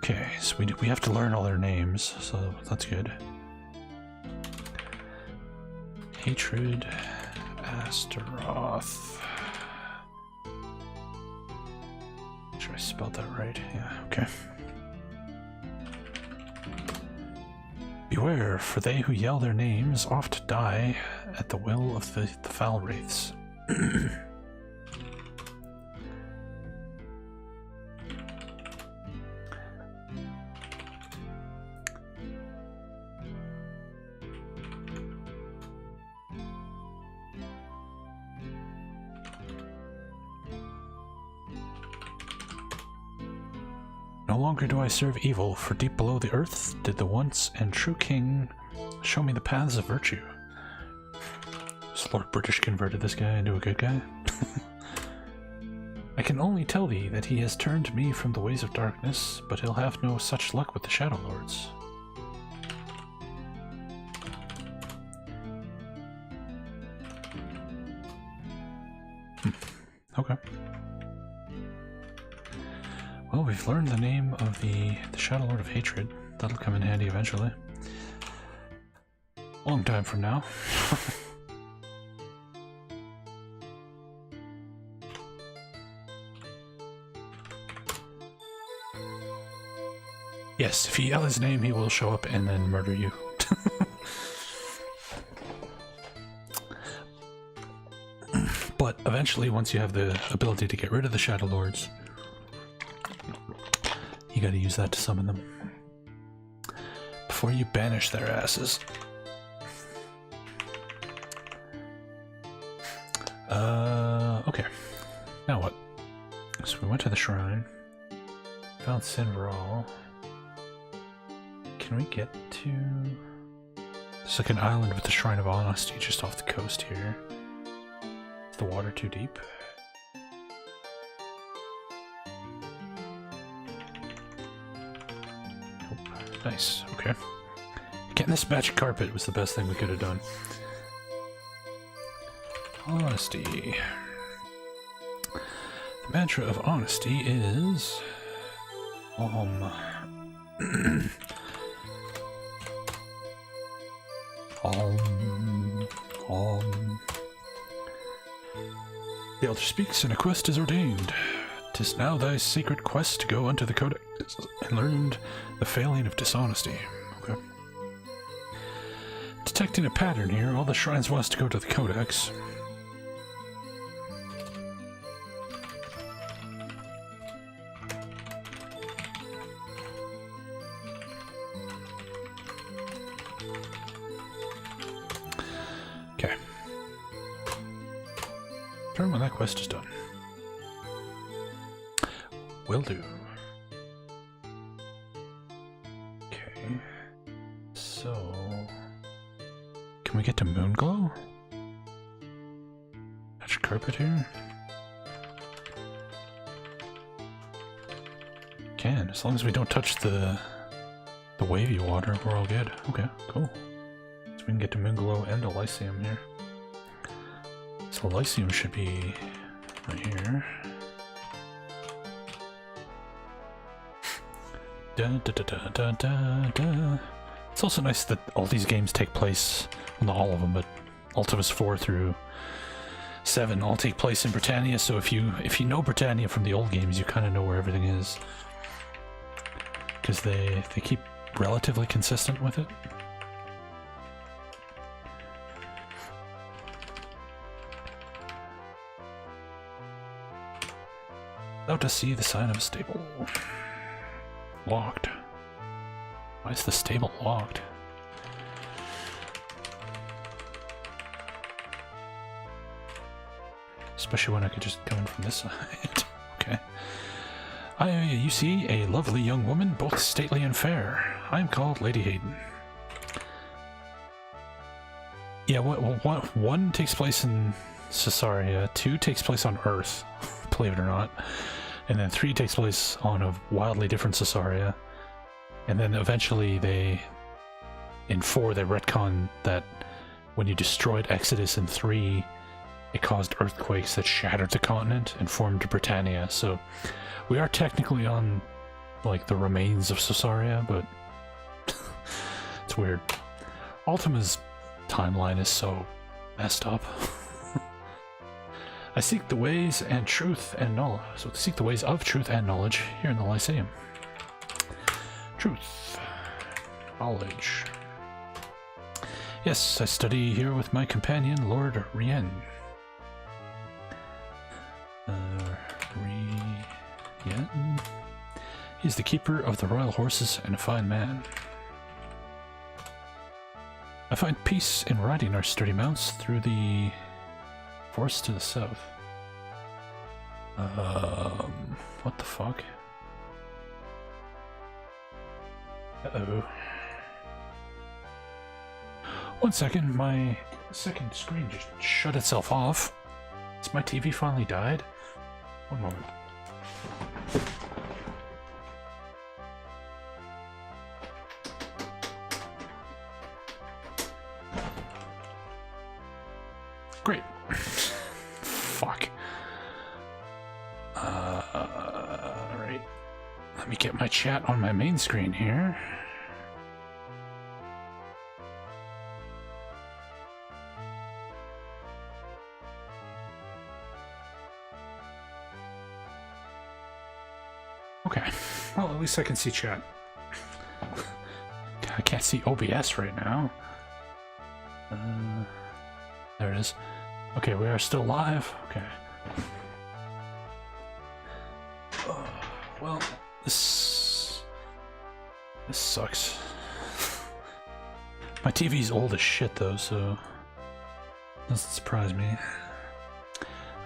Okay, so we have to learn all their names, so that's good. Hatred, Astaroth. Make sure I spelled that right. Yeah, okay. Beware, for they who yell their names oft die at the will of the foul wraiths. No longer do I serve evil, for deep below the earth did the once and true king show me the paths of virtue. Has Lord British converted this guy into a good guy? I can only tell thee that he has turned me from the ways of darkness, but he'll have no such luck with the Shadowlords. Okay. Well, we've learned the name of the Shadowlord of Hatred. That'll come in handy eventually. Long time from now. Yes, if you yell his name, he will show up and then murder you. But eventually, once you have the ability to get rid of the Shadowlords, you gotta use that to summon them. Before you banish their asses. Okay. Now what? So we went to the shrine. Found Sinveral. Can we get to... There's like an island with the Shrine of Honesty just off the coast here. Is the water too deep? Nope. Nice, okay. Getting this magic carpet was the best thing we could have done. Honesty. The mantra of honesty is... The elder speaks, and a quest is ordained. 'Tis now thy sacred quest to go unto the Codex and learn the failing of dishonesty. Okay. Detecting a pattern here, all the shrines want us to go to the Codex. Okay. Turn when that quest is done. Will do. Okay. So... Can we get to Moonglow? Magic carpet here? Can, as long as we don't touch the wavy water, we're all good. Okay, cool. So we can get to Moonglow and a Lyceum here. So Lyceum should be right here. Da, da, da, da, da, da, da. It's also nice that all these games take place, well, not all of them, but Ultimas 4 through 7 all take place in Britannia, so if you know Britannia from the old games, you kind of know where everything is. Because they keep relatively consistent with it. Out to see the sign of a stable. Locked. Why is the stable locked? Especially when I could just come in from this side. Okay. You see a lovely young woman, both stately and fair. I am called Lady Hayden. Yeah, one takes place in Caesarea, 2 takes place on Earth, believe it or not. And then 3 takes place on a wildly different Cesaria. And then eventually in 4 they retcon that when you destroyed Exodus in 3, it caused earthquakes that shattered the continent and formed Britannia. So we are technically on like the remains of Cesaria, but it's weird. Ultima's timeline is so messed up. I seek the ways and truth and knowledge. So seek the ways of truth and knowledge here in the Lyceum. Truth. Knowledge. Yes, I study here with my companion, Lord Rien. Rien? He's the keeper of the royal horses and a fine man. I find peace in riding our sturdy mounts through the forest to the south. What the fuck? Uh-oh. 1 second, my second screen just shut itself off. Has my TV finally died? 1 moment. Great. Fuck. Alright. Let me get my chat on my main screen here. Okay. Well, at least I can see chat. I can't see OBS right now. There it is. Okay, we are still live. Okay. Well, this sucks. My TV's old as shit though, so doesn't surprise me.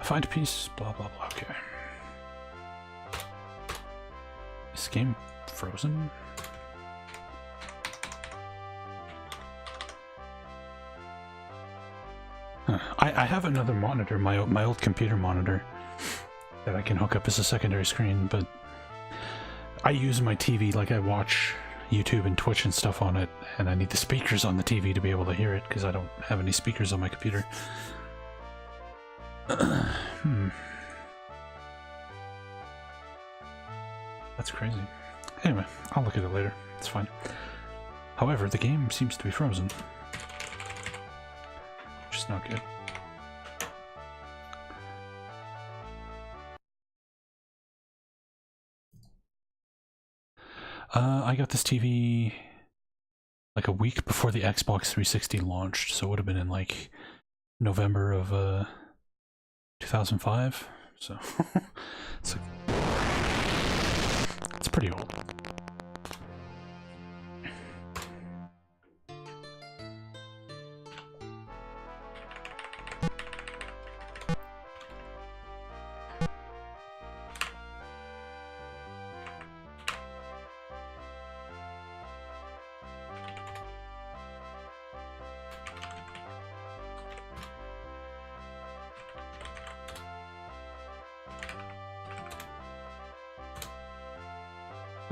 I find peace, blah blah blah. Okay. Is this game frozen? Huh. I have another monitor, my old computer monitor, that I can hook up as a secondary screen, but I use my TV, like I watch YouTube and Twitch and stuff on it, and I need the speakers on the TV to be able to hear it, because I don't have any speakers on my computer. That's crazy. Anyway, I'll look at it later. It's fine. However, the game seems to be frozen. Which is not good. I got this TV like a week before the Xbox 360 launched, so it would have been in like November of 2005. So it's pretty old.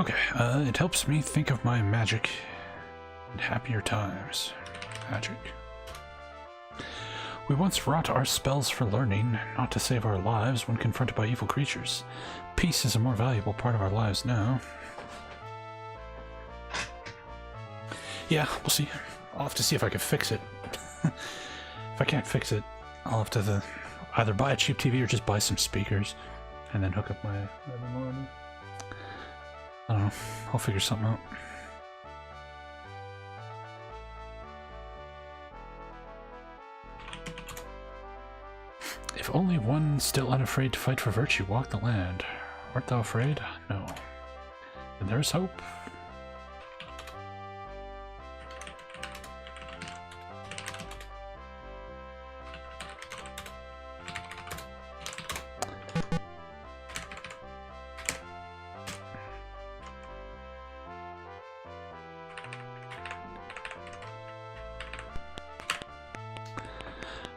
Okay, it helps me think of my magic and happier times. Magic. We once wrought our spells for learning, not to save our lives when confronted by evil creatures. Peace is a more valuable part of our lives now. Yeah, we'll see. I'll have to see if I can fix it. If I can't fix it, I'll have to either buy a cheap TV or just buy some speakers and then hook up my other monitor. I don't know. I'll figure something out. If only one still unafraid to fight for virtue walk the land. Art thou afraid? No. Then there is hope.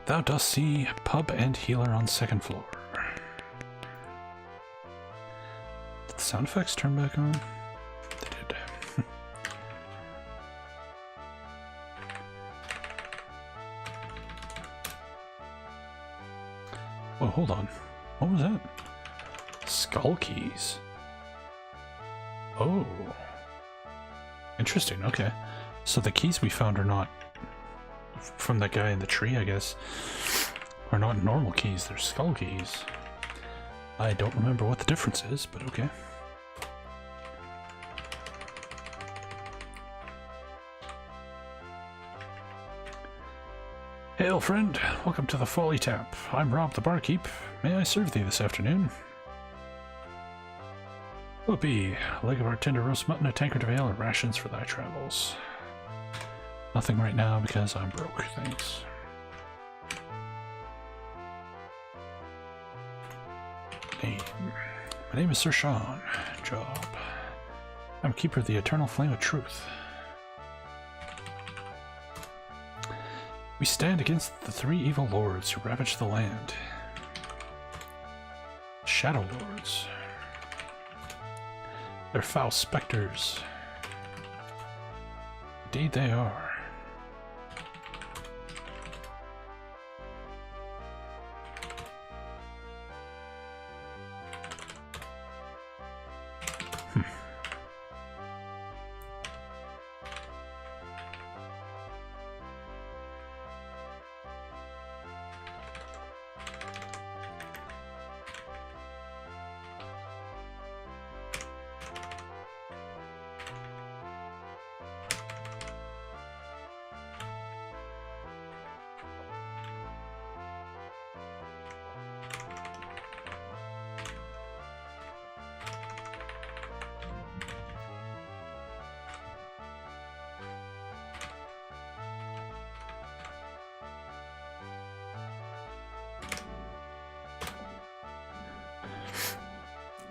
Thou dost see pub and healer on second floor. sound effects turn back on? They did. Whoa, hold on. What was that? Skull keys. Oh. Interesting, okay. So the keys we found are not from that guy in the tree, I guess. Are not normal keys, they're skull keys. I don't remember what the difference is, but okay. Hail, friend. Welcome to the Folly Tap. I'm Rob the barkeep. May I serve thee this afternoon? Whoopee. A leg of our tender roast mutton, a tankard of ale, and rations for thy travels. Nothing right now because I'm broke, thanks. Name. My name is Sir Sean. Job. I'm keeper of the eternal flame of truth. We stand against the 3 evil lords who ravage the land. Shadowlords. They're foul specters. Indeed they are.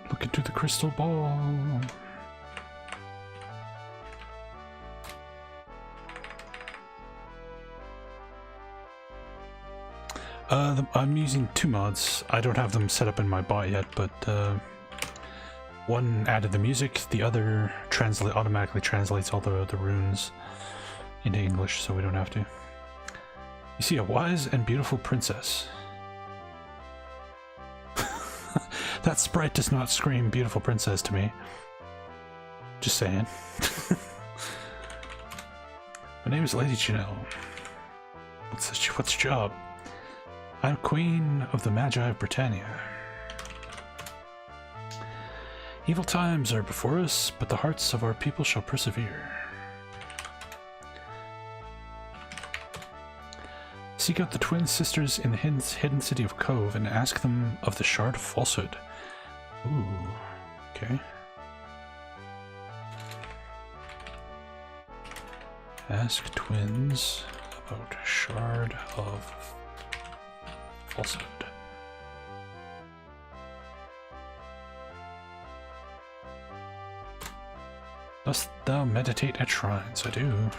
Look into the crystal ball. I'm using 2 mods. I don't have them set up in my bot yet, but one added the music, the other automatically translates all the runes into English, so we don't have to. You see a wise and beautiful princess. That sprite does not scream beautiful princess to me. Just saying. My name is Lady Janelle. What's your job? I'm Queen of the Magi of Britannia. Evil times are before us, but the hearts of our people shall persevere. Seek out the twin sisters in the hidden city of Cove and ask them of the Shard of Falsehood. Ooh, okay. Ask twins about Shard of Falsehood. Dost thou meditate at shrines? I do.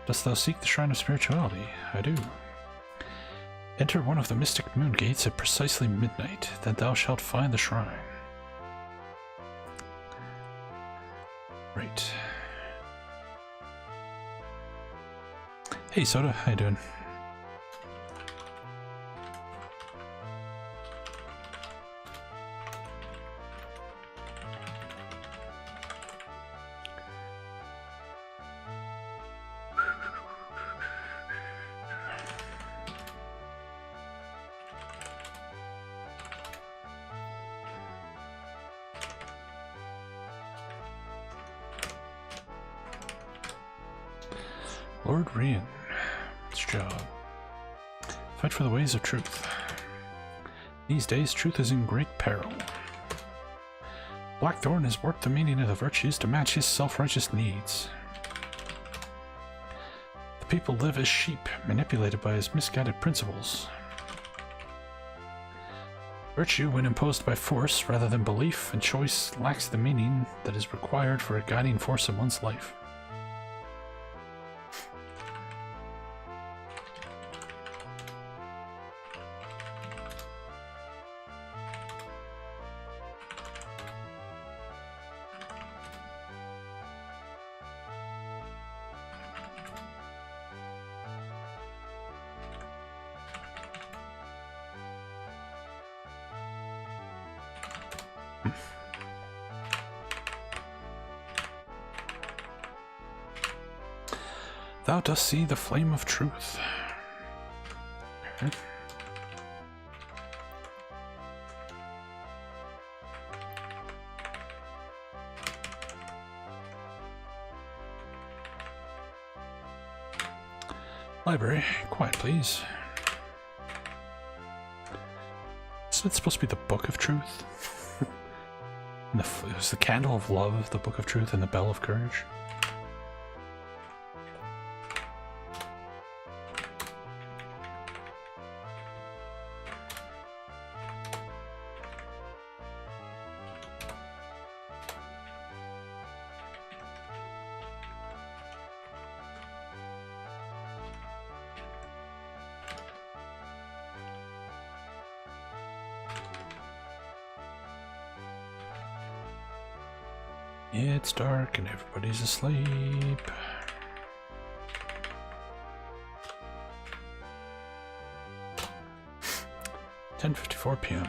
Dost thou seek the Shrine of Spirituality? I do. Enter one of the mystic moon gates at precisely midnight, then thou shalt find the shrine. Right. Hey Soda, how you doing? Lord Rian. What's your job? Fight for the ways of truth. These days, truth is in great peril. Blackthorn has warped the meaning of the virtues to match his self-righteous needs. The people live as sheep, manipulated by his misguided principles. Virtue, when imposed by force rather than belief and choice, lacks the meaning that is required for a guiding force in one's life. Thou dost see the flame of truth. Okay. Library, quiet please. So it's supposed to be the Book of Truth? And it was the Candle of Love, the Book of Truth, and the Bell of Courage. It's dark and everybody's asleep. $10:54 p.m.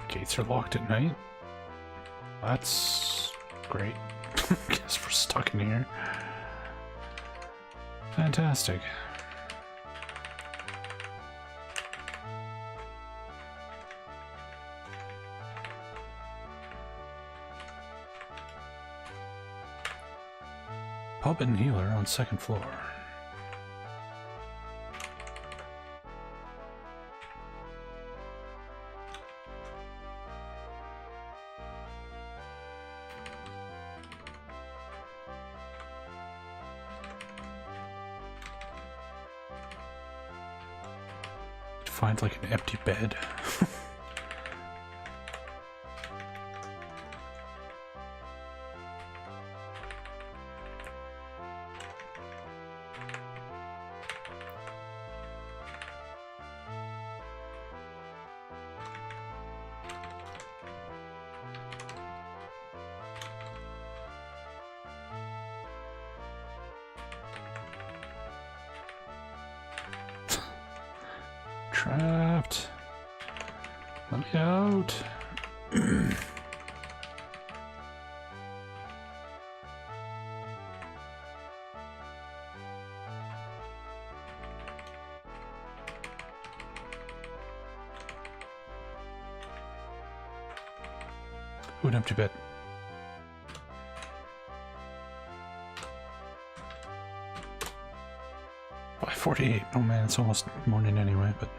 Gates are locked at night. That's great. Guess we're stuck in here. Fantastic. Pub and healer on second floor. Find like an empty bed. Trapped. Let me out. Ooh, an empty bed. By 48. Oh man, it's almost morning anyway, but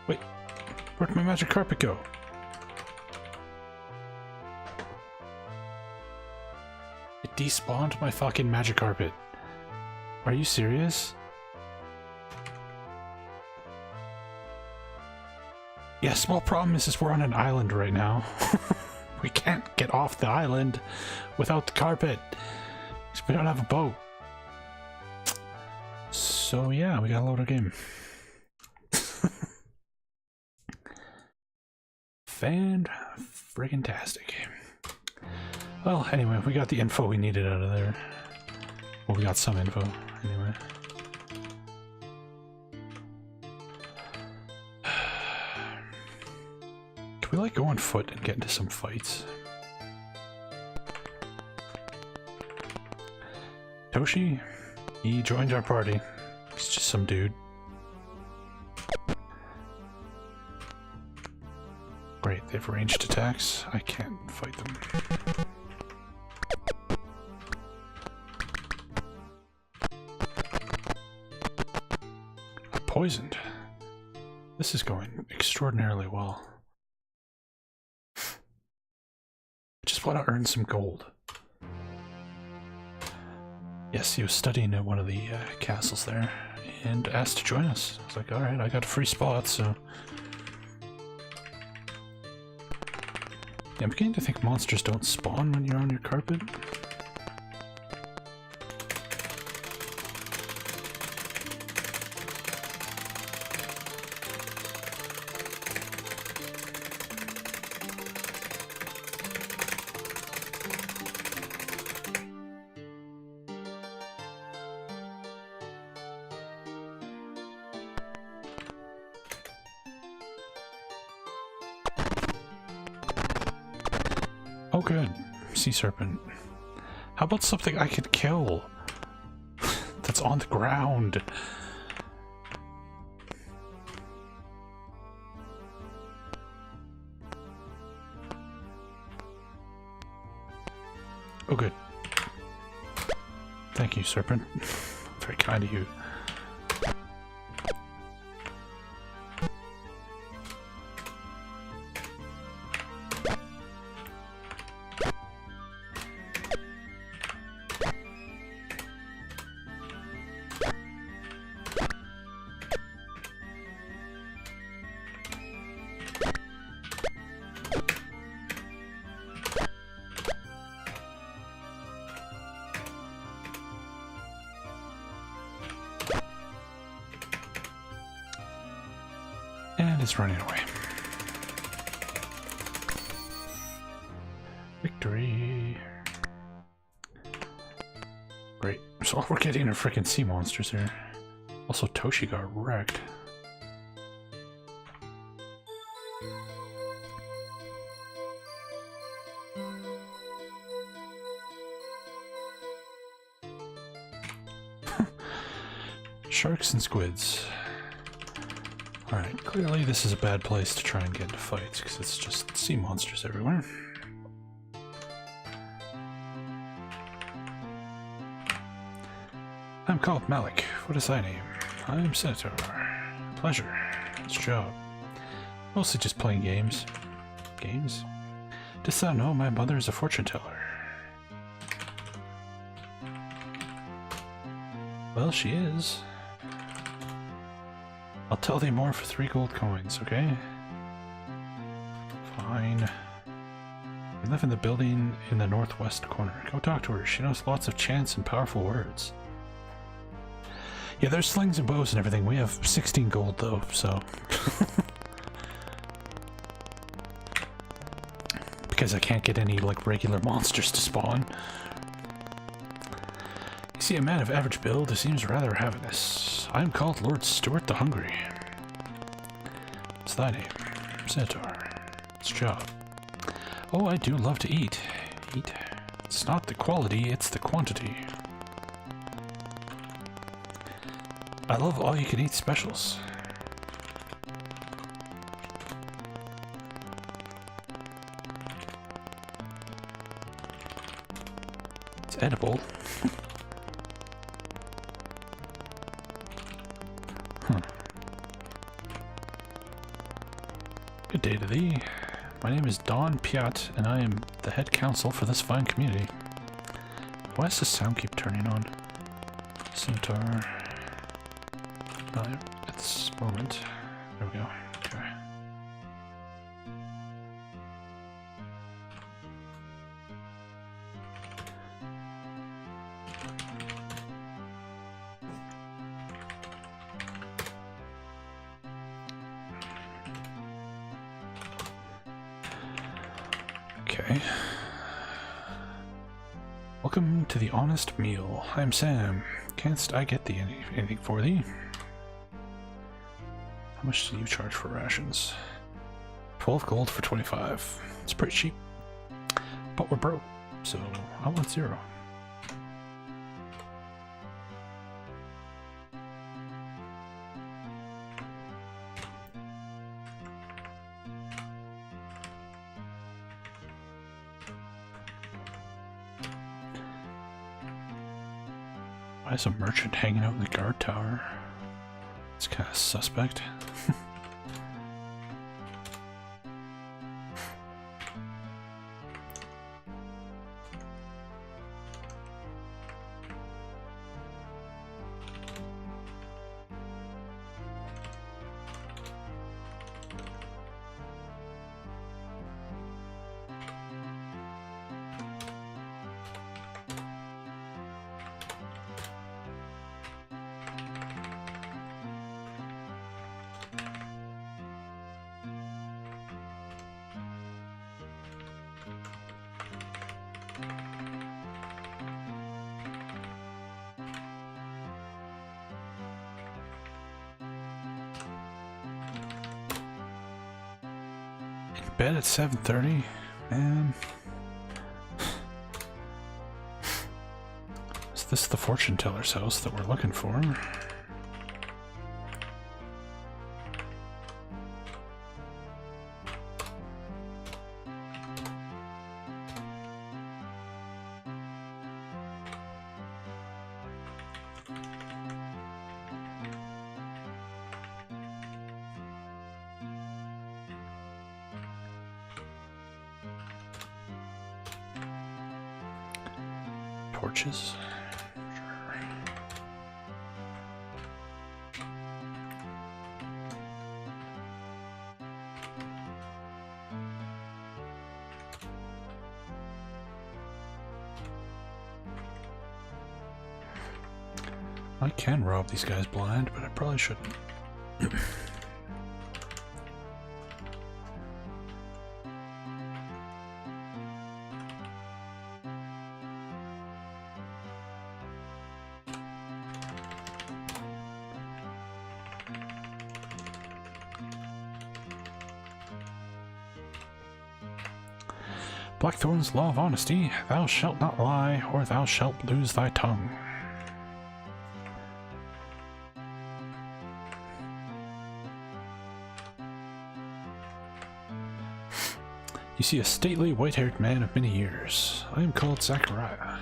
wait, where'd my magic carpet go? It despawned my fucking magic carpet. Are you serious? Yeah, small problem is we're on an island right now. We can't get off the island without the carpet. Because we don't have a boat. So yeah, we gotta load our game. Fan-friggin-tastic. Well, anyway, we got the info we needed out of there. Well, we got some info, anyway. Can we, like, go on foot and get into some fights? Toshi? He joined our party. He's just some dude. Great, they have ranged attacks. I can't fight them. I'm poisoned. This is going extraordinarily well. I just want to earn some gold. Yes, he was studying at one of the castles there and asked to join us. I was like, alright, I got a free spot, so... Yeah, I'm beginning to think monsters don't spawn when you're on your carpet. good. Sea serpent. How about something I could kill? That's on the ground. Oh, good. Thank you, serpent. Very kind of you. And it's running away. Victory. Great. So all we're getting are freaking sea monsters here. Also, Toshi got wrecked. Sharks and squids. Alright, clearly this is a bad place to try and get into fights, because it's just sea monsters everywhere. I'm called Malik. What is thy name? I'm Sinatar. Pleasure. It's a job. Mostly just playing games. Games? Dost thou know my mother is a fortune teller? Well, she is. I'll tell thee more for 3 gold coins, okay? Fine. We live in the building in the northwest corner. Go talk to her. She knows lots of chants and powerful words. Yeah, there's slings and bows and everything. We have 16 gold though, so... because I can't get any, like, regular monsters to spawn. You see, a man of average build seems rather ravenous. I am called Lord Stuart the Hungry. What's thy name? Sinatar. It's a job. Oh, I do love to eat. Eat. It's not the quality, it's the quantity. I love all-you-can-eat specials. It's edible. Good day to thee. My name is Don Piat, and I am the head counsel for this fine community. Why does the sound keep turning on? Sinatar. At this moment. There we go. Okay. Okay. Welcome to the Honest Meal. I'm Sam. Canst I get thee anything for thee? How much do you charge for rations? 12 gold for 25. It's pretty cheap. But we're broke, so I want 0. Why is a merchant hanging out in the guard tower? It's kind of suspect. Bed at 7:30, man. this is the fortune teller's house that we're looking for. Torches. I can rob these guys blind, but I probably shouldn't. Blackthorn's law of honesty, thou shalt not lie, or thou shalt lose thy tongue. You see a stately, white-haired man of many years. I am called Zachariah.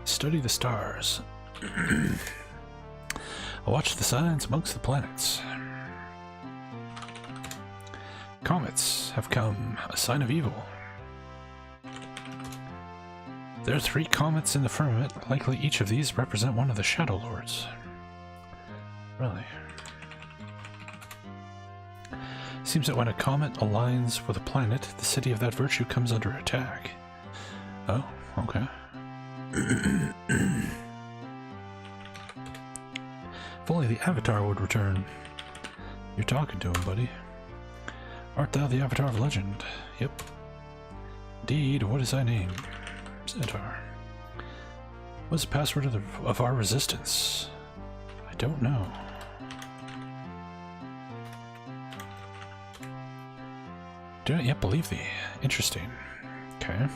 Study the stars. I watch the signs amongst the planets. Comets have come, a sign of evil. There are 3 comets in the firmament. Likely each of these represent one of the Shadowlords. Really? Seems that when a comet aligns with a planet, the city of that virtue comes under attack. Oh, okay. If only the Avatar would return. You're talking to him, buddy. Art thou the Avatar of legend? Yep. Indeed, what is thy name? Sinatar. What's the password of our resistance? I don't know. Do not yet believe thee. Interesting. Okay.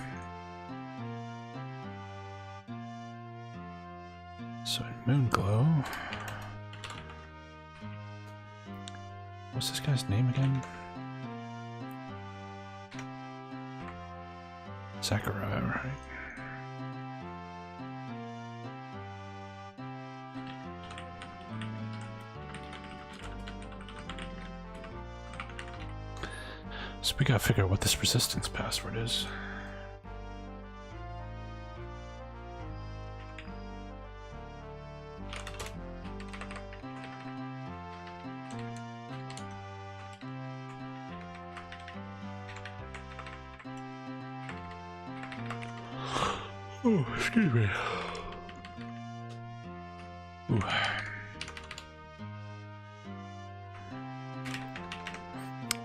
So, Moonglow. What's this guy's name again? Zachariah, right? So we gotta figure out what this resistance password is. Oh, excuse me. Ooh.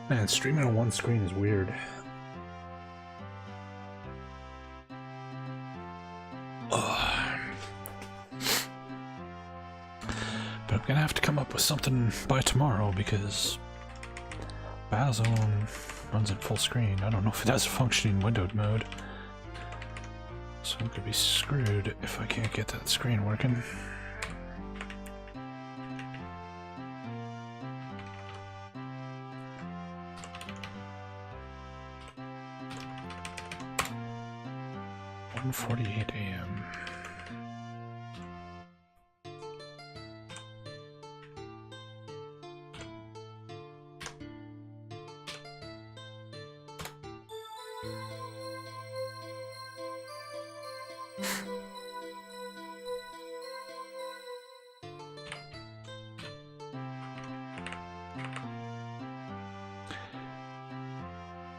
Man, streaming on one screen is weird. Ugh. But I'm gonna have to come up with something by tomorrow because Battlezone runs in full screen. I don't know if it has a functioning windowed mode. So I'm gonna be screwed if I can't get that screen working. .48 a.m.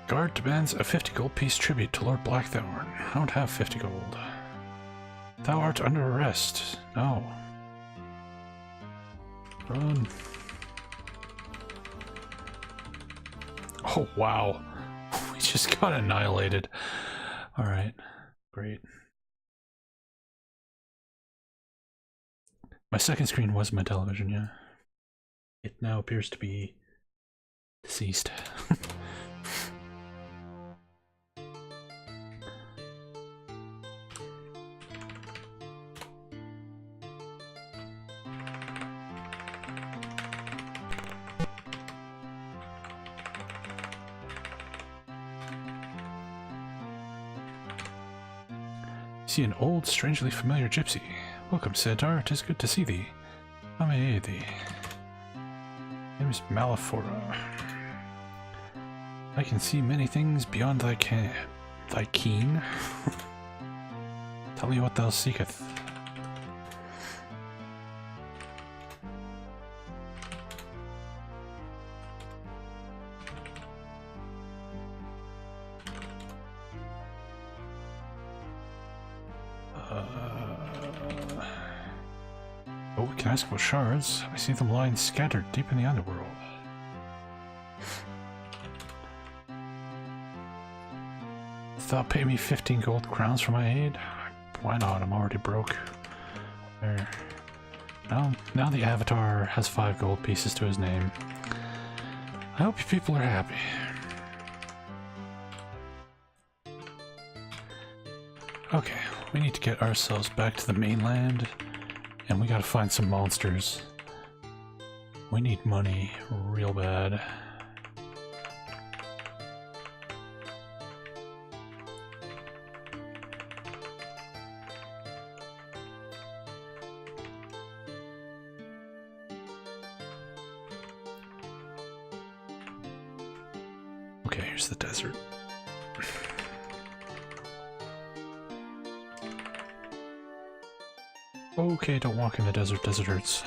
Guard demands a 50 gold piece tribute to Lord Blackthorn. I don't have 50 gold. Thou art under arrest. No. Run. Oh, wow. We just got annihilated. Alright. Great. My second screen was my television, yeah. It now appears to be deceased. see an old, strangely familiar gypsy. Welcome, Sinatar. 'Tis good to see thee. How may I aid thee? Name is Malafora. I can see many things beyond thy keen. Tell me what thou seeketh. Oh, we can ask about shards. I see them lying scattered deep in the underworld. Thou pay me 15 gold crowns for my aid? Why not? I'm already broke. There. Now the Avatar has 5 gold pieces to his name. I hope you people are happy. Okay, we need to get ourselves back to the mainland, and we gotta find some monsters. We need money real bad. Okay, here's the desert. Okay, don't walk in the desert. Desert hurts.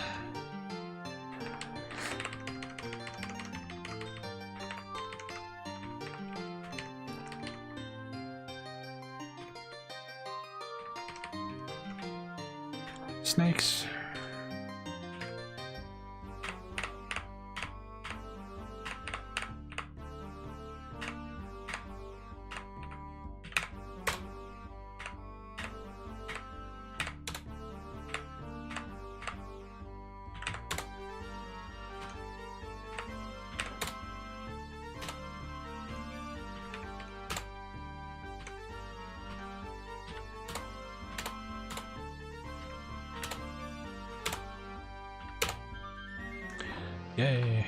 Snakes. Yay.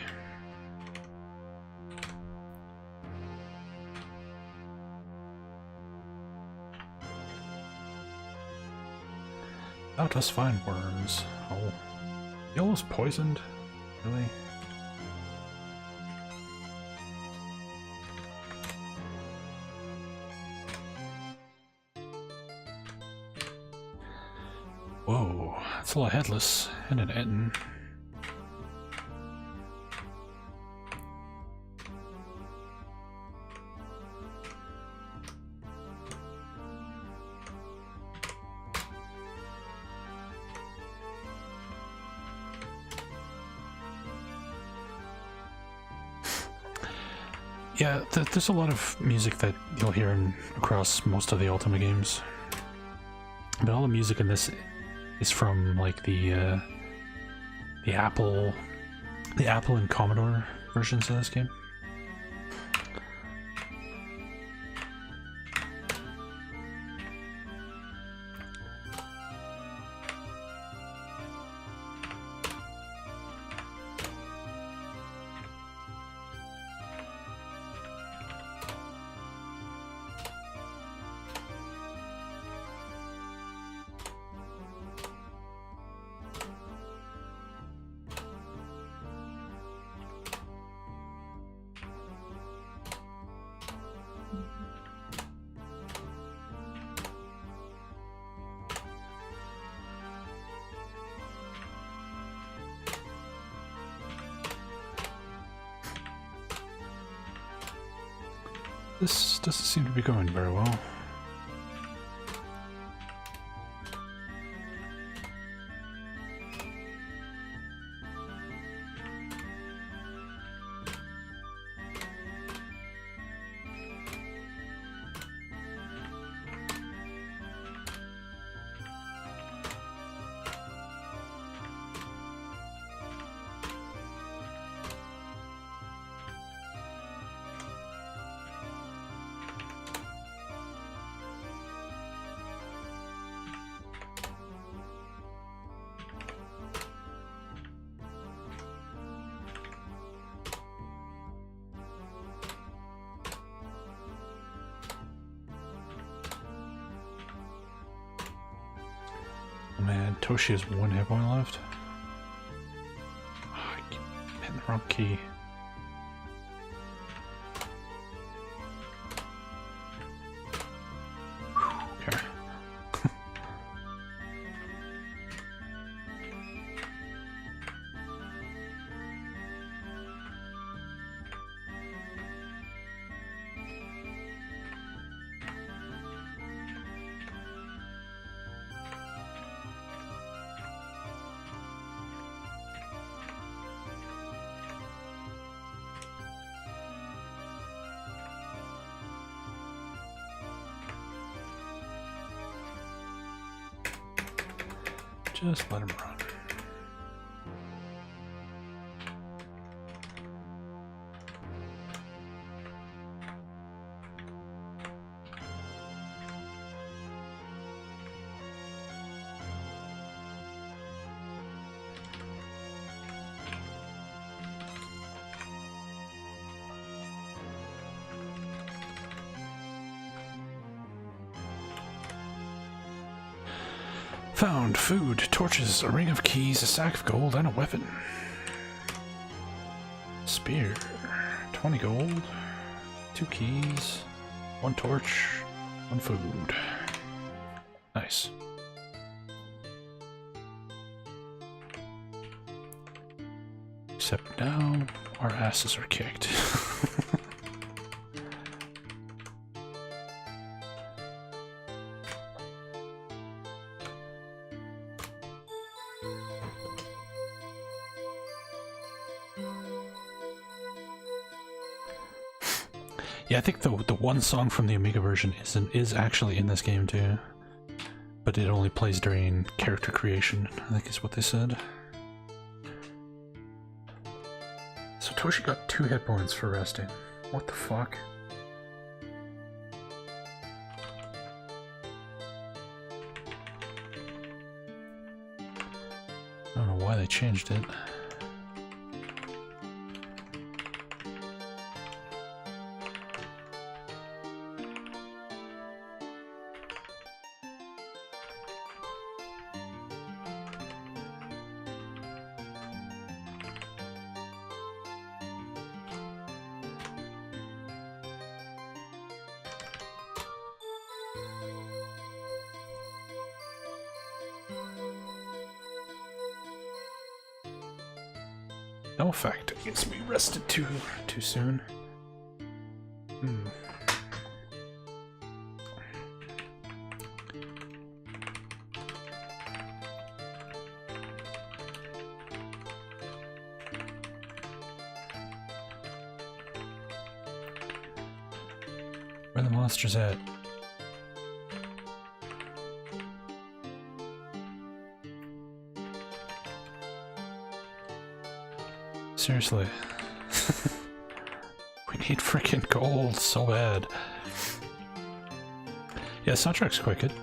Thou dost find worms. Oh. Iolo's poisoned? Really? Whoa, that's a lot of headless and an Eton. Yeah, there's a lot of music that you'll hear across most of the Ultima games, but all the music in this is from like the Apple and Commodore versions of this game. This doesn't seem to be going very well. Man, Toshi has 1 hit point left. Oh, I keep hitting the wrong key. Okay. Just let him run. Found food, torches, a ring of keys, a sack of gold, and a weapon. Spear, 20 gold, 2 keys, 1 torch, 1 food. Nice. Except now our asses are kicked. Yeah, I think the one song from the Amiga version is actually in this game too, but it only plays during character creation, I think is what they said. So Toshi got 2 hit points for resting. What the fuck? I don't know why they changed it. No effect. I guess we rested too soon. Where are the monsters at? Seriously. We need freaking gold so bad. Yeah, soundtrack's quite good.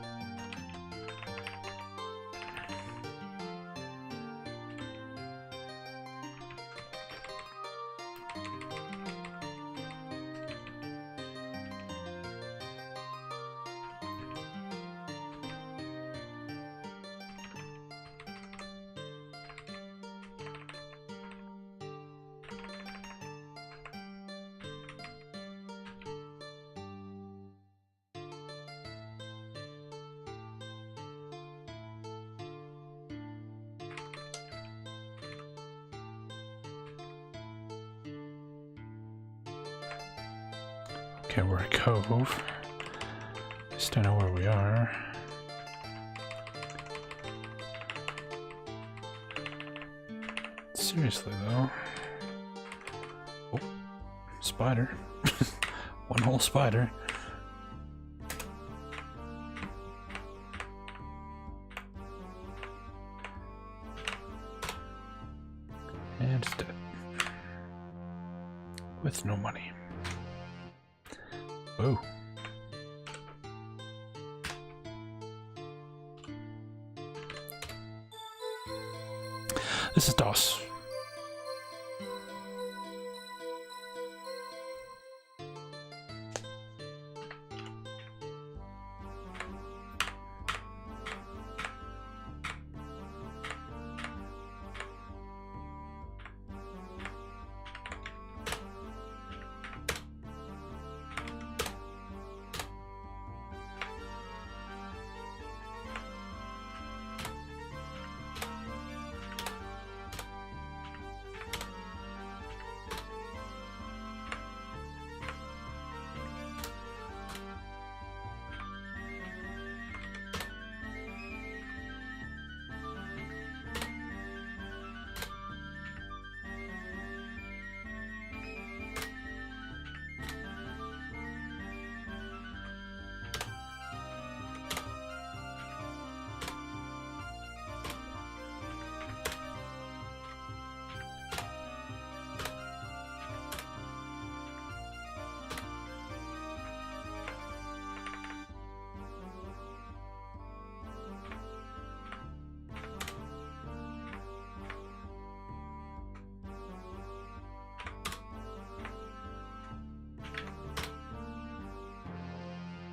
Okay, we're a cove. Just don't know where we are. Seriously though. Oh, spider. One whole spider. And it's dead. With no money. Oh. This is DOS.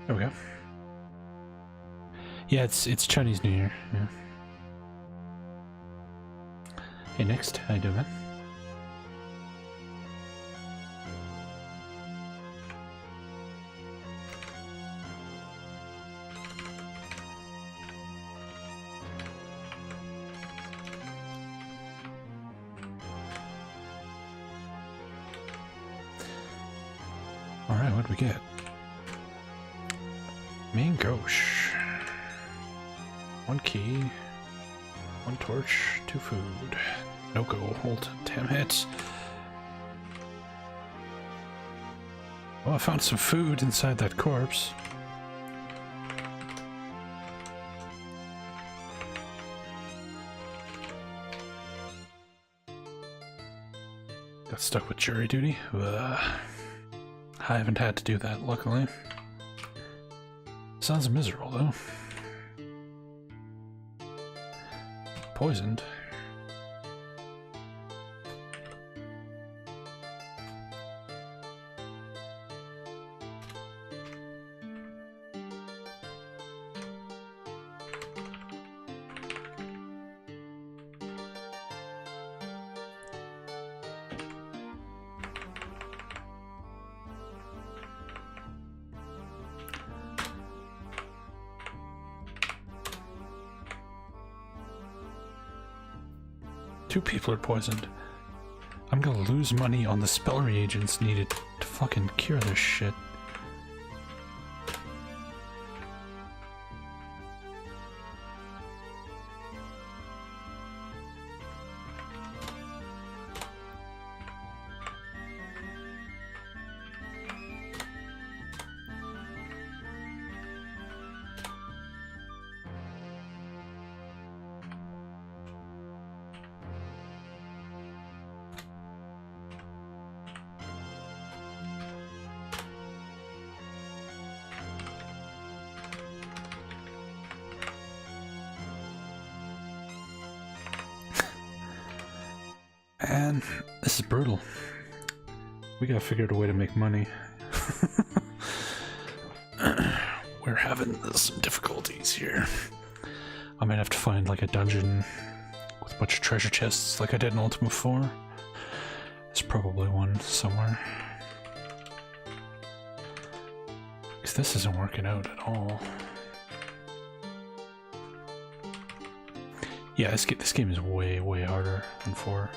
There we go. Yeah, it's Chinese New Year. Yeah. Hey, next, how you doing, man? Alright, what do we get? Main gauche. 1 key. 1 torch. 2 food. No gold. 10 hits. Well, I found some food inside that corpse. Got stuck with jury duty. I haven't had to do that, luckily. Sounds miserable, though. Poisoned. Two people are poisoned. I'm gonna lose money on the spell reagents needed to fucking cure this shit. And this is brutal. We gotta figure out a way to make money. We're having some difficulties here. I might have to find like a dungeon with a bunch of treasure chests like I did in Ultima 4. There's probably one somewhere. Because this isn't working out at all. Yeah, this game is way, way harder than 4.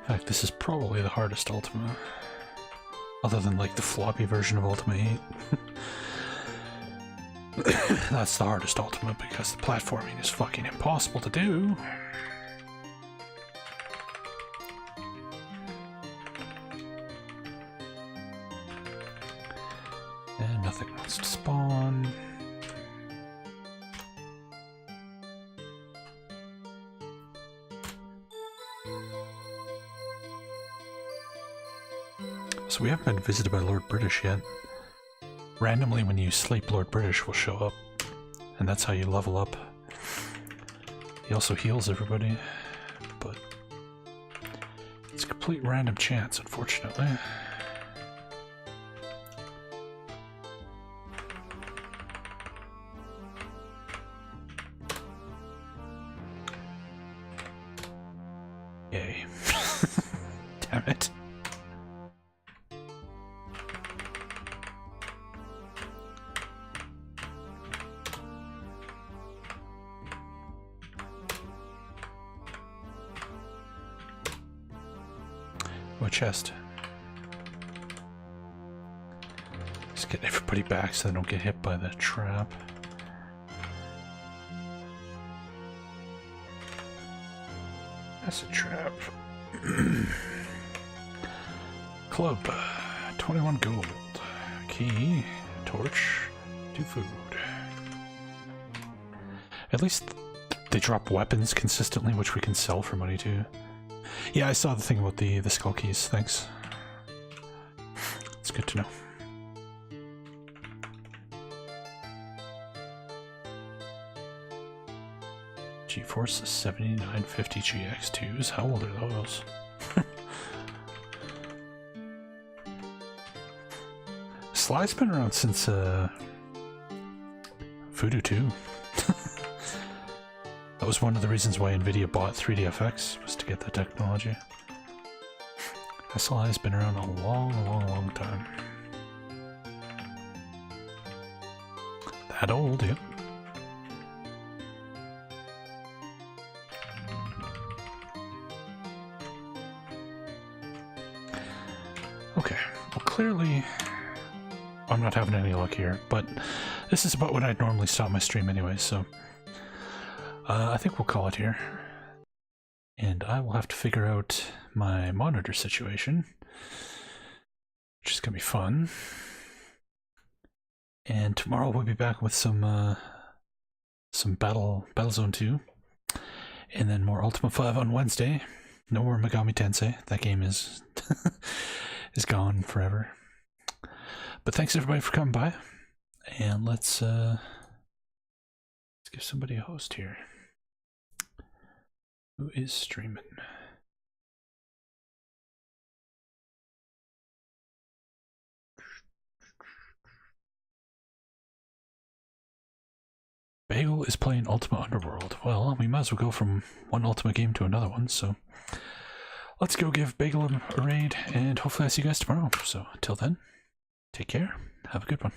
In fact, this is probably the hardest Ultima. Other than like the floppy version of Ultima 8. That's the hardest Ultima because the platforming is fucking impossible to do. And nothing wants to spawn. So we haven't been visited by Lord British yet. Randomly when you sleep, Lord British will show up. And that's how you level up. He also heals everybody. But it's a complete random chance, unfortunately. Yay. Damn it. Chest. Just get everybody back so they don't get hit by the trap. That's a trap. Club. 21 gold. Key. Torch. 2 food. At least they drop weapons consistently, which we can sell for money too. Yeah, I saw the thing about the skull keys, thanks. It's good to know. GeForce 7950 GX2s, how old are those? Sly's been around since Voodoo 2. That was one of the reasons why Nvidia bought 3DFX, was to get the technology. Sly has been around a long time. That old, yep. Okay, well clearly I'm not having any luck here, but this is about when I'd normally stop my stream anyway, so I think we'll call it here. And I will have to figure out my monitor situation, which is gonna be fun. And tomorrow we'll be back with some Battlezone 2, and then more Ultima 5 on Wednesday. No more Megami Tensei. That game is is gone forever. But thanks everybody for coming by, and let's give somebody a host here. Who is streaming? Bagel is playing Ultima Underworld. Well, we might as well go from one Ultima game to another one, so let's go give Bagel a raid, and hopefully I see you guys tomorrow. So until then, take care, have a good one.